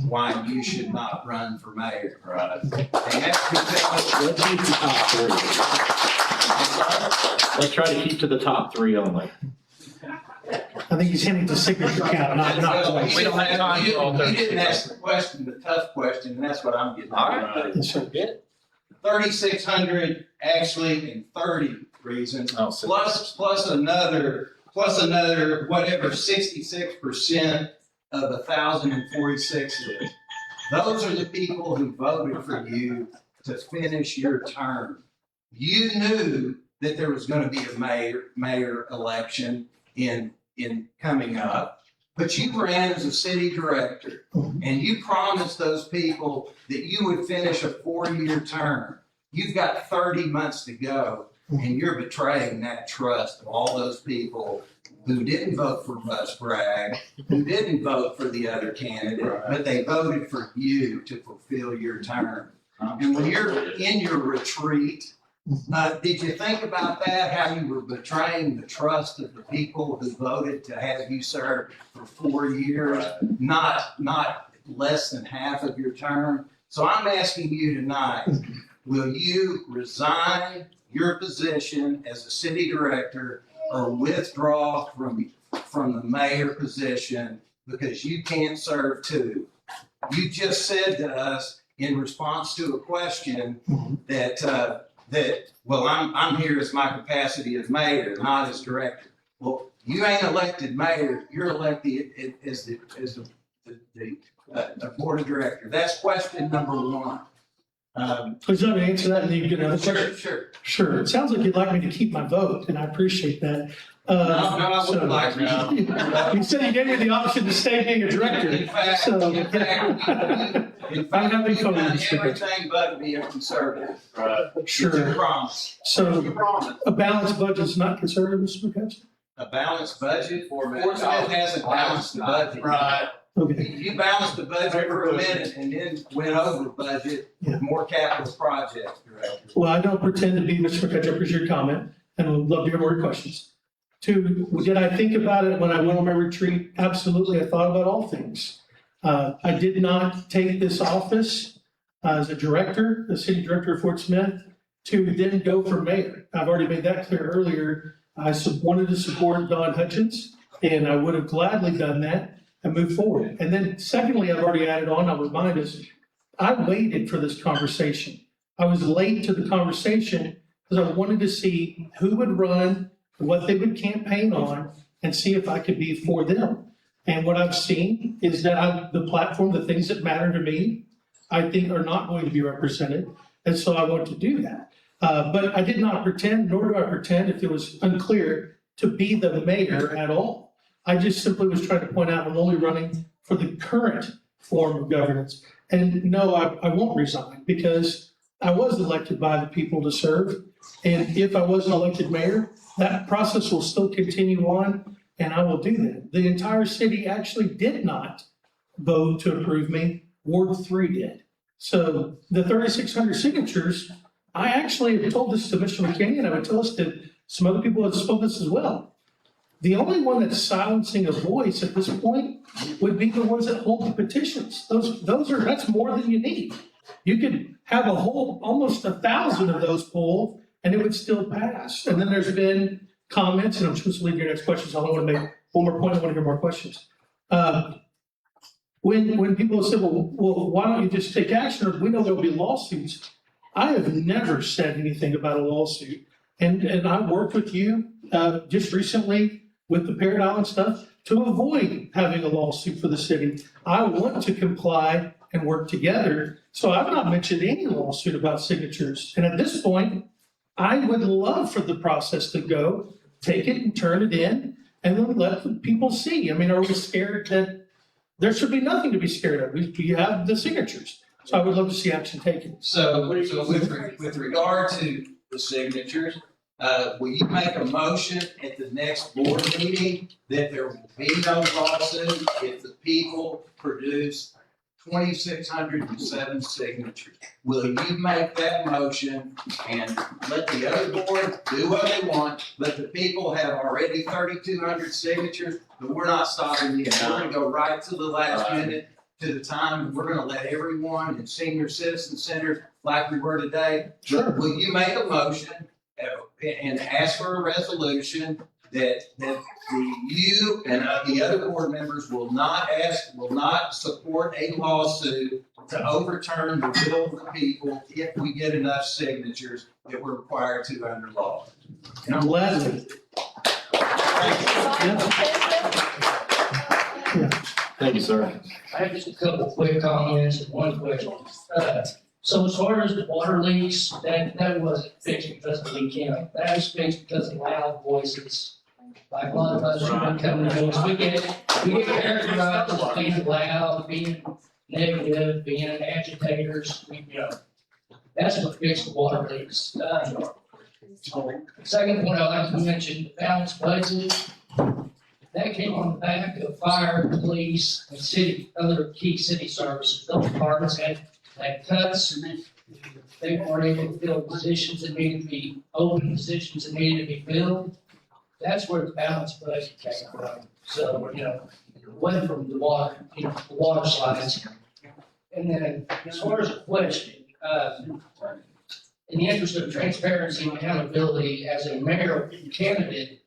Speaker 9: why you should not run for mayor.
Speaker 3: Right.
Speaker 9: And that's because
Speaker 3: Let's keep the top three. Let's try to keep to the top three only.
Speaker 2: I think he's hinting to signature count, not
Speaker 9: we don't have time
Speaker 4: for all
Speaker 9: You didn't ask the question, the tough question, and that's what I'm getting at.
Speaker 3: All right.
Speaker 2: Yes, sir.
Speaker 9: 3,600 actually, and 30 reasons,
Speaker 3: Oh, so-
Speaker 9: plus another, whatever 66% of 1,046 is. Those are the people who voted for you to finish your term. You knew that there was gonna be a mayor election in coming up, but you ran as a city director, and you promised those people that you would finish a 4-year term. You've got 30 months to go, and you're betraying that trust of all those people who didn't vote for Russ Bragg, who didn't vote for the other candidate, but they voted for you to fulfill your term. And when you're in your retreat, did you think about that, how you were betraying the trust of the people who voted to have you serve for 4 years, not less than half of your term? So I'm asking you tonight, will you resign your position as a city director or withdraw from the mayor position because you can't serve two? You just said to us in response to a question that well, I'm here as my capacity as mayor, not as director. Well, you ain't elected mayor, you're elected as the board of director. That's question number one.
Speaker 2: Please let me answer that and then you can answer.
Speaker 9: Sure.
Speaker 2: Sure, it sounds like you'd like me to keep my vote, and I appreciate that.
Speaker 9: No, I wouldn't like to.
Speaker 2: You said you gave me the option to stay being a director,
Speaker 9: In fact,
Speaker 2: so.
Speaker 9: I'm having
Speaker 2: having fun with
Speaker 9: done
Speaker 2: this, Mr.
Speaker 9: everything but be a conservative.
Speaker 2: Sure.
Speaker 9: You promise.
Speaker 2: So a balanced budget's not conservative, Mr. McCaskey?
Speaker 9: A balanced budget, Fort Smith has a balanced budget.
Speaker 4: Right.
Speaker 2: Okay,
Speaker 9: You balanced the budget for a minute and then went over budget with more capital projects, Director.
Speaker 2: well, I don't pretend to be Mr. McCutcheon, I appreciate your comment, and would love to hear more questions. Two, did I think about it when I went on my retreat? Absolutely, I thought about all things. I did not take this office as a director, the city director of Fort Smith, to then go for mayor. I've already made that clear earlier. I wanted to support Don Hutchins, And I would have gladly done that and moved forward. And then secondly, I've already added on, I'll remind us, I waited for this conversation. I was late to the conversation because I wanted to see who would run, what they would campaign on, and see if I could be for them. And what I've seen is that the platform, the things that matter to me, I think are not going to be represented. And so I want to do that. But I did not pretend, nor do I pretend, if it was unclear, to be the mayor at all. I just simply was trying to point out I'm only running for the current form of governance. And no, I won't resign because I was elected by the people to serve. And if I wasn't elected mayor, that process will still continue on, and I will do that. The entire city actually did not vote to approve me. Ward 3 did. So the 3,600 signatures, I actually have told this to Mr. McKinney, and I would tell us to some other people that spoke this as well. The only one that's silencing a voice at this point would be the ones that hold the petitions. That's more than you need. You could have a whole, almost 1,000 of those pulled, and it would still pass. And then there's been comments, and I'm supposed to leave your next questions. I only want to make one more point. I want to hear more questions. When people say, well, why don't you just take action? Or we know there'll be lawsuits. I have never said anything about a lawsuit. And I worked with you just recently with the Parrot Island stuff to avoid having a lawsuit for the city. I want to comply and work together. So I've not mentioned any lawsuit about signatures. And at this point, I would love for the process to go, take it and turn it in, and then let the people see. I mean, are we scared that there should be nothing to be scared of? We have the signatures. So I would love to see action taken.
Speaker 9: So with regard to the signatures, will you make a motion at the next board meeting that there will be no lawsuit if the people produce 2,607 signatures? Will you make that motion and let the other board do what they want? But the people have already 3,200 signatures, but we're not stopping yet. We're gonna go right to the last minute, to the time, we're gonna let everyone in senior citizen centers, like we were today.
Speaker 2: Sure.
Speaker 9: Will you make a motion and ask for a resolution that you and the other board members will not support a lawsuit to overturn the will of the people if we get enough signatures that we're required to under law? And I'm
Speaker 2: Gladly.
Speaker 1: Thank you, sir.
Speaker 10: I have just a couple quick comments and one question. So as far as the water leaks, that wasn't fixed because of Lee Kemp. That was fixed because of loud voices. Like a lot of us who've been coming to us, we get characterized as being loud, being negative, being agitators, that's what fixed the water leaks. Second point I'd like to mention, the balanced budget. That came on the back of fire, police, and other key city services. Those departments had cuts. They weren't able to fill positions that needed to be open, positions that needed to be filled. That's where the balanced budget came from. So, it went from the water, the water slides. And then as far as the question, in the interest of transparency and accountability, as a mayoral candidate,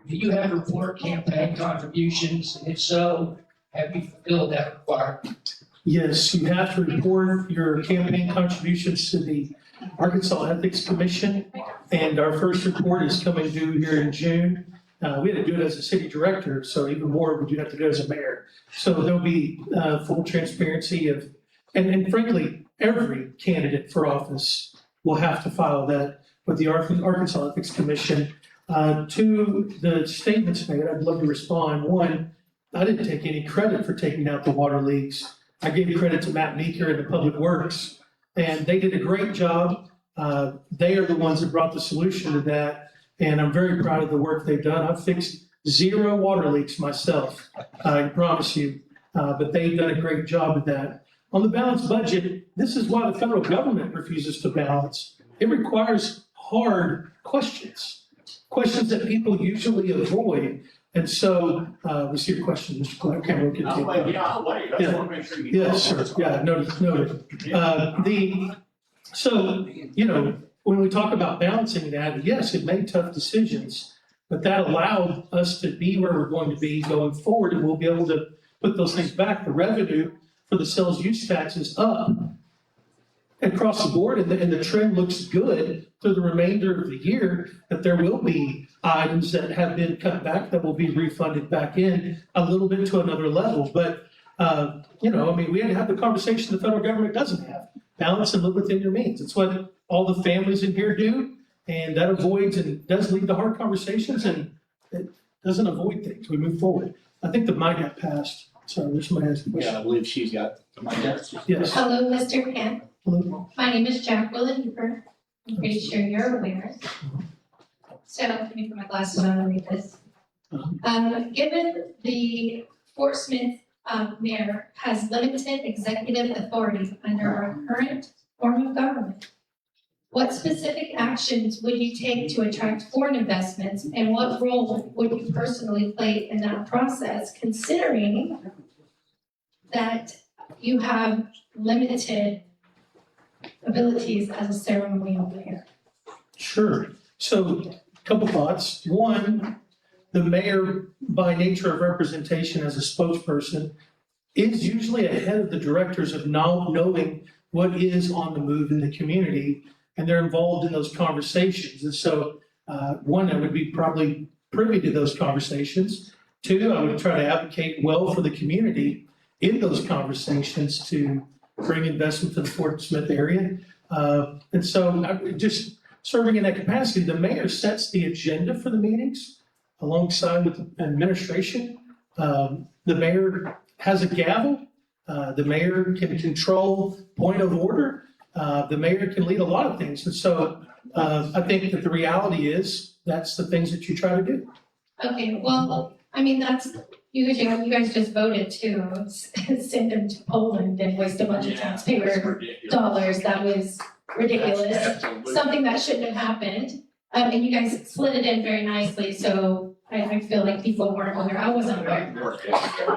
Speaker 10: do you have to report campaign contributions? And if so, have you fulfilled that requirement?
Speaker 2: Yes, you have to report your campaign contributions to the Arkansas Ethics Commission. And our first report is coming due here in June. We had to do it as a city director, so even more would you have to do it as a mayor. So there'll be full transparency of, and frankly, every candidate for office will have to file that with the Arkansas Ethics Commission. To the statements made, I'd love to respond. One, I didn't take any credit for taking out the water leaks. I gave credit to Matt Meeker and the Public Works, and they did a great job. They are the ones that brought the solution to that, and I'm very proud of the work they've done. I've fixed 0 water leaks myself, I promise you, but they've done a great job with that. On the balanced budget, this is why the federal government refuses to balance. It requires hard questions that people usually avoid. And so, we see your question, Mr. Clark. Okay, we'll continue.
Speaker 4: I'll wait. I just want to make sure you.
Speaker 2: Yes, sir. Yeah, noted. So, when we talk about balancing that, yes, it made tough decisions. But that allowed us to be where we're going to be going forward, and we'll be able to put those things back. The revenue for the sales use tax is up across the board, and the trend looks good through the remainder of the year, that there will be items that have been cut back that will be refunded back in a little bit to another level. But, you know, I mean, we had to have the conversation the federal government doesn't have. Balance and live within your means. It's what all the families in here do, and that avoids and does lead to hard conversations, and it doesn't avoid things. We move forward. I think the mic got passed. Sorry, there's somebody has a question.
Speaker 1: Yeah, I believe she's got the mic.
Speaker 2: Yes.
Speaker 11: Hello, Mr. Kemp.
Speaker 2: Hello.
Speaker 11: My name is Jacqueline Hooper. I'm pretty sure you're aware. So let me put my glasses on and read this. Given the Fort Smith mayor has limited executive authority under our current form of government, what specific actions would you take to attract foreign investments, and what role would you personally play in that process, considering that you have limited abilities as a ceremonial mayor?
Speaker 2: Sure. So a couple thoughts. One, the mayor, by nature of representation as a spokesperson, is usually ahead of the directors of now knowing what is on the move in the community, and they're involved in those conversations. And so, one, I would be probably privy to those conversations. Two, I would try to advocate well for the community in those conversations to bring investment to the Fort Smith area. And so, just serving in that capacity, the mayor sets the agenda for the meetings alongside with the administration. The mayor has a gavel. The mayor can control point of order. The mayor can lead a lot of things. And so I think that the reality is that's the things that you try to do.
Speaker 11: Okay, well, I mean, that's, you guys just voted to send them to Poland and waste a bunch of taxpayer dollars. That was ridiculous. Something that shouldn't have happened. And you guys slid it in very nicely, so I feel like people weren't aware. I wasn't aware.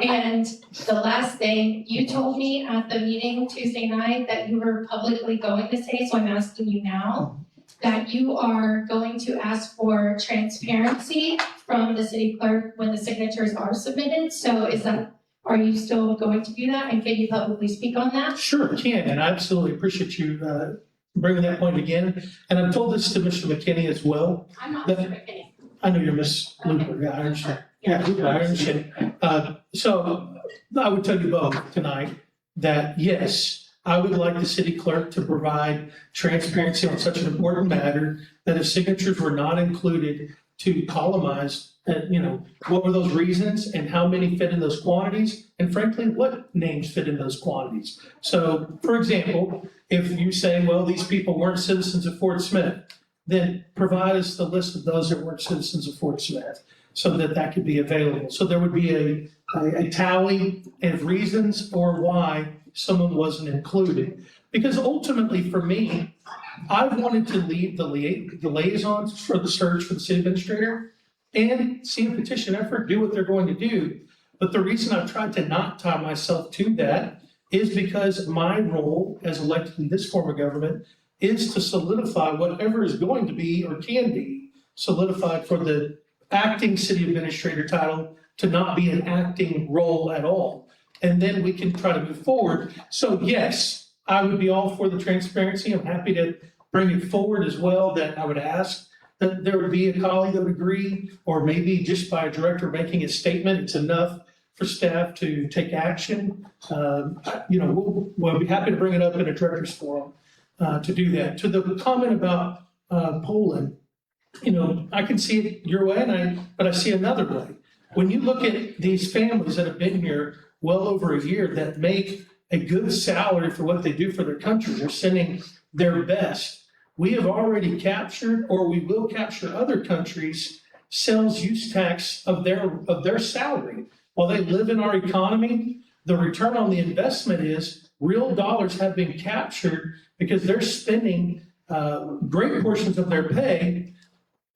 Speaker 11: And the last thing, you told me at the meeting Tuesday night that you were publicly going to say, so I'm asking you now, that you are going to ask for transparency from the city clerk when the signatures are submitted. So are you still going to do that? And can you publicly speak on that?
Speaker 2: Sure, can, and I absolutely appreciate you bringing that point again. And I've told this to Mr. McKinney as well.
Speaker 11: I'm not Mr. McKinney.
Speaker 2: I know you're Miss Looper, yeah, I understand. Yeah, I understand. So I would tell you both tonight that yes, I would like the city clerk to provide transparency on such an important matter, that if signatures were not included, to columnize, what were those reasons and how many fit in those quantities, and frankly, what names fit in those quantities. So, for example, if you say, well, these people weren't citizens of Fort Smith, then provide us the list of those that weren't citizens of Fort Smith so that could be available. So there would be a tally of reasons for why someone wasn't included. Because ultimately for me, I've wanted to lead the liaisons for the search for the city administrator and see a petition effort do what they're going to do. But the reason I've tried to not tie myself to that is because my role as elected in this form of government is to solidify whatever is going to be or can be solidified for the acting city administrator title to not be an acting role at all. And then we can try to move forward. So yes, I would be all for the transparency. I'm happy to bring it forward as well, that I would ask that there would be a colleague that would agree, or maybe just by a director making a statement, it's enough for staff to take action. We'll be happy to bring it up in a director's forum to do that. To the comment about Poland, I can see it your way, but I see another way. When you look at these families that have been here well over a year that make a good salary for what they do for their country, they're sending their best. We have already captured, or we will capture other countries' sales use tax of their salary. While they live in our economy, the return on the investment is real dollars have been captured because they're spending great portions of their pay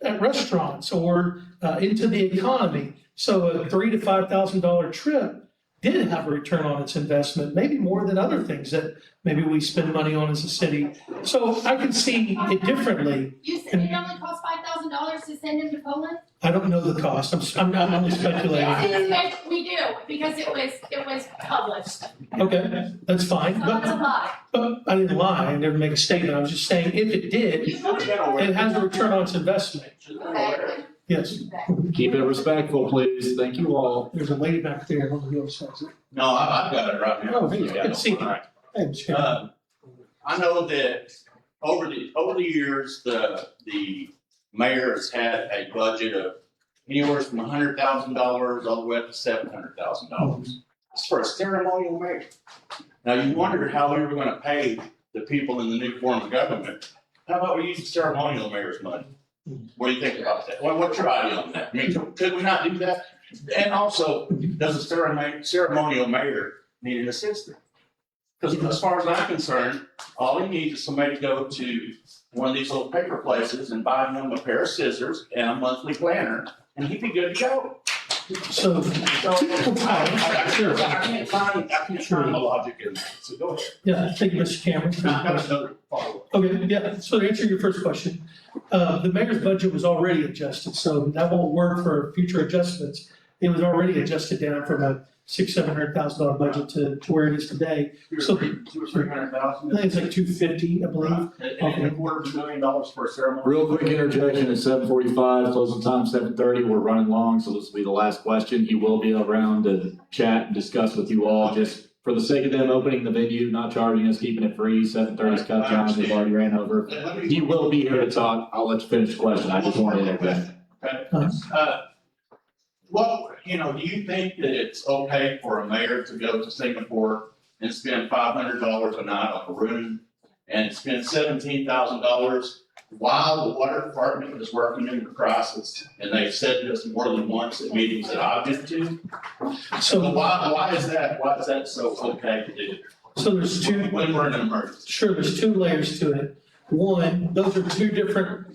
Speaker 2: at restaurants or into the economy. So a $3,000 to $5,000 trip did have a return on its investment, maybe more than other things that maybe we spend money on as a city. So I can see it differently.
Speaker 11: You said it only cost $5,000 to send him to Poland?
Speaker 2: I don't know the cost. I'm only speculating.
Speaker 11: We do, because it was published.
Speaker 2: Okay, that's fine.
Speaker 11: So that's a lie.
Speaker 2: But I didn't lie. I didn't make a statement. I was just saying if it did, it has a return on its investment.
Speaker 11: Okay.
Speaker 2: Yes.
Speaker 1: Keep it respectful, please. Thank you all.
Speaker 2: There's a lady back there. I don't know who else has it.
Speaker 4: No, I've got it right here.
Speaker 2: Oh, hey, good to see you.
Speaker 4: All right.
Speaker 2: Hey, Mr. Chairman.
Speaker 4: I know that over the years, the mayor has had a budget of anywhere from $100,000 all the way up to $700,000. It's for a ceremonial mayor. Now, you wondered how we were gonna pay the people in the new form of government. How about we use the ceremonial mayor's money? What do you think about that? What's your idea on that? I mean, could we not do that? And also, does a ceremonial mayor need an assistant? Because as far as I'm concerned, all he needs is somebody to go to one of these little paper places and buy him a pair of scissors and a monthly planner, and he'd be good to go.
Speaker 2: So,
Speaker 4: I can't find the logic in that, so go ahead.
Speaker 2: yeah, thank you, Mr. Cameron.
Speaker 4: I've got another follow-up.
Speaker 2: Okay, yeah, so to answer your first question, the mayor's budget was already adjusted, so that won't work for future adjustments. It was already adjusted down from a $700,000 budget to where it is today. So,
Speaker 4: $200,000 or $300,000.
Speaker 2: I think it's like 250, I believe.
Speaker 4: And $250,000 for a ceremony.
Speaker 1: Real quick interjection at 7:45, closing time 7:30. We're running long, so this will be the last question. He will be around to chat and discuss with you all. Just for the sake of them opening the venue, not charging us, keeping it free. 7:30's cut time. We've already ran over. He will be here to talk. I'll let you finish the question. I just wanted to interject.
Speaker 4: Okay. Do you think that it's okay for a mayor to go to Singapore and spend $500 a night on a room and spend $17,000 while the water department is working in the crisis? And they've said this more than once at meetings that I've been to. So why is that so okay to do?
Speaker 2: So there's two.
Speaker 4: When we're in an emergency.
Speaker 2: Sure, there's two layers to it. One, those are two different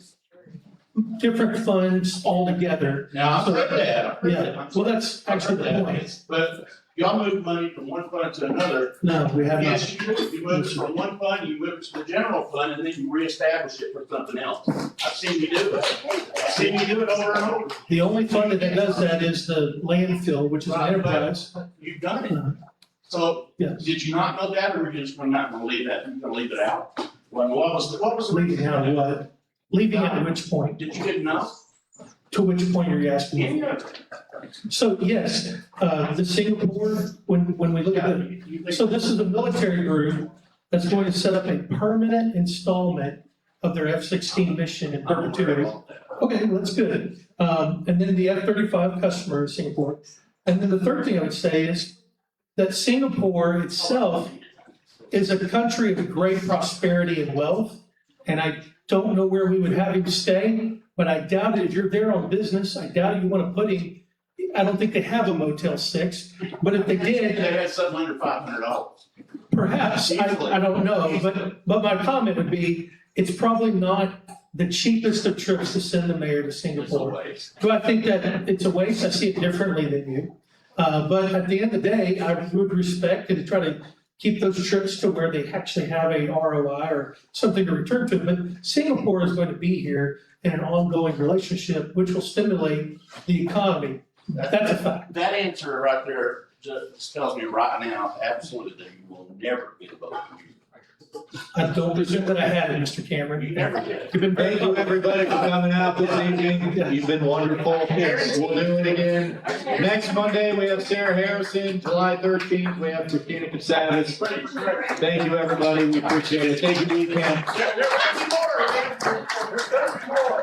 Speaker 2: funds altogether.
Speaker 4: Now, I've heard that.
Speaker 2: Yeah, well, that's actually the point.
Speaker 4: But y'all move money from one fund to another.
Speaker 2: No, we have not.
Speaker 4: Yes, you do. You move it from one fund, you move it to the general fund, and then you reestablish it for something else. I've seen you do it. I've seen you do it over and over.
Speaker 2: The only fund that does that is the landfill, which is an enterprise.
Speaker 4: You've done it. So,
Speaker 2: Yes.
Speaker 4: did you not know that, or were you just not gonna leave that, you're gonna leave it out? Well, what was the reason?
Speaker 2: Leaving out what? Leaving at which point?
Speaker 4: Did you get enough?
Speaker 2: To which point are you asking?
Speaker 4: Any of it?
Speaker 2: So yes, the Singapore, when we look at the, so this is a military group that's going to set up a permanent installment of their F-16 mission in perpetuity. Okay, well, that's good. And then the F-35 customer in Singapore. And then the third thing I would say is that Singapore itself is a country of great prosperity and wealth. And I don't know where we would have him stay, but I doubt it. If you're there on business, I doubt you want to put him. I don't think they have a Motel 6, but if they did,
Speaker 4: They had something under $500.
Speaker 2: perhaps, I don't know. But my comment would be, it's probably not the cheapest of trips to send the mayor to
Speaker 4: It's a
Speaker 2: Singapore.
Speaker 4: waste.
Speaker 2: Do I think that it's a waste? I see it differently than you. But at the end of the day, I would respect and try to keep those trips to where they actually have a ROI or something to return to. But Singapore is going to be here in an ongoing relationship, which will stimulate the economy. That's a fact.
Speaker 4: That answer right there just tells me right now, absolutely, that you will never get a vote from you.
Speaker 2: I don't presume that I had it, Mr. Cameron.
Speaker 4: You never did.
Speaker 2: You've been very
Speaker 3: Thank you, everybody, for coming out this evening. You've been wonderful. We'll do it again. Next Monday, we have Sarah Harrison. July 13th, we have Christina Casavis. Thank you, everybody. We appreciate it. Thank you, Lee Kemp.
Speaker 4: There's gonna be more. There's gonna be more.